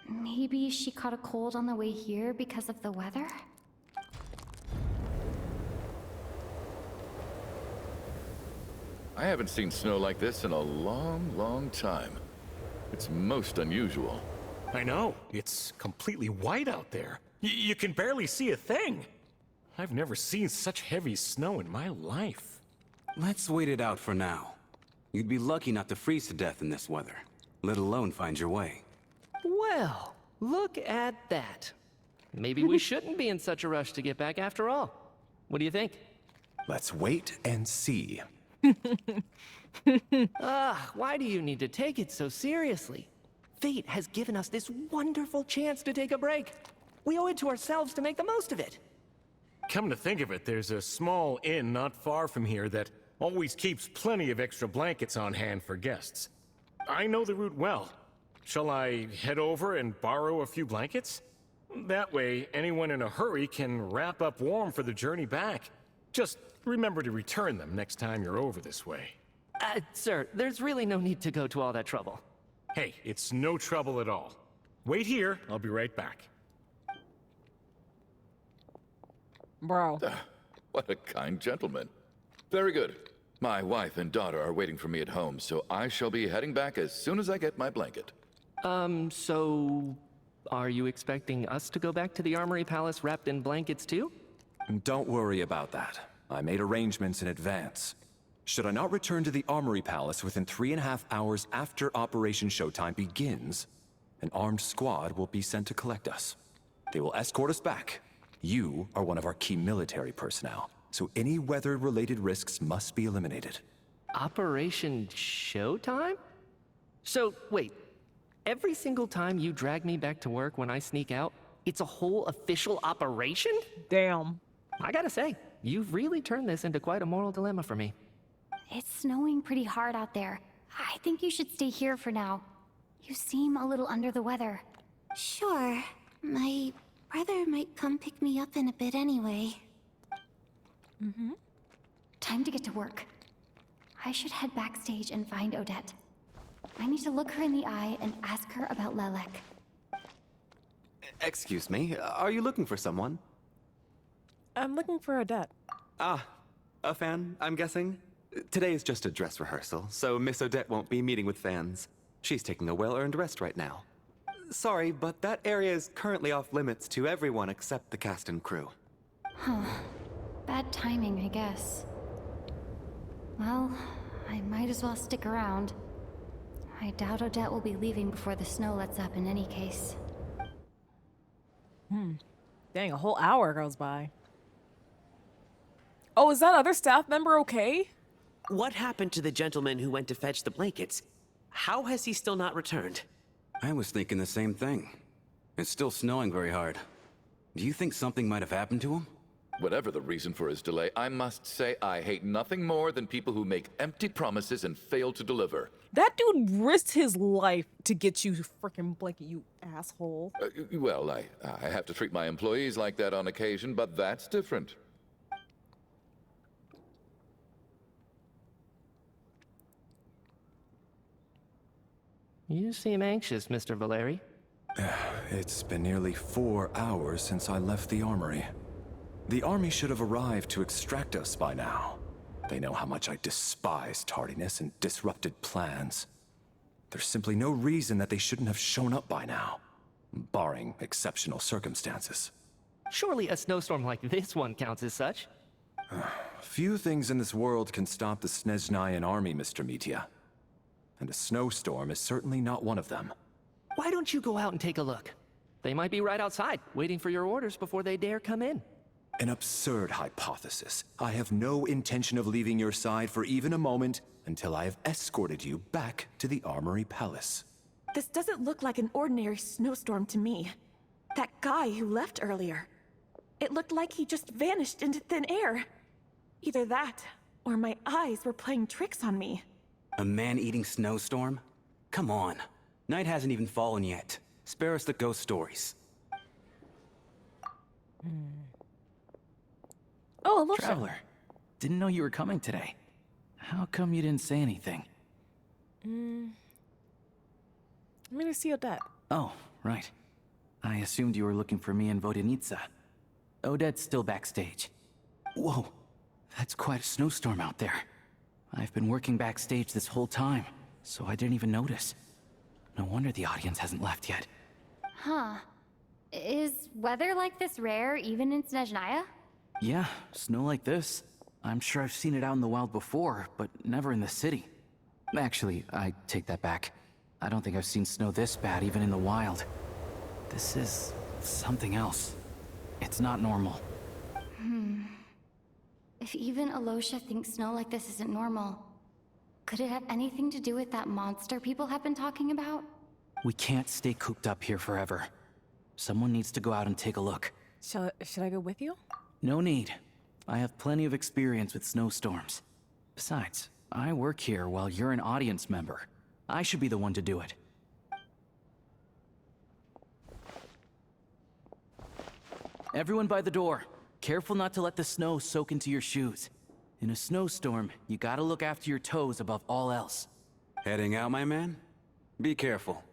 Maybe she caught a cold on the way here because of the weather? I haven't seen snow like this in a long, long time. It's most unusual. I know. It's completely white out there. You can barely see a thing. I've never seen such heavy snow in my life. Let's wait it out for now. You'd be lucky not to freeze to death in this weather, let alone find your way. Well, look at that. Maybe we shouldn't be in such a rush to get back after all. What do you think? Let's wait and see. Why do you need to take it so seriously? Fate has given us this wonderful chance to take a break. We owe it to ourselves to make the most of it. Come to think of it, there's a small inn not far from here that always keeps plenty of extra blankets on hand for guests. I know the route well. Shall I head over and borrow a few blankets? That way, anyone in a hurry can wrap up warm for the journey back. Just remember to return them next time you're over this way. Sir, there's really no need to go to all that trouble. Hey, it's no trouble at all. Wait here, I'll be right back. Bro. What a kind gentleman. Very good. My wife and daughter are waiting for me at home, so I shall be heading back as soon as I get my blanket. So... are you expecting us to go back to the Armory Palace wrapped in blankets too? Don't worry about that. I made arrangements in advance. Should I not return to the Armory Palace within 3.5 hours after Operation Showtime begins, an armed squad will be sent to collect us. They will escort us back. You are one of our key military personnel, so any weather-related risks must be eliminated. Operation Showtime? So, wait. Every single time you drag me back to work when I sneak out, it's a whole official operation? Damn. I gotta say, you've really turned this into quite a moral dilemma for me. It's snowing pretty hard out there. I think you should stay here for now. You seem a little under the weather. Sure. My brother might come pick me up in a bit anyway. Time to get to work. I should head backstage and find Odette. I need to look her in the eye and ask her about Lelek. Excuse me, are you looking for someone? I'm looking for Odette. Ah, a fan, I'm guessing? Today is just a dress rehearsal, so Miss Odette won't be meeting with fans. She's taking a well-earned rest right now. Sorry, but that area is currently off limits to everyone except the cast and crew. Huh. Bad timing, I guess. Well, I might as well stick around. I doubt Odette will be leaving before the snow lets up in any case. Dang, a whole hour goes by. Oh, is that other staff member okay? What happened to the gentleman who went to fetch the blankets? How has he still not returned? I was thinking the same thing. It's still snowing very hard. Do you think something might have happened to him? Whatever the reason for his delay, I must say I hate nothing more than people who make empty promises and fail to deliver. That dude risked his life to get you freaking blanket, you asshole. Well, I have to treat my employees like that on occasion, but that's different. You seem anxious, Mr. Valeri. It's been nearly 4 hours since I left the armory. The army should have arrived to extract us by now. They know how much I despise tardiness and disrupted plans. There's simply no reason that they shouldn't have shown up by now, barring exceptional circumstances. Surely a snowstorm like this one counts as such. Few things in this world can stop the Snezhnayan army, Mr. Mitya. And a snowstorm is certainly not one of them. Why don't you go out and take a look? They might be right outside, waiting for your orders before they dare come in. An absurd hypothesis. I have no intention of leaving your side for even a moment until I have escorted you back to the Armory Palace. This doesn't look like an ordinary snowstorm to me. That guy who left earlier. It looked like he just vanished into thin air. Either that, or my eyes were playing tricks on me. A man-eating snowstorm? Come on. Night hasn't even fallen yet. Spare us the ghost stories. Oh, look. Traveler, didn't know you were coming today. How come you didn't say anything? I'm gonna see Odette. Oh, right. I assumed you were looking for me and Vodenitsa. Odette's still backstage. Whoa, that's quite a snowstorm out there. I've been working backstage this whole time, so I didn't even notice. No wonder the audience hasn't left yet. Huh. Is weather like this rare even in Snezhnaya? Yeah, snow like this. I'm sure I've seen it out in the wild before, but never in the city. Actually, I take that back. I don't think I've seen snow this bad even in the wild. This is something else. It's not normal. If even Alosha thinks snow like this isn't normal, could it have anything to do with that monster people have been talking about? We can't stay cooped up here forever. Someone needs to go out and take a look. Should I go with you? No need. I have plenty of experience with snowstorms. Besides, I work here while you're an audience member. I should be the one to do it. Everyone by the door. Careful not to let the snow soak into your shoes. In a snowstorm, you gotta look after your toes above all else. Heading out, my man? Be careful.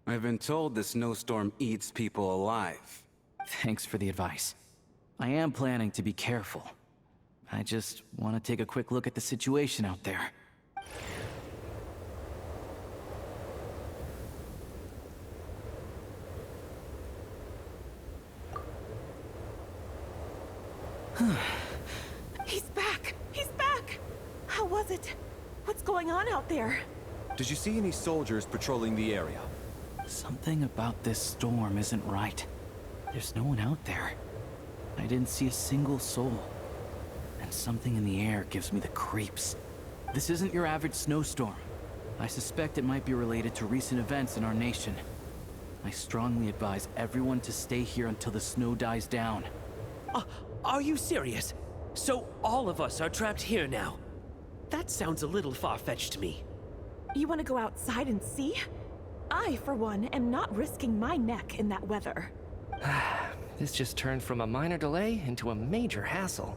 I've been told the snowstorm eats people alive. Thanks for the advice. I am planning to be careful. I just want to take a quick look at the situation out there. He's back! He's back! How was it? What's going on out there? Did you see any soldiers patrolling the area? Something about this storm isn't right. There's no one out there. I didn't see a single soul. And something in the air gives me the creeps. This isn't your average snowstorm. I suspect it might be related to recent events in our nation. I strongly advise everyone to stay here until the snow dies down. Are you serious? So all of us are trapped here now? That sounds a little far-fetched to me. You want to go outside and see? I, for one, am not risking my neck in that weather. This just turned from a minor delay into a major hassle.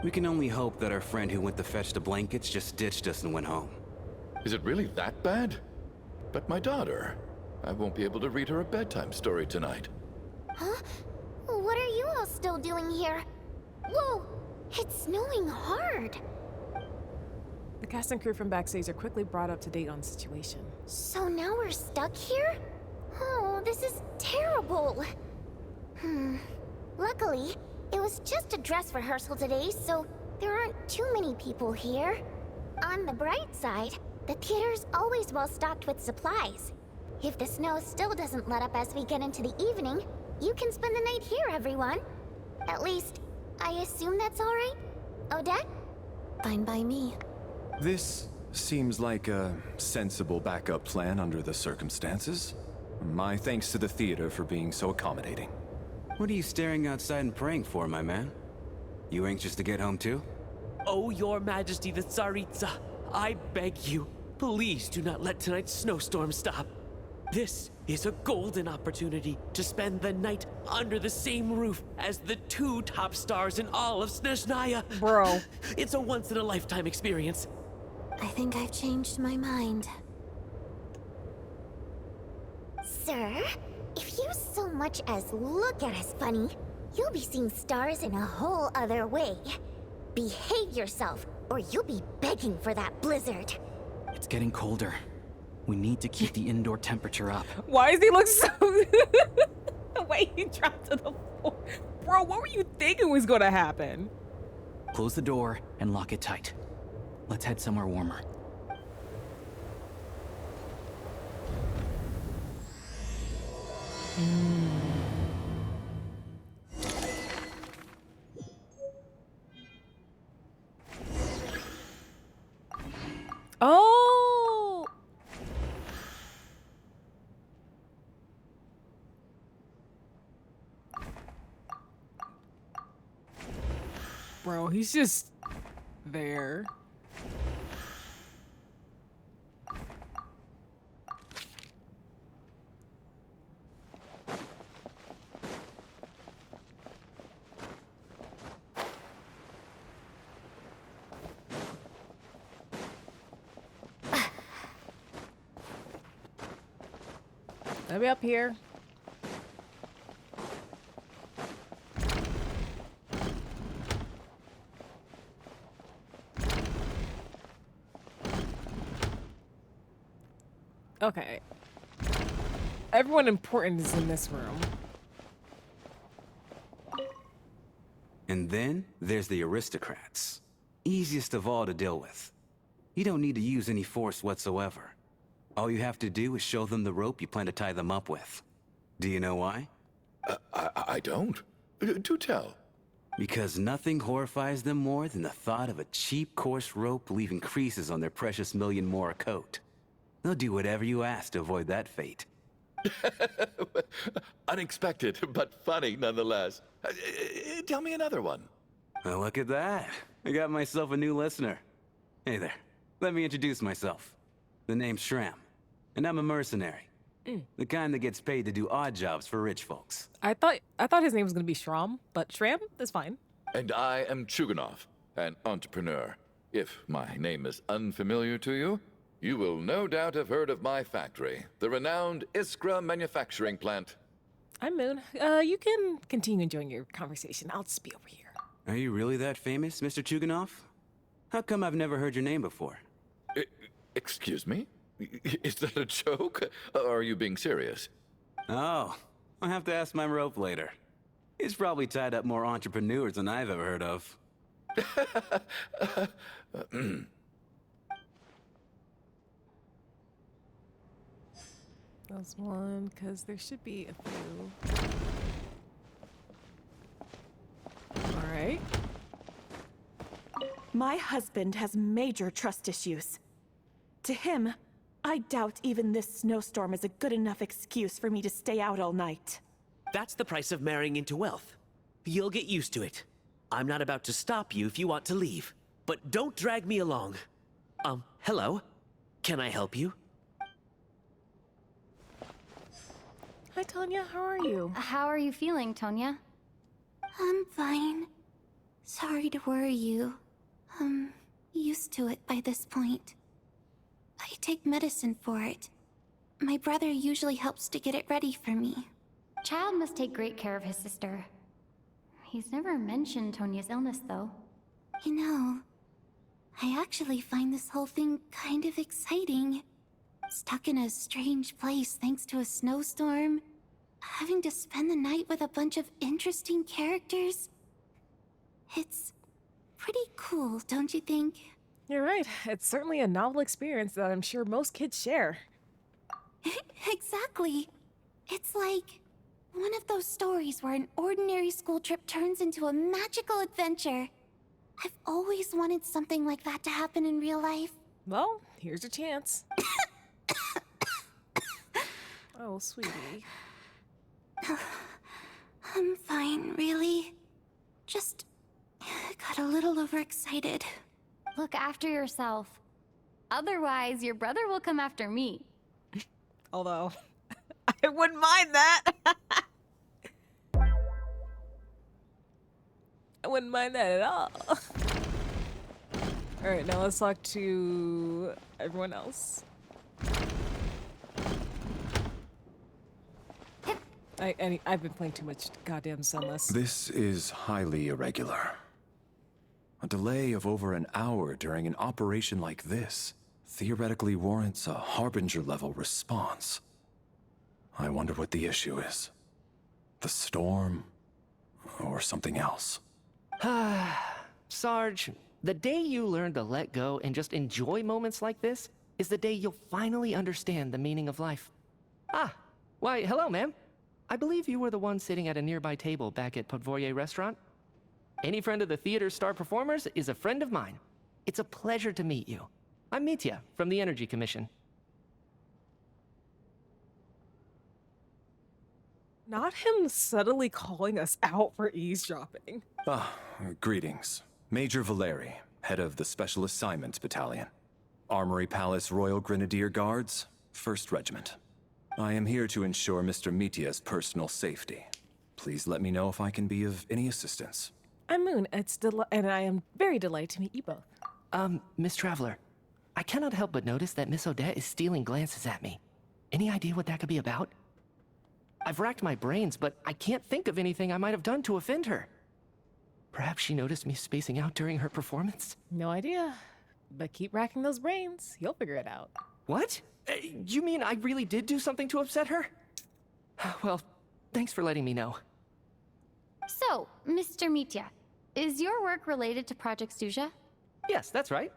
We can only hope that our friend who went to fetch the blankets just ditched us and went home. Is it really that bad? But my daughter, I won't be able to read her a bedtime story tonight. Huh? What are you all still doing here? Whoa! It's snowing hard! The cast and crew from backstage are quickly brought up to date on the situation. So now we're stuck here? Oh, this is terrible! Luckily, it was just a dress rehearsal today, so there aren't too many people here. On the bright side, the theater's always well stocked with supplies. If the snow still doesn't let up as we get into the evening, you can spend the night here, everyone. At least, I assume that's all right? Odette? Fine by me. This seems like a sensible backup plan under the circumstances. My thanks to the theater for being so accommodating. What are you staring outside and praying for, my man? You anxious to get home too? Oh, Your Majesty the Tsaritsa, I beg you, please do not let tonight's snowstorm stop. This is a golden opportunity to spend the night under the same roof as the two top stars in all of Snezhnaya. Bro. It's a once-in-a-lifetime experience. I think I've changed my mind. Sir, if you so much as look at us funny, you'll be seeing stars in a whole other way. Behave yourself, or you'll be begging for that blizzard. It's getting colder. We need to keep the indoor temperature up. Why does he look so... the way he dropped to the floor. Bro, what were you thinking was gonna happen? Close the door and lock it tight. Let's head somewhere warmer. Oh! Bro, he's just there. I'll be up here. Okay. Everyone important is in this room. And then there's the aristocrats. Easiest of all to deal with. You don't need to use any force whatsoever. All you have to do is show them the rope you plan to tie them up with. Do you know why? I don't. Do tell. Because nothing horrifies them more than the thought of a cheap, coarse rope leaving creases on their precious million more coat. They'll do whatever you ask to avoid that fate. Unexpected, but funny nonetheless. Tell me another one. Well, look at that. I got myself a new listener. Hey there. Let me introduce myself. The name's Shram, and I'm a mercenary. The kind that gets paid to do odd jobs for rich folks. I thought his name was gonna be Shram, but Shram is fine. And I am Chuganov, an entrepreneur. If my name is unfamiliar to you, you will no doubt have heard of my factory, the renowned Iskra manufacturing plant. I'm Moon. You can continue enjoying your conversation. I'll just be over here. Are you really that famous, Mr. Chuganov? How come I've never heard your name before? Excuse me? Is that a joke? Or are you being serious? Oh, I'll have to ask my rope later. It's probably tied up more entrepreneurs than I've ever heard of. That's one, because there should be a few. All right. My husband has major trust issues. To him, I doubt even this snowstorm is a good enough excuse for me to stay out all night. That's the price of marrying into wealth. You'll get used to it. I'm not about to stop you if you want to leave. But don't drag me along. Hello? Can I help you? Hi, Tonya. How are you? How are you feeling, Tonya? I'm fine. Sorry to worry you. I'm used to it by this point. I take medicine for it. My brother usually helps to get it ready for me. Child must take great care of his sister. He's never mentioned Tonya's illness, though. You know, I actually find this whole thing kind of exciting. Stuck in a strange place thanks to a snowstorm. Having to spend the night with a bunch of interesting characters. It's pretty cool, don't you think? You're right. It's certainly a novel experience that I'm sure most kids share. Exactly. It's like one of those stories where an ordinary school trip turns into a magical adventure. I've always wanted something like that to happen in real life. Well, here's your chance. Oh, sweetie. I'm fine, really. Just got a little overexcited. Look after yourself. Otherwise, your brother will come after me. Although, I wouldn't mind that. I wouldn't mind that at all. All right, now let's talk to everyone else. I've been playing too much goddamn Sunless. This is highly irregular. A delay of over an hour during an operation like this theoretically warrants a Harbinger-level response. I wonder what the issue is. The storm, or something else. Sarge, the day you learn to let go and just enjoy moments like this is the day you'll finally understand the meaning of life. Why, hello, ma'am. I believe you were the one sitting at a nearby table back at Podvorye Restaurant. Any friend of the theater's star performers is a friend of mine. It's a pleasure to meet you. I'm Mitya from the Energy Commission. Not him subtly calling us out for eavesdropping. Greetings. Major Valeri, head of the Special Assignments Battalion. Armory Palace Royal Grenadier Guards, 1st Regiment. I am here to ensure Mr. Mitya's personal safety. Please let me know if I can be of any assistance. I'm Moon, and I am very delighted to meet you both. Miss Traveler, I cannot help but notice that Miss Odette is stealing glances at me. Any idea what that could be about? I've racked my brains, but I can't think of anything I might have done to offend her. Perhaps she noticed me spacing out during her performance? No idea. But keep racking those brains. You'll figure it out. What? You mean I really did do something to upset her? Well, thanks for letting me know. So, Mr. Mitya, Is your work related to Project Snezhnaya? Yes, that's right.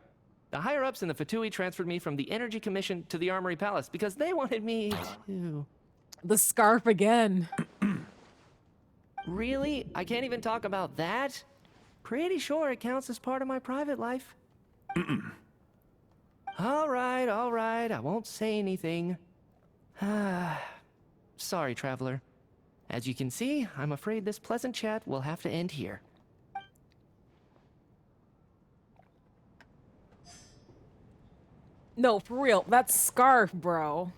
The higher-ups in the Fatui transferred me from the Energy Commission to the Armory Palace because they wanted me to... The scarf again. Really? I can't even talk about that? Pretty sure it counts as part of my private life. All right, I won't say anything. Sorry, traveler. As you can see, I'm afraid this pleasant chat will have to end here. No, for real. That scarf, bro.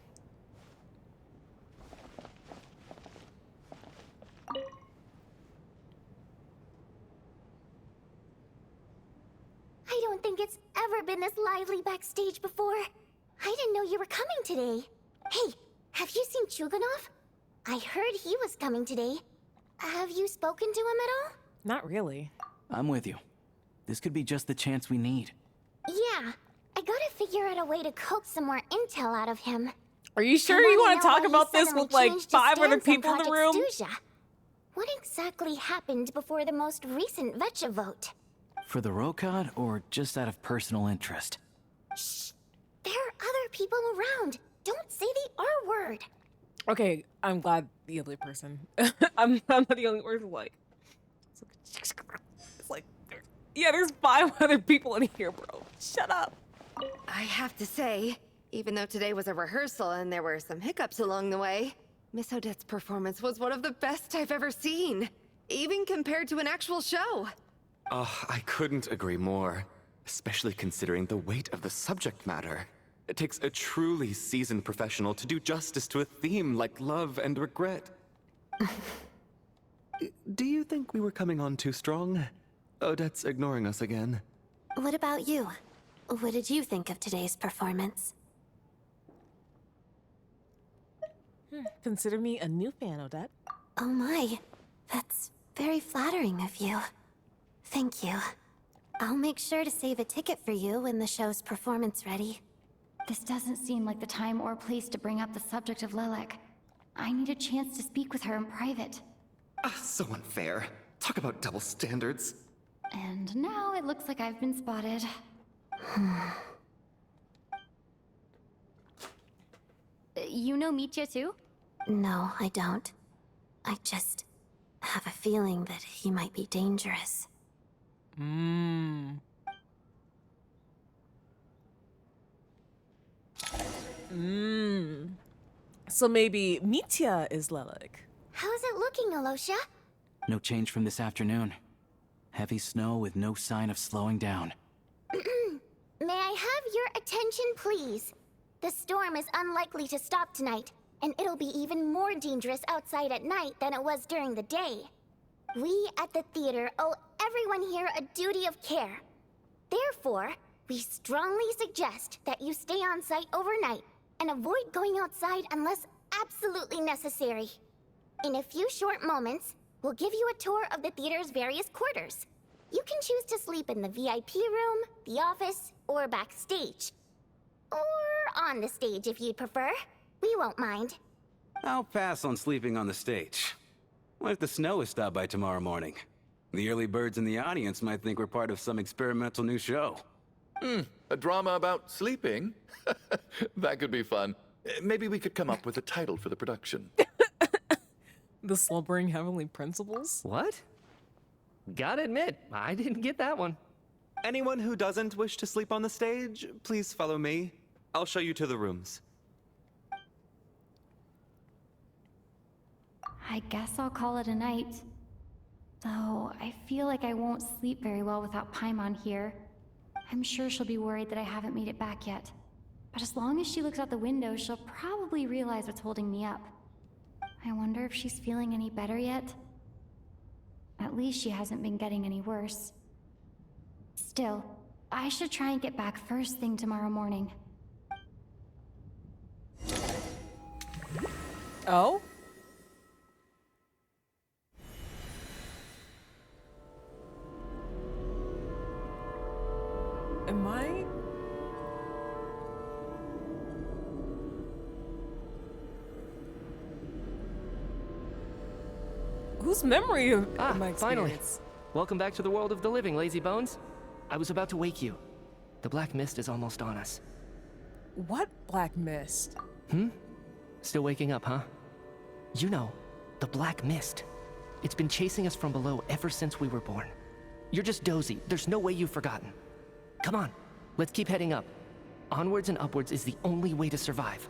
I don't think it's ever been this lively backstage before. I didn't know you were coming today. Hey, have you seen Chuganov? I heard he was coming today. Have you spoken to him at all? Not really. I'm with you. This could be just the chance we need. Yeah, I gotta figure out a way to coax some more intel out of him. Are you sure you want to talk about this with like 5 other people in the room? Snezhnaya. What exactly happened before the most recent Vetcha vote? For the Rokad, or just out of personal interest? Shh! There are other people around. Don't say the R word. Okay, I'm glad the other person. I'm not the only person like. It's like, yeah, there's 5 other people in here, bro. Shut up. I have to say, even though today was a rehearsal and there were some hiccups along the way, Miss Odette's performance was one of the best I've ever seen, even compared to an actual show. Oh, I couldn't agree more, especially considering the weight of the subject matter. It takes a truly seasoned professional to do justice to a theme like love and regret. Do you think we were coming on too strong? Odette's ignoring us again. What about you? What did you think of today's performance? Consider me a new fan, Odette. Oh my, that's very flattering of you. Thank you. I'll make sure to save a ticket for you when the show's performance ready. This doesn't seem like the time or place to bring up the subject of Lelek. I need a chance to speak with her in private. So unfair. Talk about double standards. And now it looks like I've been spotted. You know Mitya too? No, I don't. I just have a feeling that he might be dangerous. So maybe Mitya is Lelek. How's it looking, Alosha? No change from this afternoon. Heavy snow with no sign of slowing down. May I have your attention, please? The storm is unlikely to stop tonight, and it'll be even more dangerous outside at night than it was during the day. We at the theater owe everyone here a duty of care. Therefore, we strongly suggest that you stay on site overnight and avoid going outside unless absolutely necessary. In a few short moments, we'll give you a tour of the theater's various quarters. You can choose to sleep in the VIP room, the office, or backstage. Or on the stage if you'd prefer. We won't mind. I'll pass on sleeping on the stage. What if the snow is stopped by tomorrow morning? The early birds in the audience might think we're part of some experimental new show. A drama about sleeping? That could be fun. Maybe we could come up with a title for the production. The Slumbering Heavenly Principles? What? Gotta admit, I didn't get that one. Anyone who doesn't wish to sleep on the stage, please follow me. I'll show you to the rooms. I guess I'll call it a night. Though, I feel like I won't sleep very well without Paimon here. I'm sure she'll be worried that I haven't made it back yet. But as long as she looks out the window, she'll probably realize what's holding me up. I wonder if she's feeling any better yet? At least she hasn't been getting any worse. Still, I should try and get back first thing tomorrow morning. Oh? Am I? Whose memory am I finally. experiencing? Welcome back to the world of the living, lazy bones. I was about to wake you. The black mist is almost on us. What black mist? Still waking up, huh? You know, the black mist. It's been chasing us from below ever since we were born. You're just dozy. There's no way you've forgotten. Come on, let's keep heading up. Onwards and upwards is the only way to survive.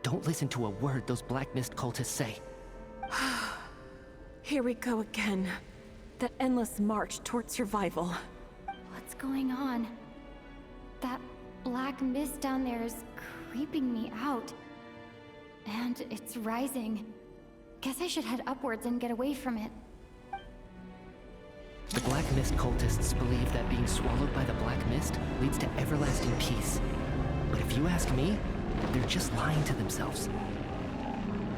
Don't listen to a word those black mist cultists say. Here we go again. That endless march toward survival. What's going on? That black mist down there is creeping me out. And it's rising. Guess I should head upwards and get away from it. The black mist cultists believe that being swallowed by the black mist leads to everlasting peace. But if you ask me, they're just lying to themselves.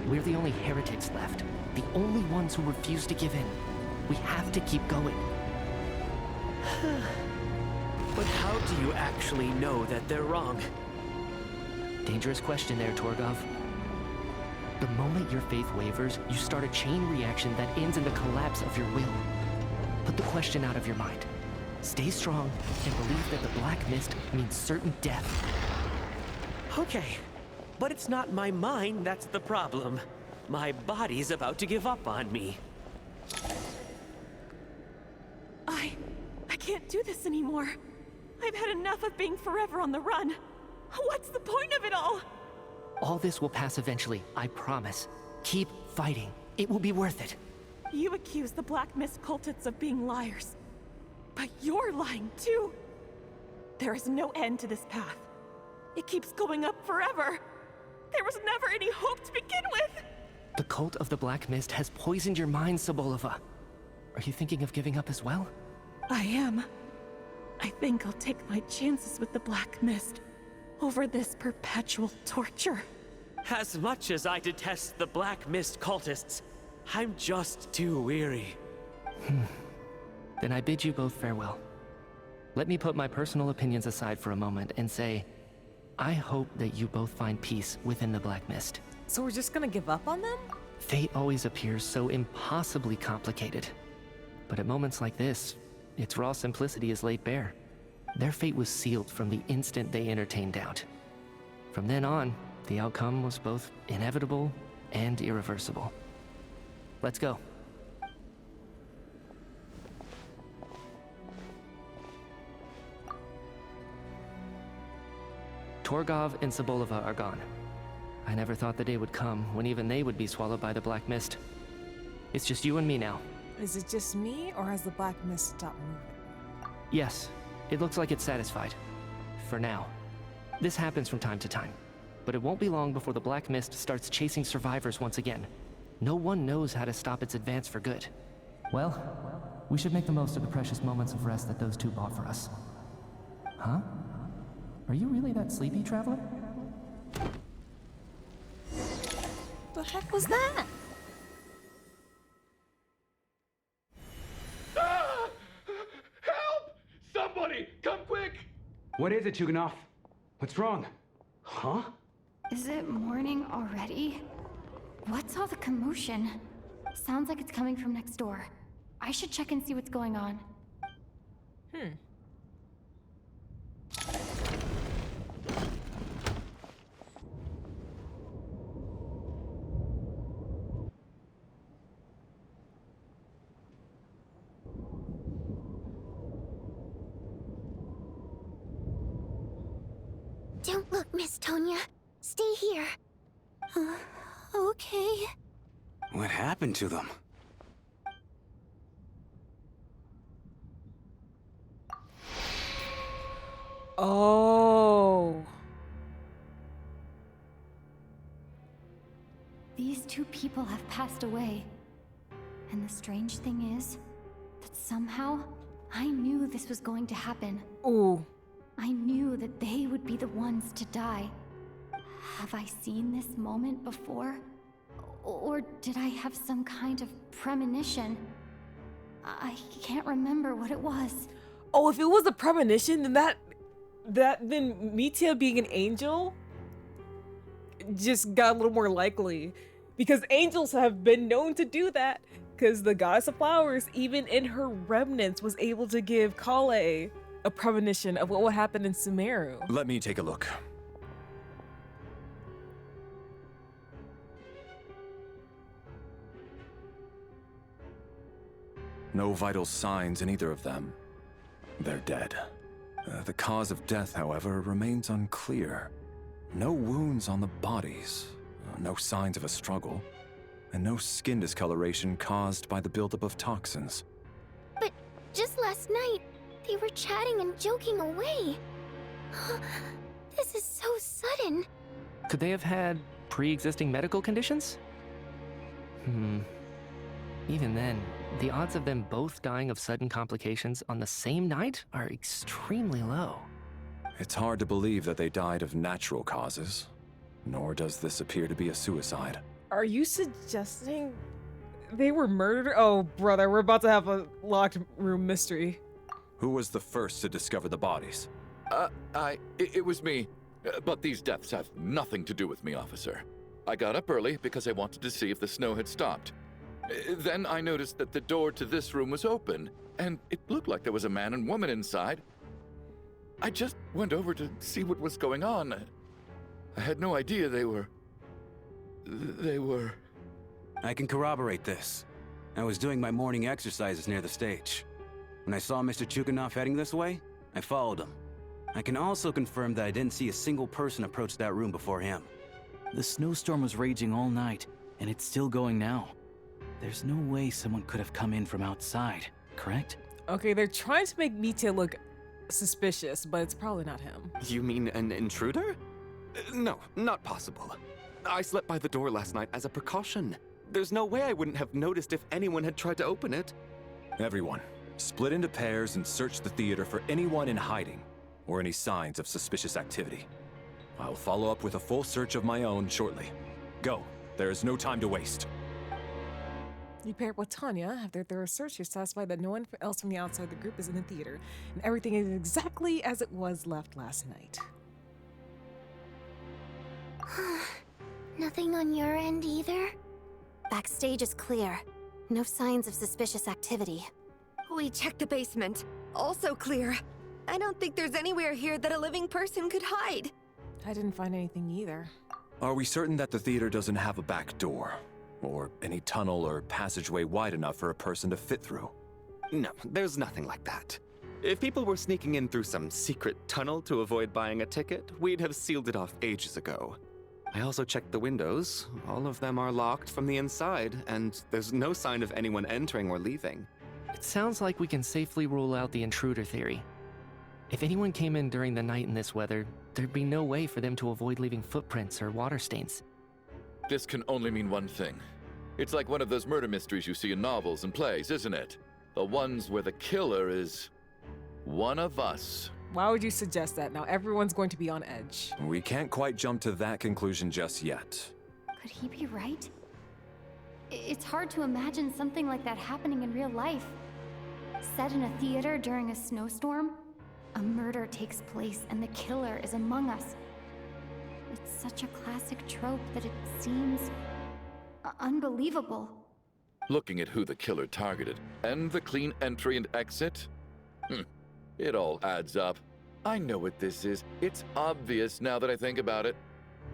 We're the only heretics left. The only ones who refuse to give in. We have to keep going. But how do you actually know that they're wrong? Dangerous question there, Torgov. The moment your faith wavers, you start a chain reaction that ends in the collapse of your will. Put the question out of your mind. Stay strong and believe that the black mist means certain death. Okay, but it's not my mind that's the problem. My body's about to give up on me. I can't do this anymore. I've had enough of being forever on the run. What's the point of it all? All this will pass eventually, I promise. Keep fighting. It will be worth it. You accuse the Black Mist cultists of being liars. But you're lying too. There is no end to this path. It keeps going up forever. There was never any hope to begin with. The cult of the Black Mist has poisoned your mind, Sobolova. Are you thinking of giving up as well? I am. I think I'll take my chances with the Black Mist over this perpetual torture. As much as I detest the Black Mist cultists, I'm just too weary. Then I bid you both farewell. Let me put my personal opinions aside for a moment and say, I hope that you both find peace within the Black Mist. So we're just gonna give up on them? Fate always appears so impossibly complicated. But at moments like this, its raw simplicity is laid bare. Their fate was sealed from the instant they entertained doubt. From then on, the outcome was both inevitable and irreversible. Let's go. Torgov and Sobolova are gone. I never thought the day would come when even they would be swallowed by the Black Mist. It's just you and me now. Is it just me, or has the black mist stopped moving? Yes, it looks like it's satisfied. For now. This happens from time to time. But it won't be long before the Black Mist starts chasing survivors once again. No one knows how to stop its advance for good. Well, we should make the most of the precious moments of rest that those two bought for us. Huh? Are you really that sleepy, traveler? The heck was that? Ah! Help! Somebody, come quick! What is it, Chuganov? What's wrong? Huh? Is it morning already? What's all the commotion? Sounds like it's coming from next door. I should check and see what's going on. Don't look, Miss Tonya. Stay here. Okay. What happened to them? Oh. These two people have passed away. And the strange thing is that somehow I knew this was going to happen. Ooh. I knew that they would be the ones to die. Have I seen this moment before? Or did I have some kind of premonition? I can't remember what it was. Oh, if it was a premonition, then then Mitya being an angel just got a little more likely. Because angels have been known to do that. Because the goddess of flowers, even in her remnants, was able to give Kale a premonition of what would happen in Sumeru. Let me take a look. No vital signs in either of them. They're dead. The cause of death, however, remains unclear. No wounds on the bodies, no signs of a struggle, and no skin discoloration caused by the buildup of toxins. But just last night, they were chatting and joking away. This is so sudden. Could they have had pre-existing medical conditions? Even then, the odds of them both dying of sudden complications on the same night are extremely low. It's hard to believe that they died of natural causes, nor does this appear to be a suicide. Are you suggesting they were murdered? Oh, brother, we're about to have a locked room mystery. Who was the first to discover the bodies? It was me. But these deaths have nothing to do with me, officer. I got up early because I wanted to see if the snow had stopped. Then I noticed that the door to this room was open, and it looked like there was a man and woman inside. I just went over to see what was going on. I had no idea they were... I can corroborate this. I was doing my morning exercises near the stage. When I saw Mr. Chuganov heading this way, I followed him. I can also confirm that I didn't see a single person approach that room before him. The snowstorm was raging all night, and it's still going now. There's no way someone could have come in from outside, correct? Okay, they're trying to make Mite look suspicious, but it's probably not him. You mean an intruder? No, not possible. I slept by the door last night as a precaution. There's no way I wouldn't have noticed if anyone had tried to open it. Everyone, split into pairs and search the theater for anyone in hiding or any signs of suspicious activity. I'll follow up with a full search of my own shortly. Go. There is no time to waste. You pair up with Tanya. After their research, you're satisfied that no one else from the outside of the group is in the theater, and everything is exactly as it was left last night. Nothing on your end either? Backstage is clear. No signs of suspicious activity. We checked the basement. Also clear. I don't think there's anywhere here that a living person could hide. I didn't find anything either. Are we certain that the theater doesn't have a back door? Or any tunnel or passageway wide enough for a person to fit through? No, there's nothing like that. If people were sneaking in through some secret tunnel to avoid buying a ticket, we'd have sealed it off ages ago. I also checked the windows. All of them are locked from the inside, and there's no sign of anyone entering or leaving. It sounds like we can safely rule out the intruder theory. If anyone came in during the night in this weather, there'd be no way for them to avoid leaving footprints or water stains. This can only mean one thing. It's like one of those murder mysteries you see in novels and plays, isn't it? The ones where the killer is one of us. Why would you suggest that? Now everyone's going to be on edge. We can't quite jump to that conclusion just yet. Could he be right? It's hard to imagine something like that happening in real life. Set in a theater during a snowstorm, a murder takes place and the killer is among us. It's such a classic trope that it seems unbelievable. Looking at who the killer targeted and the clean entry and exit, it all adds up. I know what this is. It's obvious now that I think about it.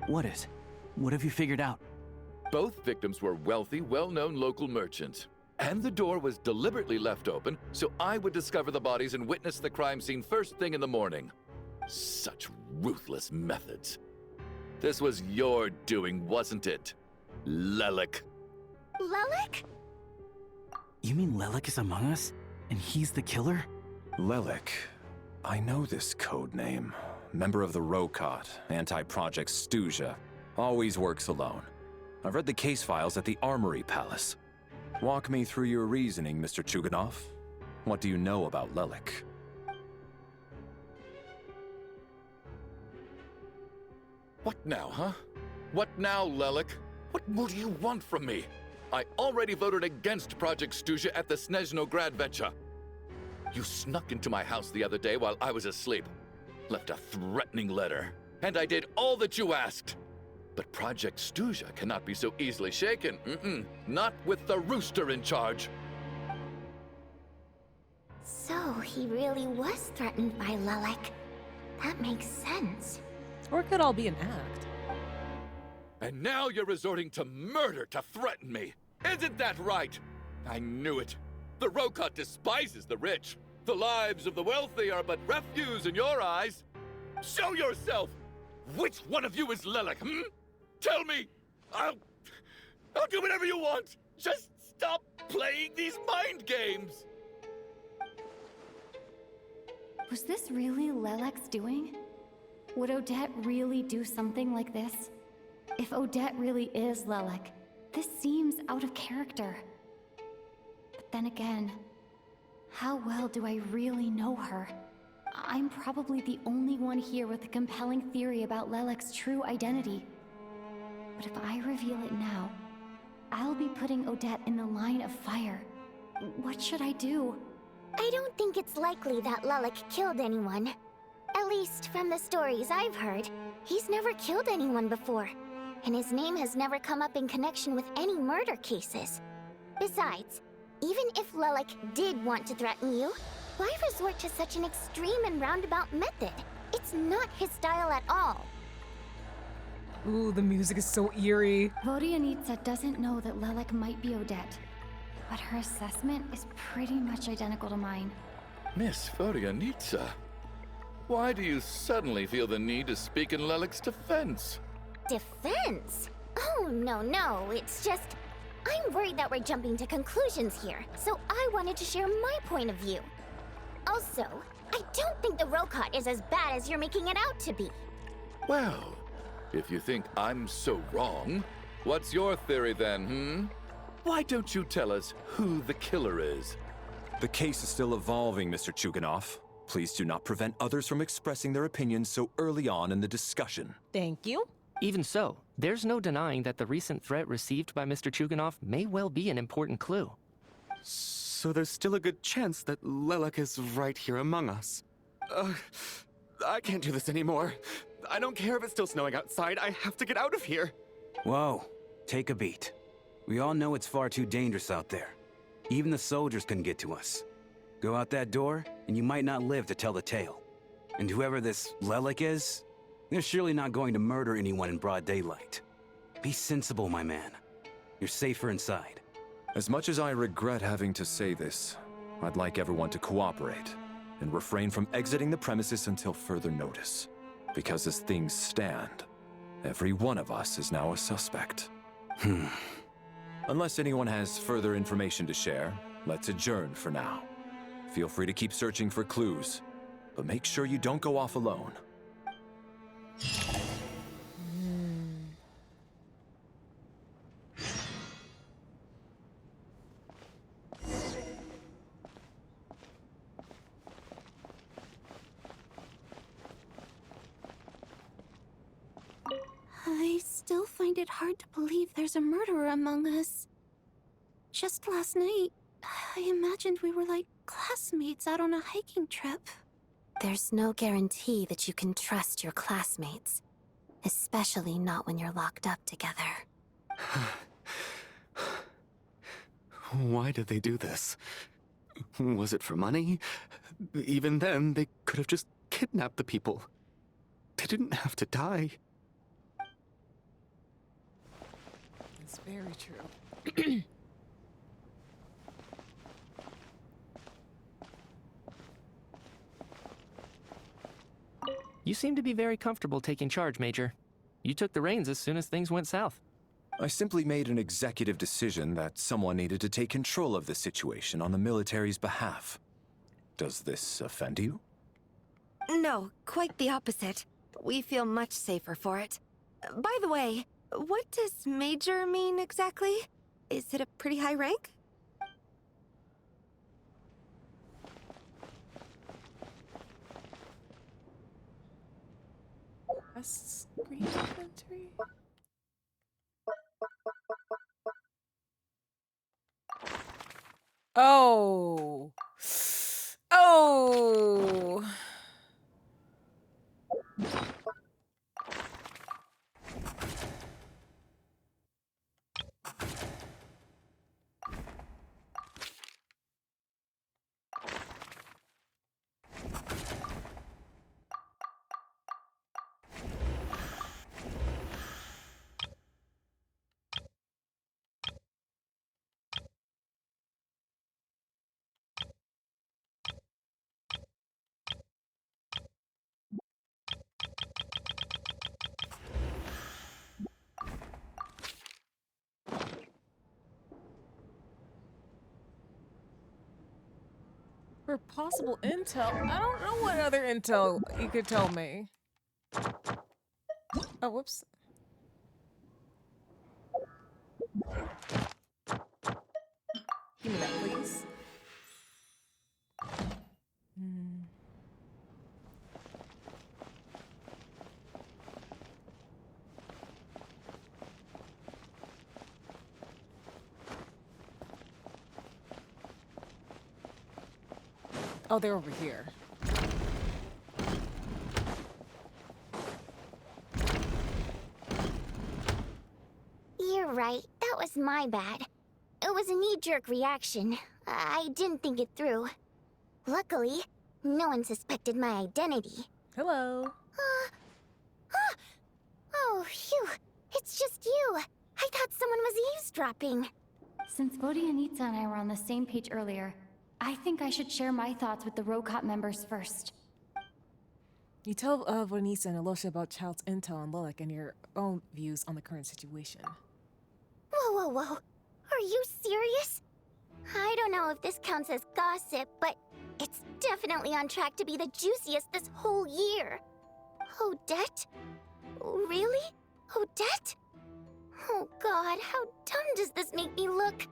What is? What have you figured out? Both victims were wealthy, well-known local merchants. And the door was deliberately left open so I would discover the bodies and witness the crime scene first thing in the morning. Such ruthless methods. This was your doing, wasn't it, Lelik? Lelik? You mean Lelik is among us? And he's the killer? Lelik. I know this code name. Member of the Rokot, anti-Project Snezhnaya. Always works alone. I've read the case files at the Armory Palace. Walk me through your reasoning, Mr. Chuganov. What do you know about Lelik? What now, huh? What now, Lelik? What more do you want from me? I already voted against Project Snezhnaya at the Snezhnograd. You snuck into my house the other day while I was asleep. Left a threatening letter. And I did all that you asked. But Project Snezhnaya cannot be so easily shaken. Not with the rooster in charge. So he really was threatened by Lelek. That makes sense. Or it could all be an act. And now you're resorting to murder to threaten me. Isn't that right? I knew it. The Rokot despises the rich. The lives of the wealthy are but refuse in your eyes. Show yourself! Which one of you is Lelek, Tell me! I'll do whatever you want! Just stop playing these mind games! Was this really Lelek's doing? Would Odette really do something like this? If Odette really is Lelek, this seems out of character. But then again, how well do I really know her? I'm probably the only one here with a compelling theory about Lelek's true identity. But if I reveal it now, I'll be putting Odette in the line of fire. What should I do? I don't think it's likely that Lelek killed anyone. At least from the stories I've heard, he's never killed anyone before. And his name has never come up in connection with any murder cases. Besides, even if Lelek did want to threaten you, why resort to such an extreme and roundabout method? It's not his style at all. Ooh, the music is so eerie. Vodianitsa doesn't know that Lelek might be Odette, but her assessment is pretty much identical to mine. Miss Vodianitsa, why do you suddenly feel the need to speak in Lelek's defense? Defense? Oh, no, it's just... I'm worried that we're jumping to conclusions here, so I wanted to share my point of view. Also, I don't think the Rokot is as bad as you're making it out to be. Well, if you think I'm so wrong, what's your theory then, Why don't you tell us who the killer is? The case is still evolving, Mr. Chuganov. Please do not prevent others from expressing their opinions so early on in the discussion. Thank you. Even so, there's no denying that the recent threat received by Mr. Chuganov may well be an important clue. So there's still a good chance that Lelek is right here among us. I can't do this anymore. I don't care if it's still snowing outside. I have to get out of here. Whoa, take a beat. We all know it's far too dangerous out there. Even the soldiers couldn't get to us. Go out that door, and you might not live to tell the tale. And whoever this Lelek is, they're surely not going to murder anyone in broad daylight. Be sensible, my man. You're safer inside. As much as I regret having to say this, I'd like everyone to cooperate and refrain from exiting the premises until further notice. Because as things stand, every one of us is now a suspect. Unless anyone has further information to share, let's adjourn for now. Feel free to keep searching for clues, but make sure you don't go off alone. I still find it hard to believe there's a murderer among us. Just last night, I imagined we were like classmates out on a hiking trip. There's no guarantee that you can trust your classmates, especially not when you're locked up together. Why did they do this? Was it for money? Even then, they could have just kidnapped the people. They didn't have to die. It's very true. You seem to be very comfortable taking charge, Major. You took the reins as soon as things went south. I simply made an executive decision that someone needed to take control of the situation on the military's behalf. Does this offend you? No, quite the opposite. We feel much safer for it. By the way, what does Major mean exactly? Is it a pretty high rank? Press screen inventory. Oh. Oh. For possible intel, I don't know what other intel you could tell me. Oh, whoops. Give me that, please. Oh, they're over here. You're right. That was my bad. It was a knee-jerk reaction. I didn't think it through. Luckily, no one suspected my identity. Hello. Oh, phew. It's just you. I thought someone was eavesdropping. Since Vodianitsa and I were on the same page earlier, I think I should share my thoughts with the Rokot members first. You tell Vonisa and Alosha about Child's intel on Lilac and your own views on the current situation. Whoa, whoa, whoa. Are you serious? I don't know if this counts as gossip, but it's definitely on track to be the juiciest this whole year. Odette? Really? Odette? Oh god, how dumb does this make me look?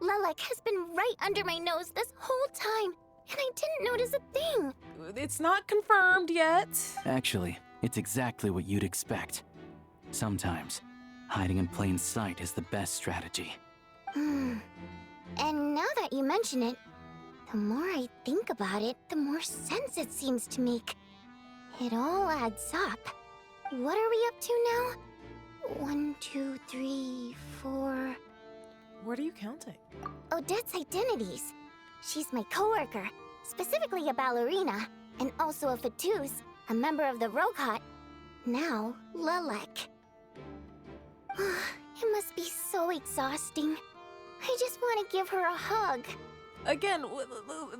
Lilac has been right under my nose this whole time, and I didn't notice a thing. It's not confirmed yet. Actually, it's exactly what you'd expect. Sometimes, hiding in plain sight is the best strategy. And now that you mention it, the more I think about it, the more sense it seems to make. It all adds up. What are we up to now? 1, 2, 3, 4... What are you counting? Odette's identities. She's my coworker, specifically a ballerina, and also a Fatuz, a member of the Rokot. Now, Lilac. It must be so exhausting. I just want to give her a hug. Again,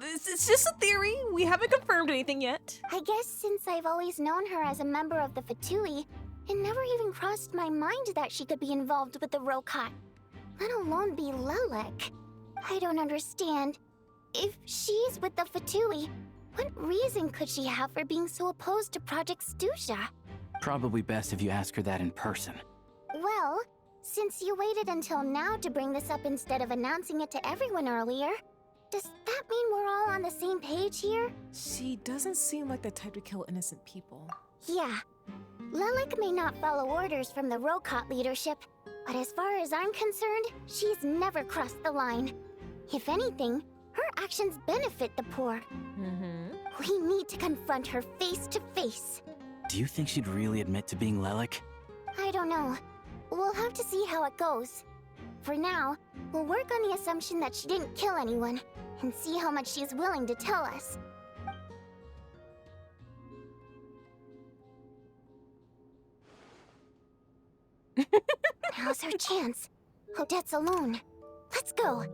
it's just a theory. We haven't confirmed anything yet. I guess since I've always known her as a member of the Fatui, it never even crossed my mind that she could be involved with the Rokot, let alone be Lilac. I don't understand. If she's with the Fatui, what reason could she have for being so opposed to Project Snezhnaya? Probably best if you ask her that in person. Well, since you waited until now to bring this up instead of announcing it to everyone earlier, does that mean we're all on the same page here? She doesn't seem like the type to kill innocent people. Yeah. Lilac may not follow orders from the Rokot leadership, but as far as I'm concerned, she's never crossed the line. If anything, her actions benefit the poor. We need to confront her face to face. Do you think she'd really admit to being Lilac? I don't know. We'll have to see how it goes. For now, we'll work on the assumption that she didn't kill anyone, and see how much she's willing to tell us. Now's her chance. Odette's alone. Let's go.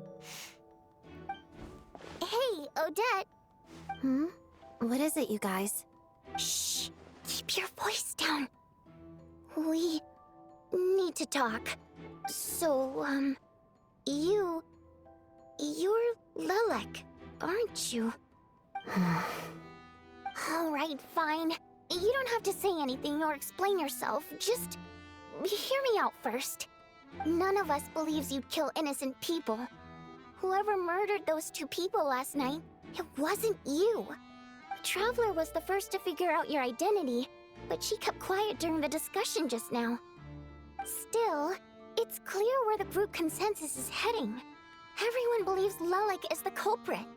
Hey, Odette. What is it, you guys? Shh. Keep your voice down. We need to talk. So, you're Lilac, aren't you? All right, fine. You don't have to say anything or explain yourself. Just hear me out first. None of us believes you'd kill innocent people. Whoever murdered those 2 people last night, it wasn't you. Traveler was the first to figure out your identity, but she kept quiet during the discussion just now. Still, it's clear where the group consensus is heading. Everyone believes Lilac is the culprit.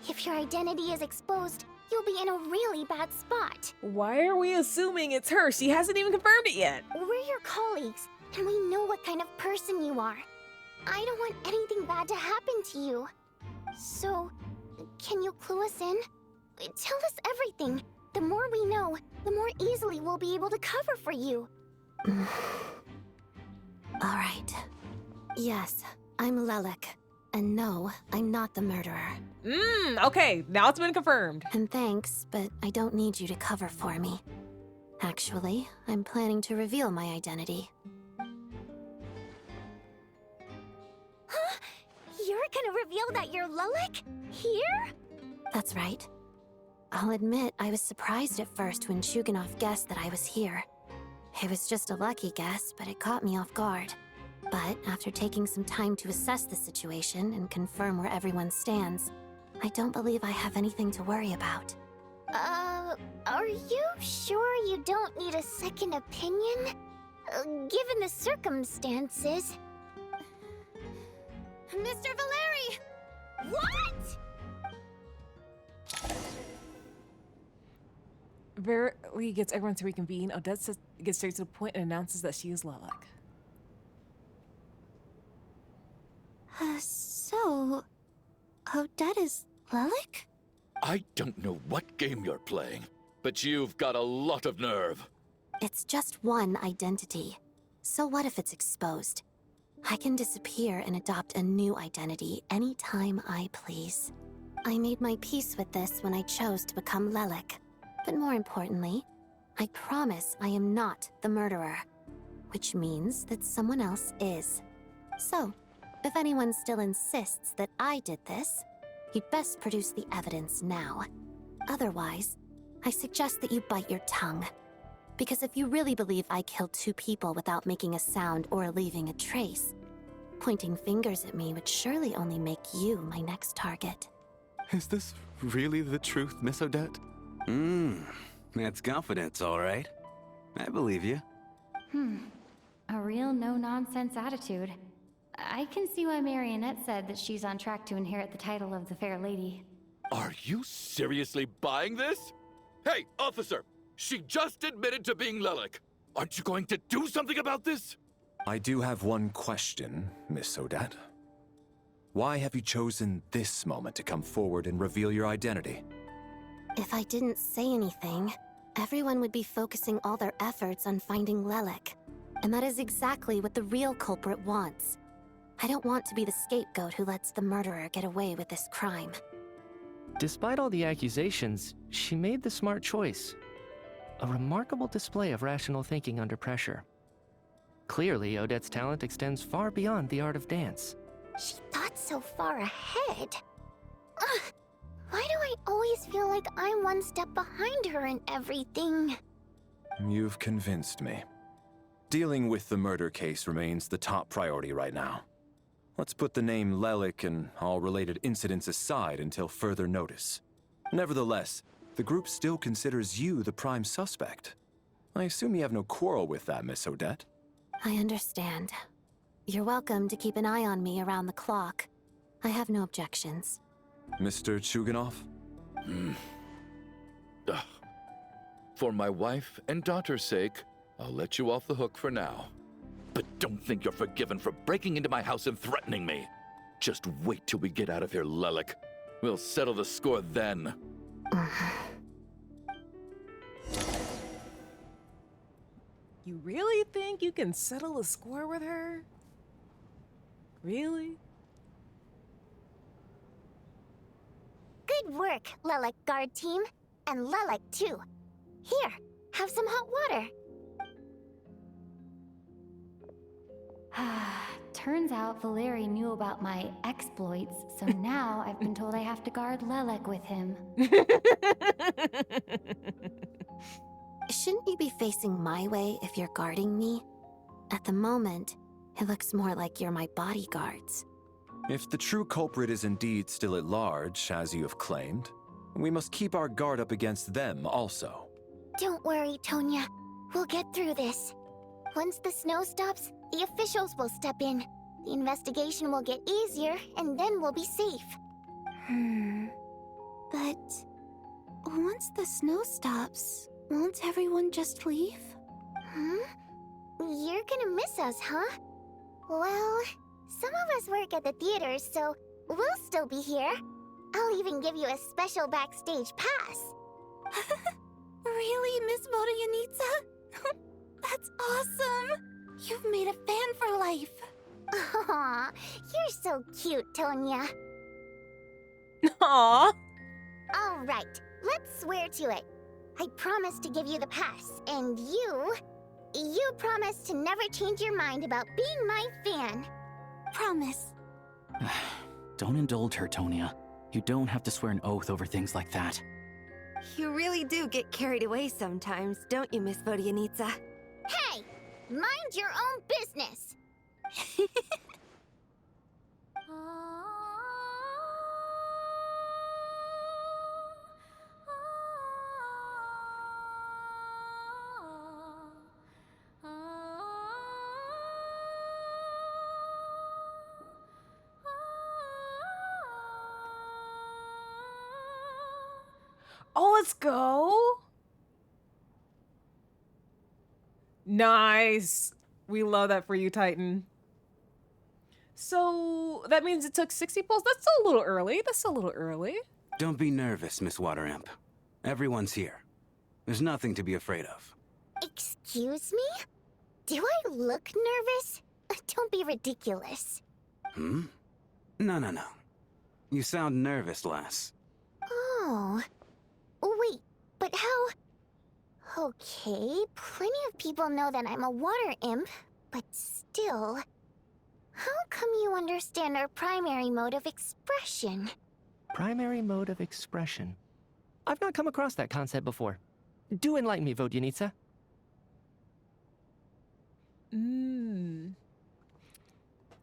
If your identity is exposed, you'll be in a really bad spot. Why are we assuming it's her? She hasn't even confirmed it yet. We're your colleagues, and we know what kind of person you are. I don't want anything bad to happen to you. So, can you clue us in? Tell us everything. The more we know, the more easily we'll be able to cover for you. All right. Yes, I'm Lilac. And no, I'm not the murderer. Okay, now it's been confirmed. And thanks, but I don't need you to cover for me. Actually, I'm planning to reveal my identity. Huh? You're gonna reveal that you're Lilac? Here? That's right. I'll admit I was surprised at first when Chuganov guessed that I was here. It was just a lucky guess, but it caught me off guard. But after taking some time to assess the situation and confirm where everyone stands, I don't believe I have anything to worry about. Are you sure you don't need a second opinion? Given the circumstances. Mr. Valeri! What? Verily gets everyone to reconvene. Odette gets straight to the point and announces that she is Lilac. So... Odette is Lilac? I don't know what game you're playing, but you've got a lot of nerve. It's just one identity. So what if it's exposed? I can disappear and adopt a new identity anytime I please. I made my peace with this when I chose to become Lilac. But more importantly, I promise I am not the murderer. Which means that someone else is. So, if anyone still insists that I did this, you'd best produce the evidence now. Otherwise, I suggest that you bite your tongue. Because if you really believe I killed 2 people without making a sound or leaving a trace, pointing fingers at me would surely only make you my next target. Is this really the truth, Miss Odette? That's confidence, all right. I believe you. A real no-nonsense attitude. I can see why Marionette said that she's on track to inherit the title of the Fair Lady. Are you seriously buying this? Hey, officer! She just admitted to being Lilac. Aren't you going to do something about this? I do have one question, Miss Odette. Why have you chosen this moment to come forward and reveal your identity? If I didn't say anything, everyone would be focusing all their efforts on finding Lilac. And that is exactly what the real culprit wants. I don't want to be the scapegoat who lets the murderer get away with this crime. Despite all the accusations, she made the smart choice. A remarkable display of rational thinking under pressure. Clearly, Odette's talent extends far beyond the art of dance. She thought so far ahead. Ugh, why do I always feel like I'm one step behind her in everything? You've convinced me. Dealing with the murder case remains the top priority right now. Let's put the name Lilac and all related incidents aside until further notice. Nevertheless, the group still considers you the prime suspect. I assume you have no quarrel with that, Miss Odette? I understand. You're welcome to keep an eye on me around the clock. I have no objections. Mr. Chuganov? For my wife and daughter's sake, I'll let you off the hook for now. But don't think you're forgiven for breaking into my house and threatening me. Just wait till we get out of here, Lilac. We'll settle the score then. You really think you can settle a score with her? Really? Good work, Lilac Guard Team. And Lilac, too. Here, have some hot water. Turns out Valeri knew about my exploits, so now I've been told I have to guard Lilac with him. Shouldn't you be facing my way if you're guarding me? At the moment, it looks more like you're my bodyguards. If the true culprit is indeed still at large, as you have claimed, we must keep our guard up against them also. Don't worry, Tonya. We'll get through this. Once the snow stops, the officials will step in. The investigation will get easier, and then we'll be safe. But once the snow stops, won't everyone just leave? You're gonna miss us, huh? Well, some of us work at the theaters, so we'll still be here. I'll even give you a special backstage pass. Really, Miss Vodoyanitsa? That's awesome! You've made a fan for life. Aw, you're so cute, Tonya. Aww. All right, let's swear to it. I promise to give you the pass, and you promise to never change your mind about being my fan. Promise. Don't indulge her, Tonya. You don't have to swear an oath over things like that. You really do get carried away sometimes, don't you, Miss Vodyanitsa? Hey! Mind your own business! Oh, let's go. Nice. We love that for you, Titan. So that means it took 60 pulls? That's a little early. That's a little early. Don't be nervous, Miss Water Imp. Everyone's here. There's nothing to be afraid of. Excuse me? Do I look nervous? Don't be ridiculous. Hmm? No. You sound nervous, lass. Oh. Wait, but how... Okay, plenty of people know that I'm a water imp, but still... How come you understand our primary mode of expression? Primary mode of expression. I've not come across that concept before. Do enlighten me, Vodyanitsa.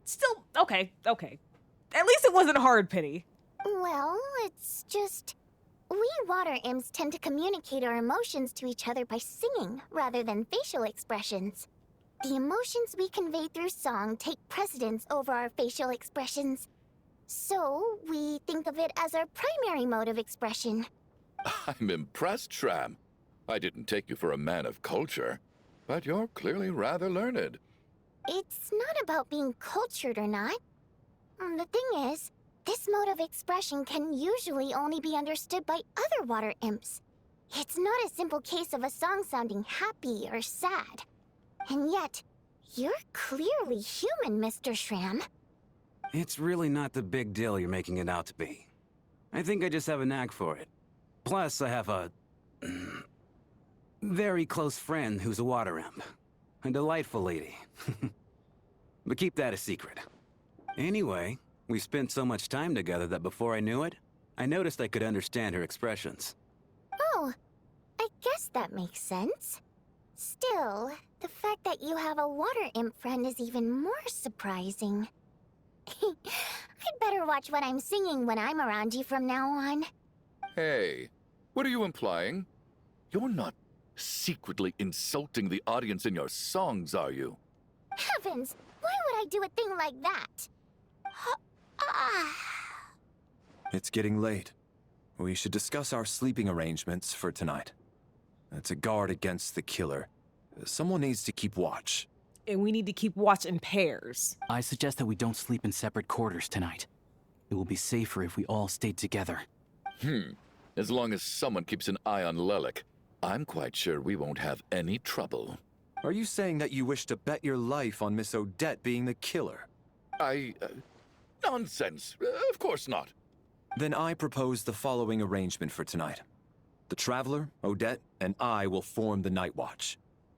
Still, okay. At least it wasn't hard, Pity. Well, it's just... We water imps tend to communicate our emotions to each other by singing, rather than facial expressions. The emotions we convey through song take precedence over our facial expressions. So, we think of it as our primary mode of expression. I'm impressed, Shram. I didn't take you for a man of culture, but you're clearly rather learned. It's not about being cultured or not. The thing is, this mode of expression can usually only be understood by other water imps. It's not a simple case of a song sounding happy or sad. And yet, you're clearly human, Mr. Shram. It's really not the big deal you're making it out to be. I think I just have a knack for it. Plus, I have a... very close friend who's a water imp. A delightful lady. But keep that a secret. Anyway, we spent so much time together that before I knew it, I noticed I could understand her expressions. Oh, I guess that makes sense. Still, the fact that you have a water imp friend is even more surprising. I'd better watch what I'm singing when I'm around you from now on. Hey, what are you implying? You're not secretly insulting the audience in your songs, are you? Heavens, why would I do a thing like that? It's getting late. We should discuss our sleeping arrangements for tonight. To guard against the killer, someone needs to keep watch. And we need to keep watch in pairs. I suggest that we don't sleep in separate quarters tonight. It will be safer if we all stayed together. As long as someone keeps an eye on Lelik, I'm quite sure we won't have any trouble. Are you saying that you wish to bet your life on Miss Odette being the killer? Nonsense. Of course not. Then I propose the following arrangement for tonight. The Traveler, Odette, and I will form the Night Watch.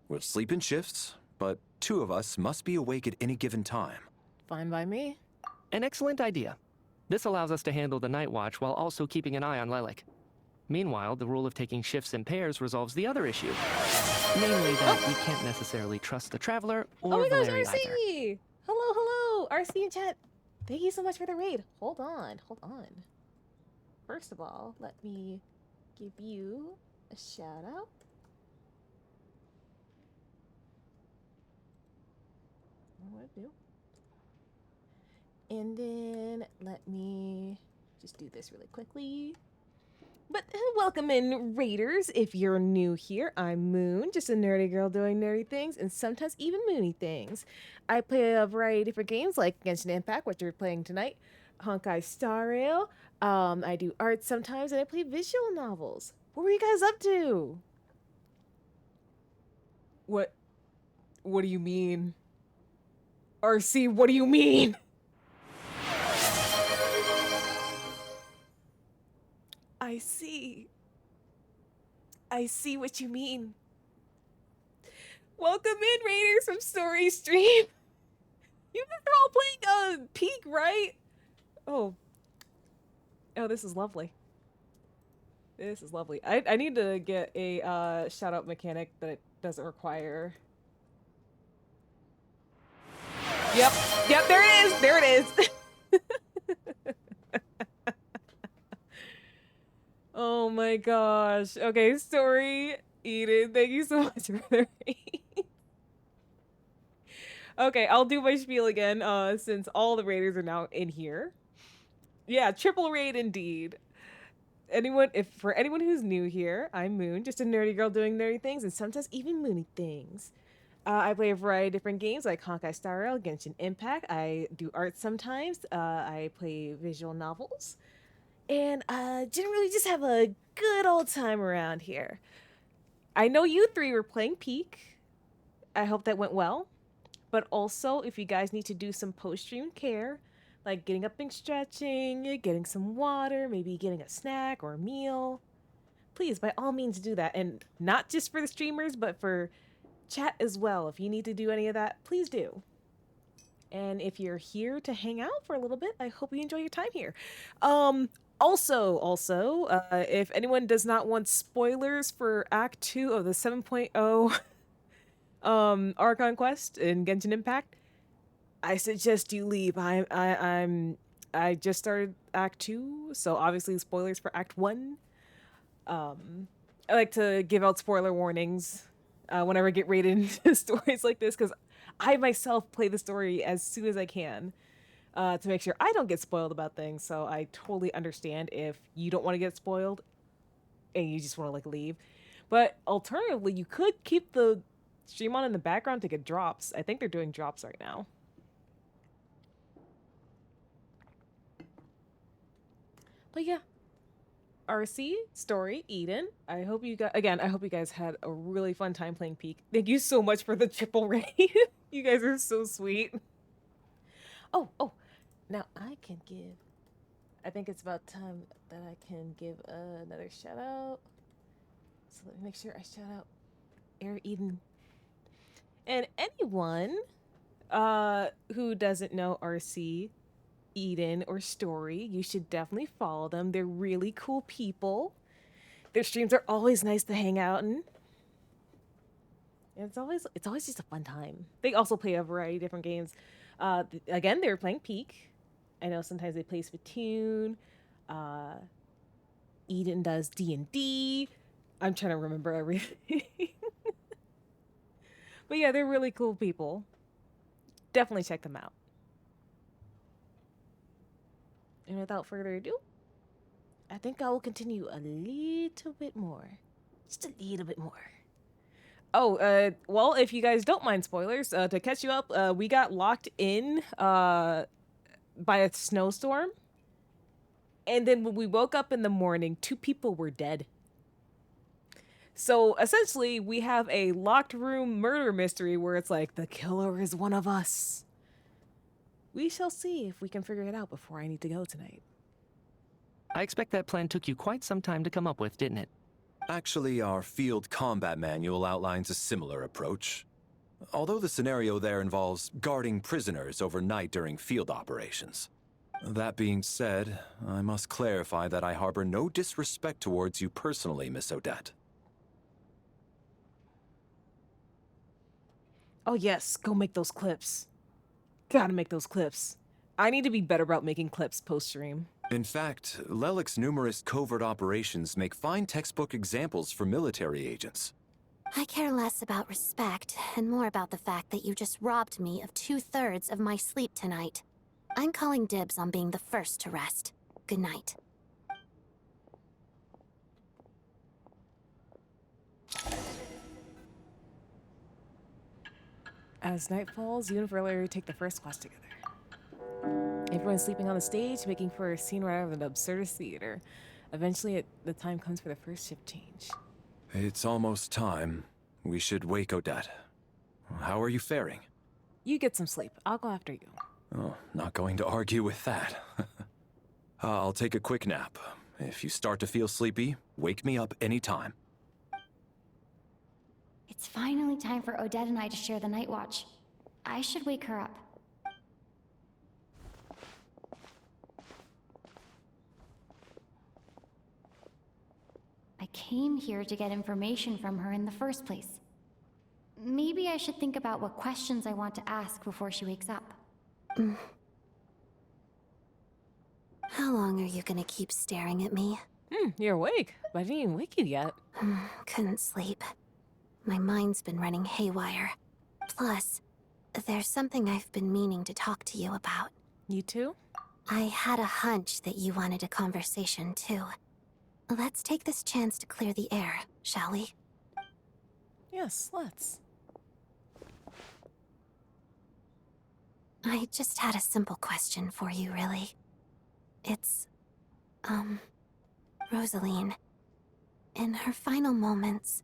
We'll sleep in shifts, but two of us must be awake at any given time. Fine by me. An excellent idea. This allows us to handle the Night Watch while also keeping an eye on Lelik. Meanwhile, the rule of taking shifts in pairs resolves the other issue. Namely that we can't necessarily trust the Traveler or Oh my gosh, Valeri RC! either. Hello, RC in chat. Thank you so much for the raid. Hold on. First of all, let me give you a shout out. What do? And then let me just do this really quickly. But welcome in, Raiders. If you're new here, I'm Moon, just a nerdy girl doing nerdy things and sometimes even moony things. I play a variety of different games like Genshin Impact, which we're playing tonight, Honkai Star Rail. I do art sometimes, and I play visual novels. What were you guys up to? What do you mean? RC, what do you mean? I see what you mean. Welcome in, Raiders from Story Stream. You guys are all playing Peak, right? Oh. Oh, this is lovely. This is lovely. I need to get a shout out mechanic that doesn't require. Yep. Yep, there it is. There it is. Oh my gosh. Okay, story. Eden, thank you so much for the raid. Okay, I'll do my spiel again, since all the raiders are now in here. Yeah, triple raid indeed. For anyone who's new here, I'm Moon, just a nerdy girl doing nerdy things and sometimes even moony things. I play a variety of different games like Honkai Star Rail, Genshin Impact. I do art sometimes. I play visual novels. And generally just have a good old time around here. I know you three were playing Peak. I hope that went well. But also, if you guys need to do some post-stream care, like getting up and stretching, getting some water, maybe getting a snack or a meal, please, by all means, do that. And not just for the streamers, but for chat as well. If you need to do any of that, please do. And if you're here to hang out for a little bit, I hope you enjoy your time here. Also, if anyone does not want spoilers for Act 2 of the 7.0 Archon Quest in Genshin Impact, I suggest you leave. I just started Act 2, so obviously spoilers for Act 1. I like to give out spoiler warnings whenever I get raided into stories like this, because I myself play the story as soon as I can to make sure I don't get spoiled about things. So I totally understand if you don't want to get spoiled and you just want to like leave. But alternatively, you could keep the stream on in the background to get drops. I think they're doing drops right now. But yeah, RC, Story, Eden. I hope you guys had a really fun time playing Peak. Thank you so much for the triple raid. You guys are so sweet. Oh, now I think it's about time that I can give another shout out. So let me make sure I shout out Air Eden. And anyone who doesn't know RC, Eden, or Story, you should definitely follow them. They're really cool people. Their streams are always nice to hang out in. And it's always just a fun time. They also play a variety of different games. Again, they were playing Peak. I know sometimes they play Splatoon. Eden does D&D. I'm trying to remember everything. But yeah, they're really cool people. Definitely check them out. And without further ado, I think I will continue a little bit more. Just a little bit more. Oh, well, if you guys don't mind spoilers, to catch you up, we got locked in by a snowstorm. And then when we woke up in the morning, 2 people were dead. So essentially, we have a locked room murder mystery where it's like, the killer is one of us. We shall see if we can figure it out before I need to go tonight. I expect that plan took you quite some time to come up with, didn't it? Actually, our field combat manual outlines a similar approach. Although the scenario there involves guarding prisoners overnight during field operations. That being said, I must clarify that I harbor no disrespect towards you personally, Miss Odette. Oh yes, go make those clips. Gotta make those clips. I need to be better about making clips post-stream. In fact, Lelik's numerous covert operations make fine textbook examples for military agents. I care less about respect and more about the fact that you just robbed me of 2/3 of my sleep tonight. I'm calling dibs on being the first to rest. Good night. As night falls, you and Verlaire take the first class together. Everyone's sleeping on the stage, making for a scene right out of an absurdist theater. Eventually, the time comes for the first shift change. It's almost time. We should wake Odette. How are you faring? You get some sleep. I'll go after you. Oh, not going to argue with that. I'll take a quick nap. If you start to feel sleepy, wake me up anytime. It's finally time for Odette and I to share the night watch. I should wake her up. came here to get information from her in the first place. Maybe I should think about what questions I want to ask before she wakes up. How long are you gonna keep staring at me? You're awake, but I didn't even wake you yet. Couldn't sleep. My mind's been running haywire. Plus, there's something I've been meaning to talk to you about. You too? I had a hunch that you wanted a conversation too. Let's take this chance to clear the air, shall we? Yes, let's. I just had a simple question for you, really. It's, Rosaline. In her final moments,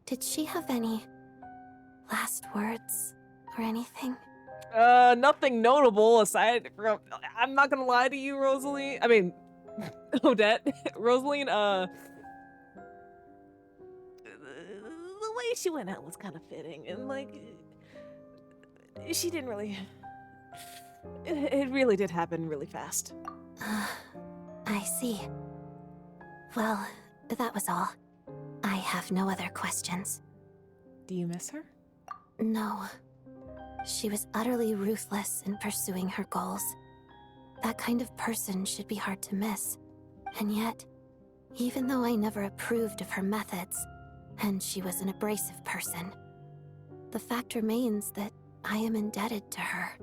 did she have any last words or anything? Nothing notable aside from, I'm not gonna lie to you, Rosalie. I mean, Odette. Rosaline, the way she went out was kind of fitting, and like, she didn't really, it really did happen really fast. I see. Well, that was all. I have no other questions. Do you miss her? No. She was utterly ruthless in pursuing her goals. That kind of person should be hard to miss. And yet, even though I never approved of her methods, and she was an abrasive person, the fact remains that I am indebted to her.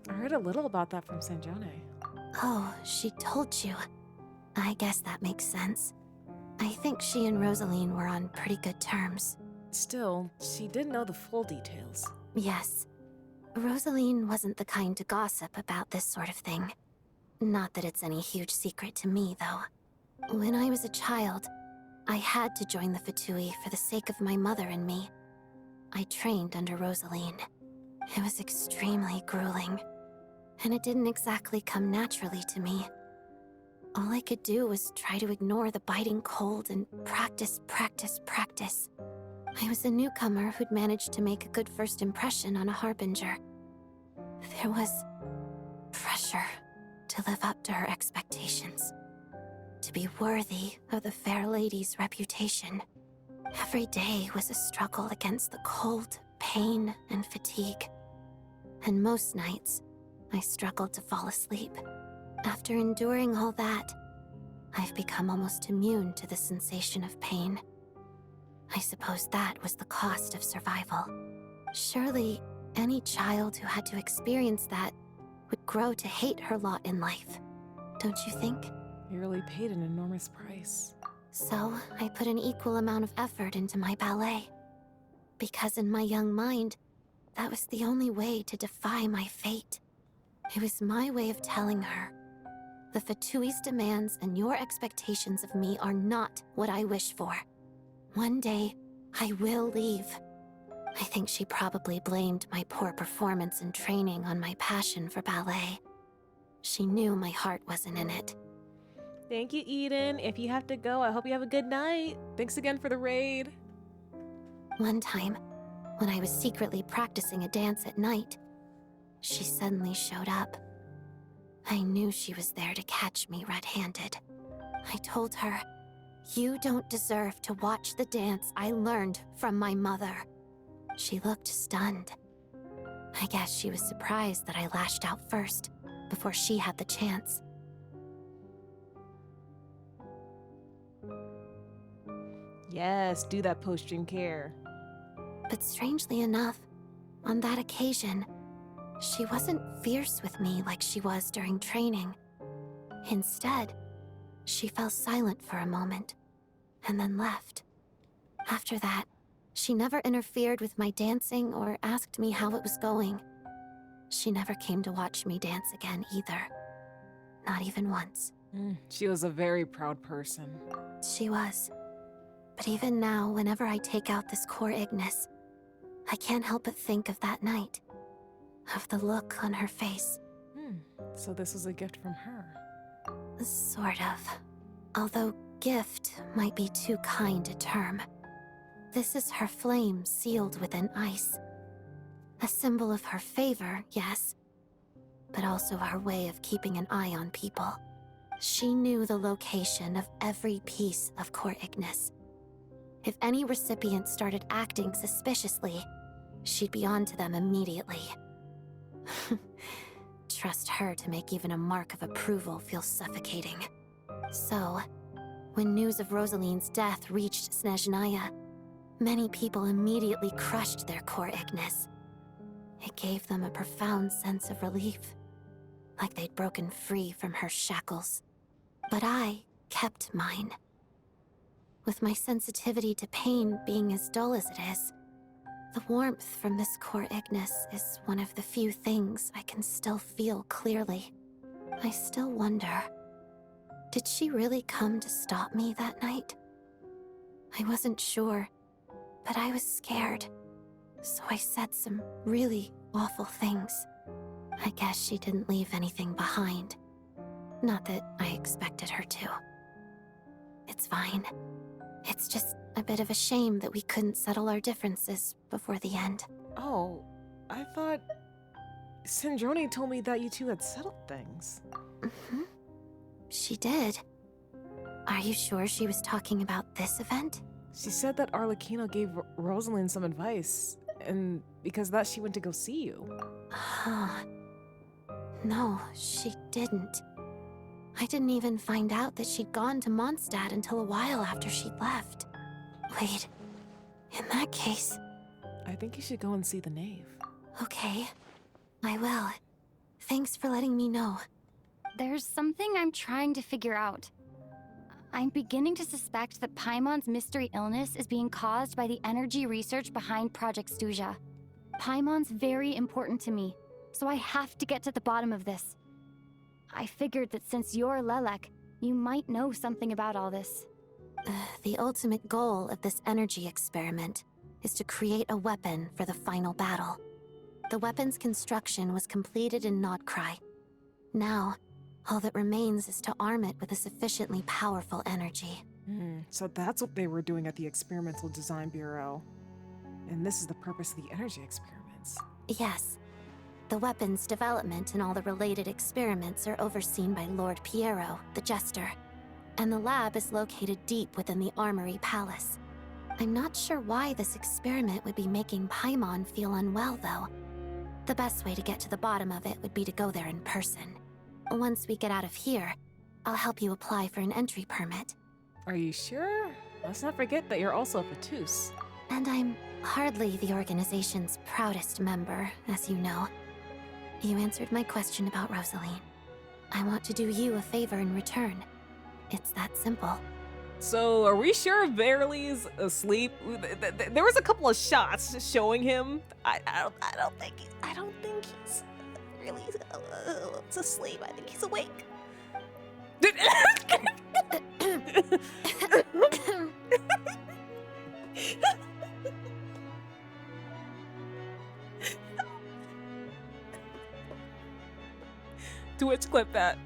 I heard a little about that from Snezhnaya. Oh, she told you. I guess that makes sense. I think she and Rosaline were on pretty good terms. Still, she didn't know the full details. Yes. Rosaline wasn't the kind to gossip about this sort of thing. Not that it's any huge secret to me, though. When I was a child, I had to join the Fatui for the sake of my mother and me. I trained under Rosaline. It was extremely grueling, and it didn't exactly come naturally to me. All I could do was try to ignore the biting cold and practice, practice, practice. I was a newcomer who'd managed to make a good first impression on a harbinger. There was pressure to live up to her expectations, to be worthy of the fair lady's reputation. Every day was a struggle against the cold, pain, and fatigue. And most nights, I struggled to fall asleep. After enduring all that, I've become almost immune to the sensation of pain. I suppose that was the cost of survival. Surely, any child who had to experience that would grow to hate her lot in life. Don't you think? You really paid an enormous price. So, I put an equal amount of effort into my ballet. Because in my young mind, that was the only way to defy my fate. It was my way of telling her, the Fatui's demands and your expectations of me are not what I wish for. One day, I will leave. I think she probably blamed my poor performance in training on my passion for ballet. She knew my heart wasn't in it. Thank you, Eden. If you have to go, I hope you have a good night. Thanks again for the raid. One time, when I was secretly practicing a dance at night, she suddenly showed up. I knew she was there to catch me red-handed. I told her, "You don't deserve to watch the dance I learned from my mother." She looked stunned. I guess she was surprised that I lashed out first, before she had the chance. Yes, do that post-stream care. But strangely enough, on that occasion, she wasn't fierce with me like she was during training. Instead, she fell silent for a moment, and then left. After that, she never interfered with my dancing or asked me how it was going. She never came to watch me dance again either. Not even once. She was a very proud person. She was. But even now, whenever I take out this core Ignis, I can't help but think of that night. Of the look on her face. So this was a gift from her. Sort of. Although gift might be too kind a term. This is her flame sealed within ice. A symbol of her favor, yes, but also her way of keeping an eye on people. She knew the location of every piece of Core Ignis. If any recipient started acting suspiciously, she'd be on to them immediately. Trust her to make even a mark of approval feel suffocating. So, when news of Rosaline's death reached Snezhnaya, many people immediately crushed their Core Ignis. It gave them a profound sense of relief, like they'd broken free from her shackles. But I kept mine. With my sensitivity to pain being as dull as it is, the warmth from this Core Ignis is one of the few things I can still feel clearly. I still wonder, did she really come to stop me that night? I wasn't sure, but I was scared, so I said some really awful things. I guess she didn't leave anything behind. Not that I expected her to. It's fine. It's just a bit of a shame that we couldn't settle our differences before the end. Oh, I thought Snezhnaya told me that you two had settled things. Mm-hmm. She did. Are you sure she was talking about this event? She said that Arlecchino gave Rosalind some advice, and because of that she went to go see you. Huh. No, she didn't. I didn't even find out that she'd gone to Mondstadt until a while after she'd left. Wait, in that case... I think you should go and see the Knave. Okay, I will. Thanks for letting me know. There's something I'm trying to figure out. I'm beginning to suspect that Paimon's mystery illness is being caused by the energy research behind Project Snezhnaya. Paimon's very important to me, so I have to get to the bottom of this. I figured that since you're Lelek, you might know something about all this. The ultimate goal of this energy experiment is to create a weapon for the final battle. The weapon's construction was completed in Nodkrai. Now, all that remains is to arm it with a sufficiently powerful energy. So that's what they were doing at the Experimental Design Bureau. And this is the purpose of the energy experiments. Yes. The weapon's development and all the related experiments are overseen by Lord Piero, the Jester. And the lab is located deep within the Armory Palace. I'm not sure why this experiment would be making Paimon feel unwell, though. The best way to get to the bottom of it would be to go there in person. Once we get out of here, I'll help you apply for an entry permit. Are you sure? Let's not forget that you're also a Patus. And I'm hardly the organization's proudest member, as you know. You answered my question about Rosaline. I want to do you a favor in return. It's that simple. So, are we sure Verly's asleep? There was a couple of shots showing him. I don't think he's really asleep. I think he's awake. Twitch clip that.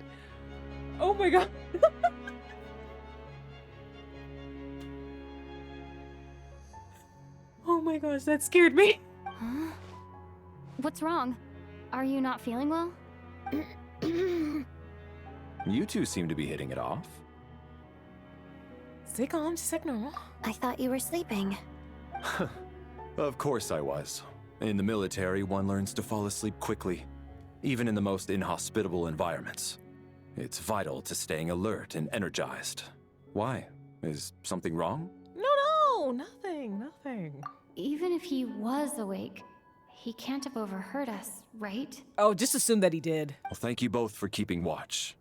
Oh my god. Oh my gosh, that scared me. Huh? What's wrong? Are you not feeling well? You two seem to be hitting it off. Stay calm, just like normal. I thought you were sleeping. Of course I was. In the military, one learns to fall asleep quickly, even in the most inhospitable environments. It's vital to staying alert and energized. Why? Is something wrong? No, nothing. Even if he was awake, he can't have overheard us, right? Oh, just assume that he did. Well, thank you both for keeping watch.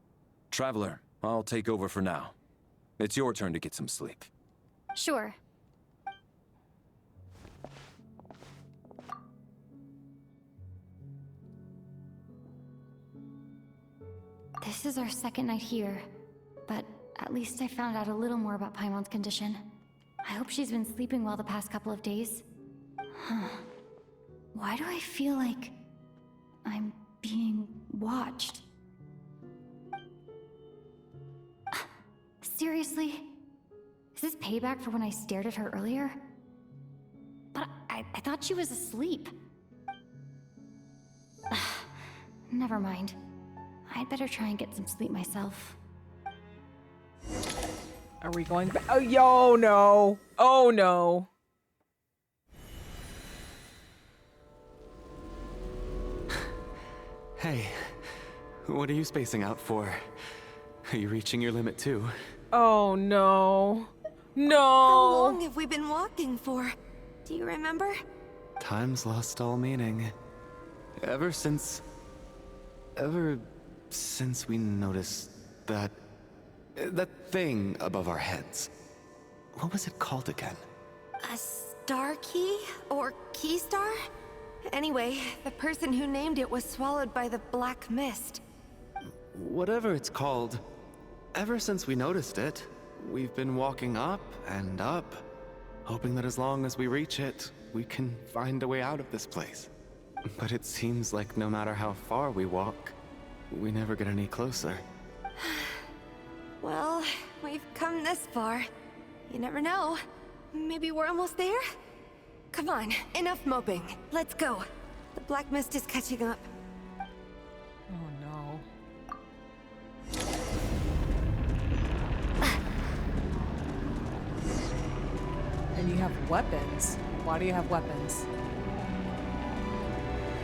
Traveler, I'll take over for now. It's your turn to get some sleep. Sure. This is our second night here, but at least I found out a little more about Paimon's condition. I hope she's been sleeping well the past couple of days. Huh. Why do I feel like I'm being watched? Seriously? Is this payback for when I stared at her earlier? But I thought she was asleep. Never mind. I'd better try and get some sleep myself. Are we going back? Oh, yo, no. Oh, no. Hey, what are you spacing out for? Are you reaching your limit too? Oh, no. No. How long have we been walking for? Do you remember? Time's lost all meaning. Ever since we noticed that thing above our heads. What was it called again? A star key? Or key star? Anyway, the person who named it was swallowed by the black mist. Whatever it's called, ever since we noticed it, we've been walking up and up, hoping that as long as we reach it, we can find a way out of this place. But it seems like no matter how far we walk, we never get any closer. Well, we've come this far. You never know. Maybe we're almost there? Come on, enough moping. Let's go. The black mist is catching up. Oh, no. And you have weapons. Why do you have weapons?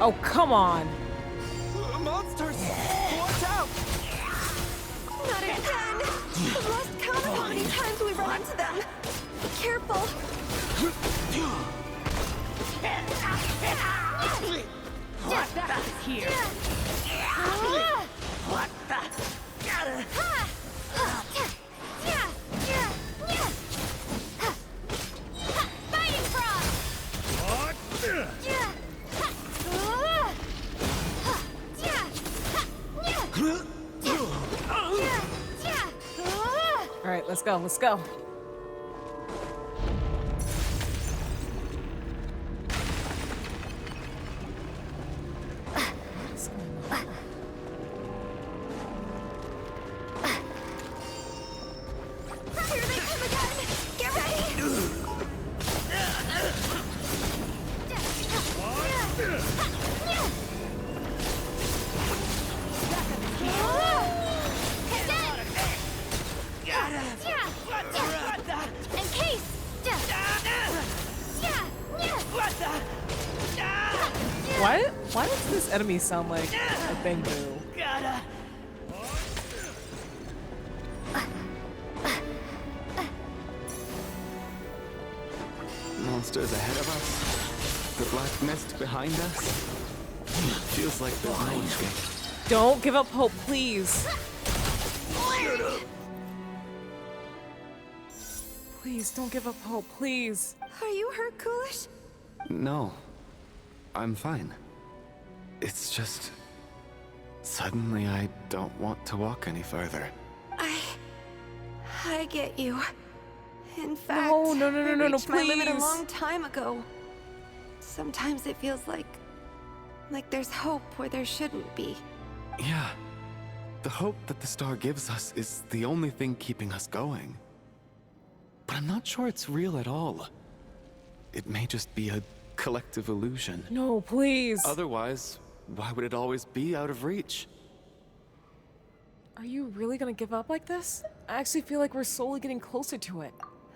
Oh, come on. Monsters! Watch out! Not again! I've lost count of how many times we run into them. Be careful. What the is here? What the? Fighting frog! All right, let's go. Let's go. Here they come again! Get ready! In case! Why does this enemy sound like a Bengu? Monsters ahead of us. The black mist behind us. Feels like there's no escape. Don't give up hope, please. Please, don't give up hope, please. Are you hurt, Coolish? No. I'm fine. It's just... Suddenly I don't want to walk any further. I get you. In fact, No, I reached my limit a please. long time ago. Sometimes it feels like there's hope where there shouldn't be. Yeah. The hope that the star gives us is the only thing keeping us going. But I'm not sure it's real at all. It may just be a collective illusion. No, please. Otherwise, why would it always be out of reach? Are you really gonna give up like this? I actually feel like we're slowly getting closer to it.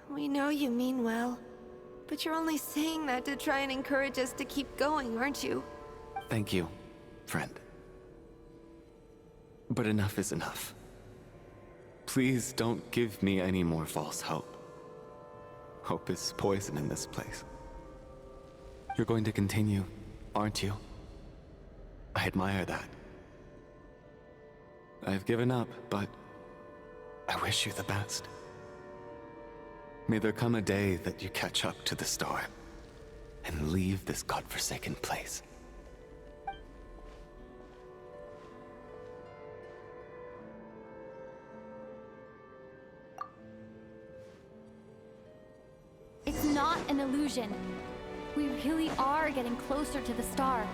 We know you mean well, but you're only saying that to try and encourage us to keep going, aren't you? Thank you, friend. But enough is enough. Please don't give me any more false hope. Hope is poison in this place. You're going to continue, aren't you? I admire that. I've given up, but I wish you the best. May there come a day that you catch up to the star and leave this godforsaken place. It's not an illusion. We really are getting closer to the star.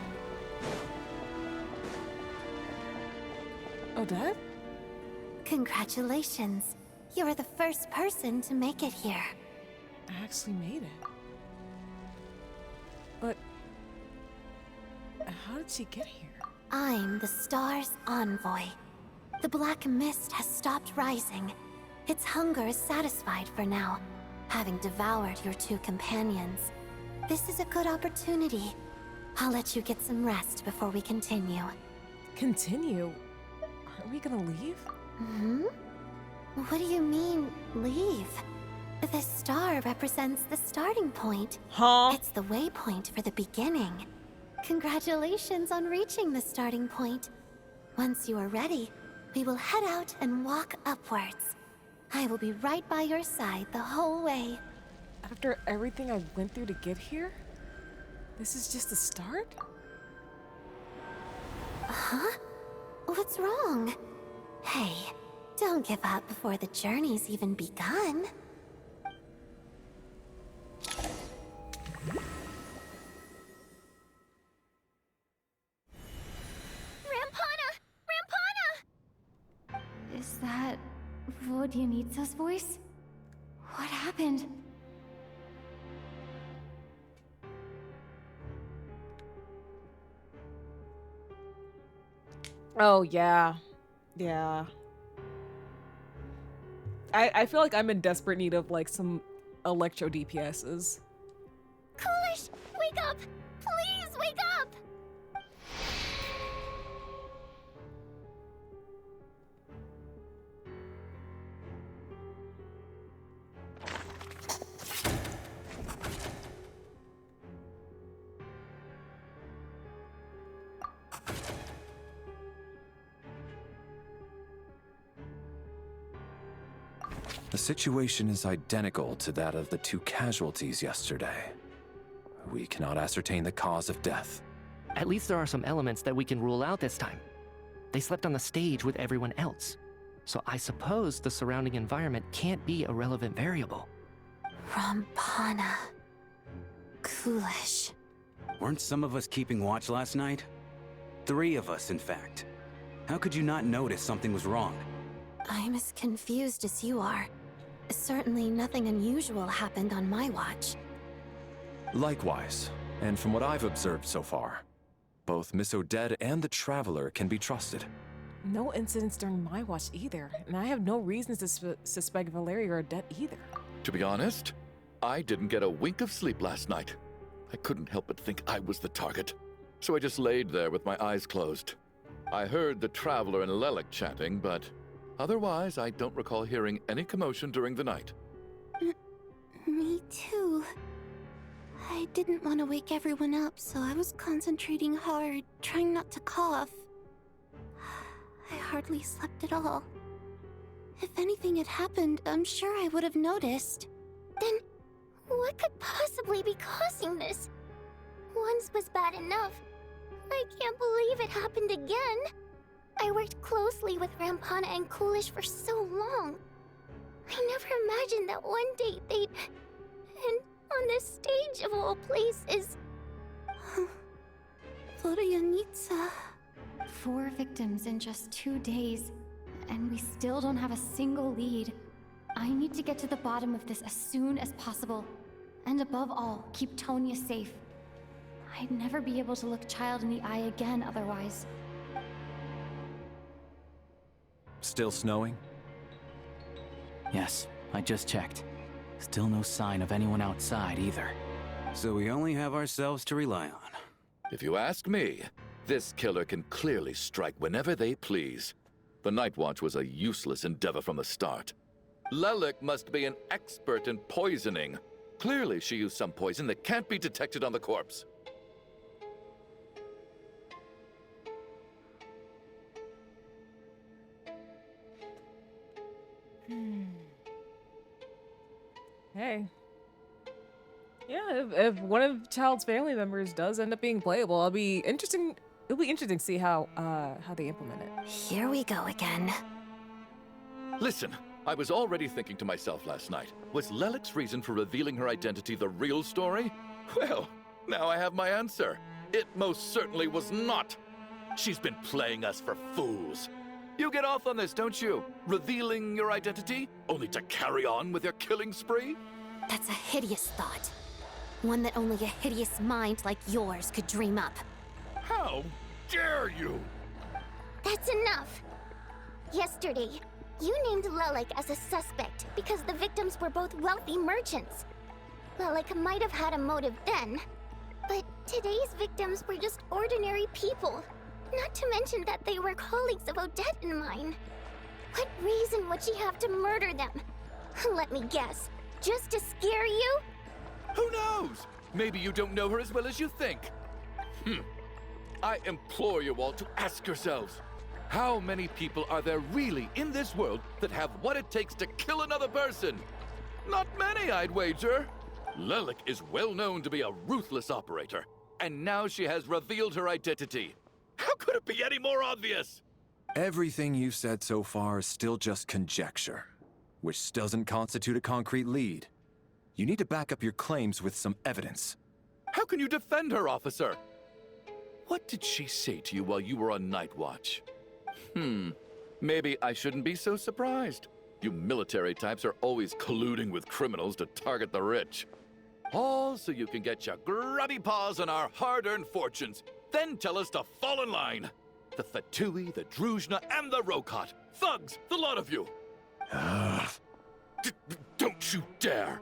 Odette? Congratulations. You are the first person to make it here. I actually made it. But... how did she get here? I'm the star's envoy. The black mist has stopped rising, Its hunger is satisfied for now, having devoured your two companions. This is a good opportunity. I'll let you get some rest before we continue. Continue? Are we gonna leave? Hmm? What do you mean, leave? The star represents the starting point. Huh? It's the waypoint for the beginning. Congratulations on reaching the starting point. Once you are ready, we will head out and walk upwards. I will be right by your side the whole way. After everything I went through to get here? This is just the start? Huh? What's wrong? Hey, don't give up before the journey's even begun. Rampana! Rampana! Is that Vodyanitsa's voice? What happened? Oh, yeah. Yeah. I feel like I'm in desperate need of, like, some electro DPSs. Coolish, wake up! Please wake up! The situation is identical to that of the two casualties yesterday. We cannot ascertain the cause of death. At least there are some elements that we can rule out this time. They slept on the stage with everyone else. So I suppose the surrounding environment can't be a relevant variable. Rampana. Coolish. Weren't some of us keeping watch last night? 3 of us, in fact. How could you not notice something was wrong? I'm as confused as you are. Certainly nothing unusual happened on my watch. Likewise, and from what I've observed so far, both Miss Odette and the Traveler can be trusted. No incidents during my watch either, and I have no reasons to suspect Valeria or Odette either. To be honest, I didn't get a wink of sleep last night. I couldn't help but think I was the target, so I just laid there with my eyes closed. I heard the Traveler and Lelik chatting, but otherwise I don't recall hearing any commotion during the night. Me too. I didn't want to wake everyone up, so I was concentrating hard, trying not to cough. I hardly slept at all. If anything had happened, I'm sure I would have noticed. Then, what could possibly be causing this? Once was bad enough. I can't believe it happened again. I worked closely with Rampana and Coolish for so long. I never imagined that one day they'd... And on the stage of all places... Vodyanitsa. 4 victims in just 2 days, and we still don't have a single lead. I need to get to the bottom of this as soon as possible. And above all, keep Tonya safe. I'd never be able to look Child in the eye again otherwise. Still snowing? Yes, I just checked. Still no sign of anyone outside either. So we only have ourselves to rely on. If you ask me, this killer can clearly strike whenever they please. The Night Watch was a useless endeavor from the start. Lelik must be an expert in poisoning. Clearly she used some poison that can't be detected on the corpse. Hey. Yeah, if one of Child's family members does end up being playable, it'll be interesting to see how they implement it. Here we go again. Listen, I was already thinking to myself last night, was Lelik's reason for revealing her identity the real story? Well, now I have my answer. It most certainly was not. She's been playing us for fools. You get off on this, don't you? Revealing your identity, only to carry on with your killing spree? That's a hideous thought. One that only a hideous mind like yours could dream up. How dare you? That's enough. Yesterday, You named Lelik as a suspect because the victims were both wealthy merchants. Lelik might have had a motive then, but today's victims were just ordinary people. Not to mention that they were colleagues of Odette and mine. What reason would she have to murder them? Let me guess. Just to scare you? Who knows? Maybe you don't know her as well as you think. I implore you all to ask yourselves, how many people are there really in this world that have what it takes to kill another person? Not many, I'd wager. Lelik is well known to be a ruthless operator, and now she has revealed her identity. How could it be any more obvious? Everything you've said so far is still just conjecture, which doesn't constitute a concrete lead. You need to back up your claims with some evidence. How can you defend her, officer? What did she say to you while you were on night watch? Maybe I shouldn't be so surprised. You military types are always colluding with criminals to target the rich. All so you can get your grubby paws on our hard-earned fortunes, then tell us to fall in line. The Fatui, the Druzhna, and the Rokot. Thugs, the lot of you. Don't you dare.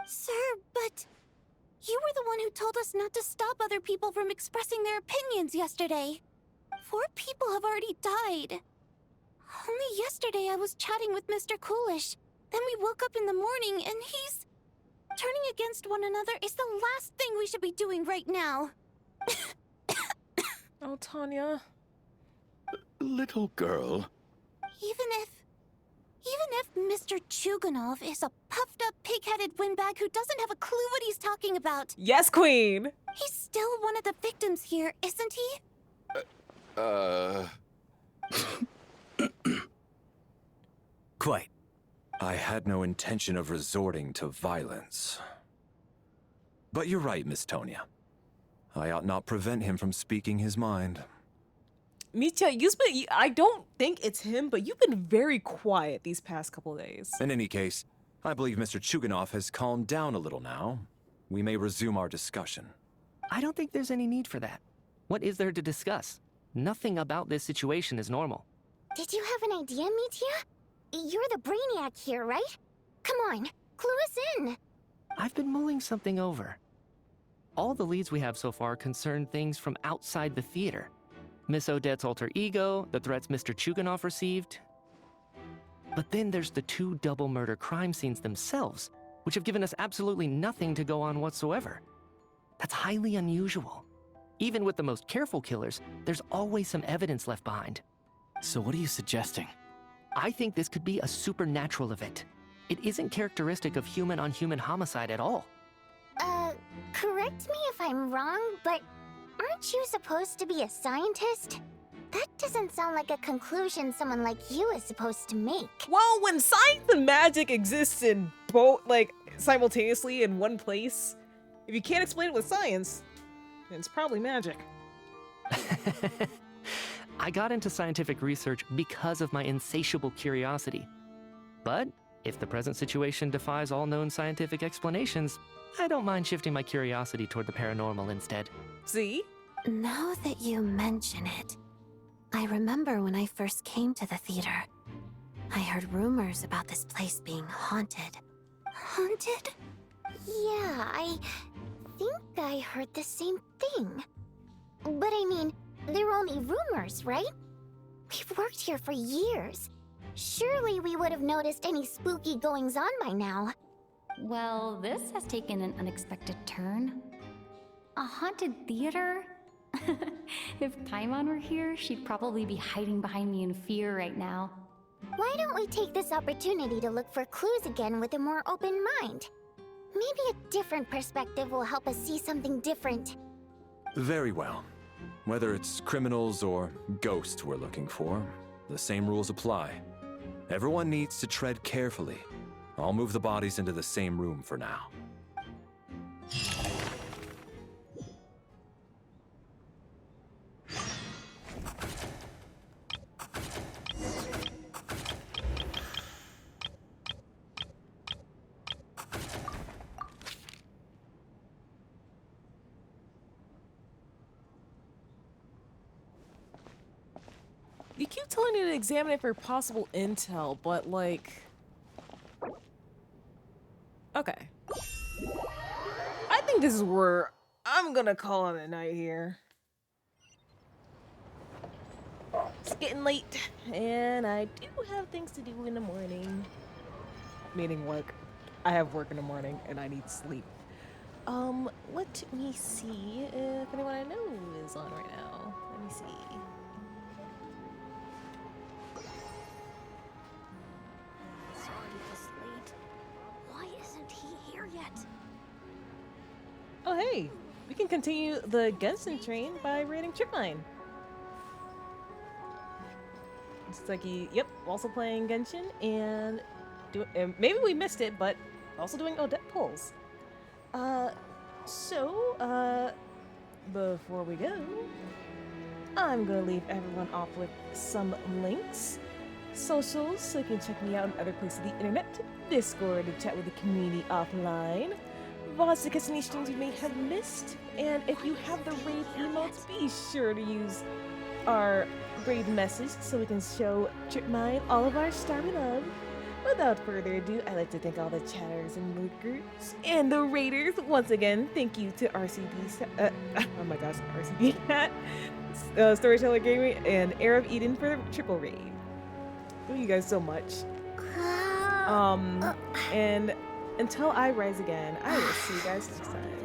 Sir, but you were the one who told us not to stop other people from expressing their opinions yesterday. 4 people have already died. Only yesterday I was chatting with Mr. Coolish. Then we woke up in the morning and he's... Turning against one another is the last thing we should be doing right now. Oh, Tanya. Little girl. Even if Mr. Chuganov is a puffed-up, pig-headed windbag who doesn't have a clue what he's talking about. Yes, Queen! He's still one of the victims here, isn't he? Quite. I had no intention of resorting to violence. But you're right, Miss Tonya. I ought not prevent him from speaking his mind. Mitya, I don't think it's him, but you've been very quiet these past couple days. In any case, I believe Mr. Chuganov has calmed down a little now. We may resume our discussion. I don't think there's any need for that. What is there to discuss? Nothing about this situation is normal. Did you have an idea, Mitya? You're the brainiac here, right? Come on, clue us in. I've been mulling something over. All the leads we have so far concern things from outside the theater. Miss Odette's alter ego, the threats Mr. Chuganov received. But then there's the 2 double murder crime scenes themselves, which have given us absolutely nothing to go on whatsoever. That's highly unusual. Even with the most careful killers, there's always some evidence left behind. So what are you suggesting? I think this could be a supernatural event. It isn't characteristic of human-on-human homicide at all. Correct me if I'm wrong, but aren't you supposed to be a scientist? That doesn't sound like a conclusion someone like you is supposed to make. Well, when science and magic exists in both, simultaneously in one place, if you can't explain it with science, then it's probably magic. I got into scientific research because of my insatiable curiosity. But if the present situation defies all known scientific explanations, I don't mind shifting my curiosity toward the paranormal instead. See? Now that you mention it, I remember when I first came to the theater. I heard rumors about this place being haunted. Haunted? Yeah, I think I heard the same thing. But I mean, they're only rumors, right? We've worked here for years. Surely we would have noticed any spooky goings-on by now. Well, this has taken an unexpected turn. A haunted theater? If Paimon were here, she'd probably be hiding behind me in fear right now. Why don't we take this opportunity to look for clues again with a more open mind? Maybe a different perspective will help us see something different. Very well. Whether it's criminals or ghosts we're looking for, the same rules apply. Everyone needs to tread carefully. I'll move the bodies into the same room for now. You keep telling me to examine it for possible intel, but like... Okay. I think this is where I'm gonna call it a night here. It's getting late, and I do have things to do in the morning. Meaning work. I have work in the morning, and I need sleep. Let me see if anyone I know is on right now. Let me see. It's already this late. Why isn't he here yet? Oh hey, we can continue the Genshin train by raiding Tripmine. It's like yep, also playing Genshin and maybe we missed it, but also doing Odette pulls. Before we go, I'm gonna leave everyone off with some links. Socials, so you can check me out on other places of the internet. Discord to chat with the community offline. VODs to catch any streams you may have missed. And if you have the raid emotes, be sure to use our raid message so we can show Tripmine all of our starry love. Without further ado, I'd like to thank all the chatters and lurkers and the raiders. Once again, thank you to RCB, oh my gosh, RCB Cat, Storyteller Gaming, and Air of Eden for the triple raid. Thank you guys so much. And until I rise again, I will see you guys next time.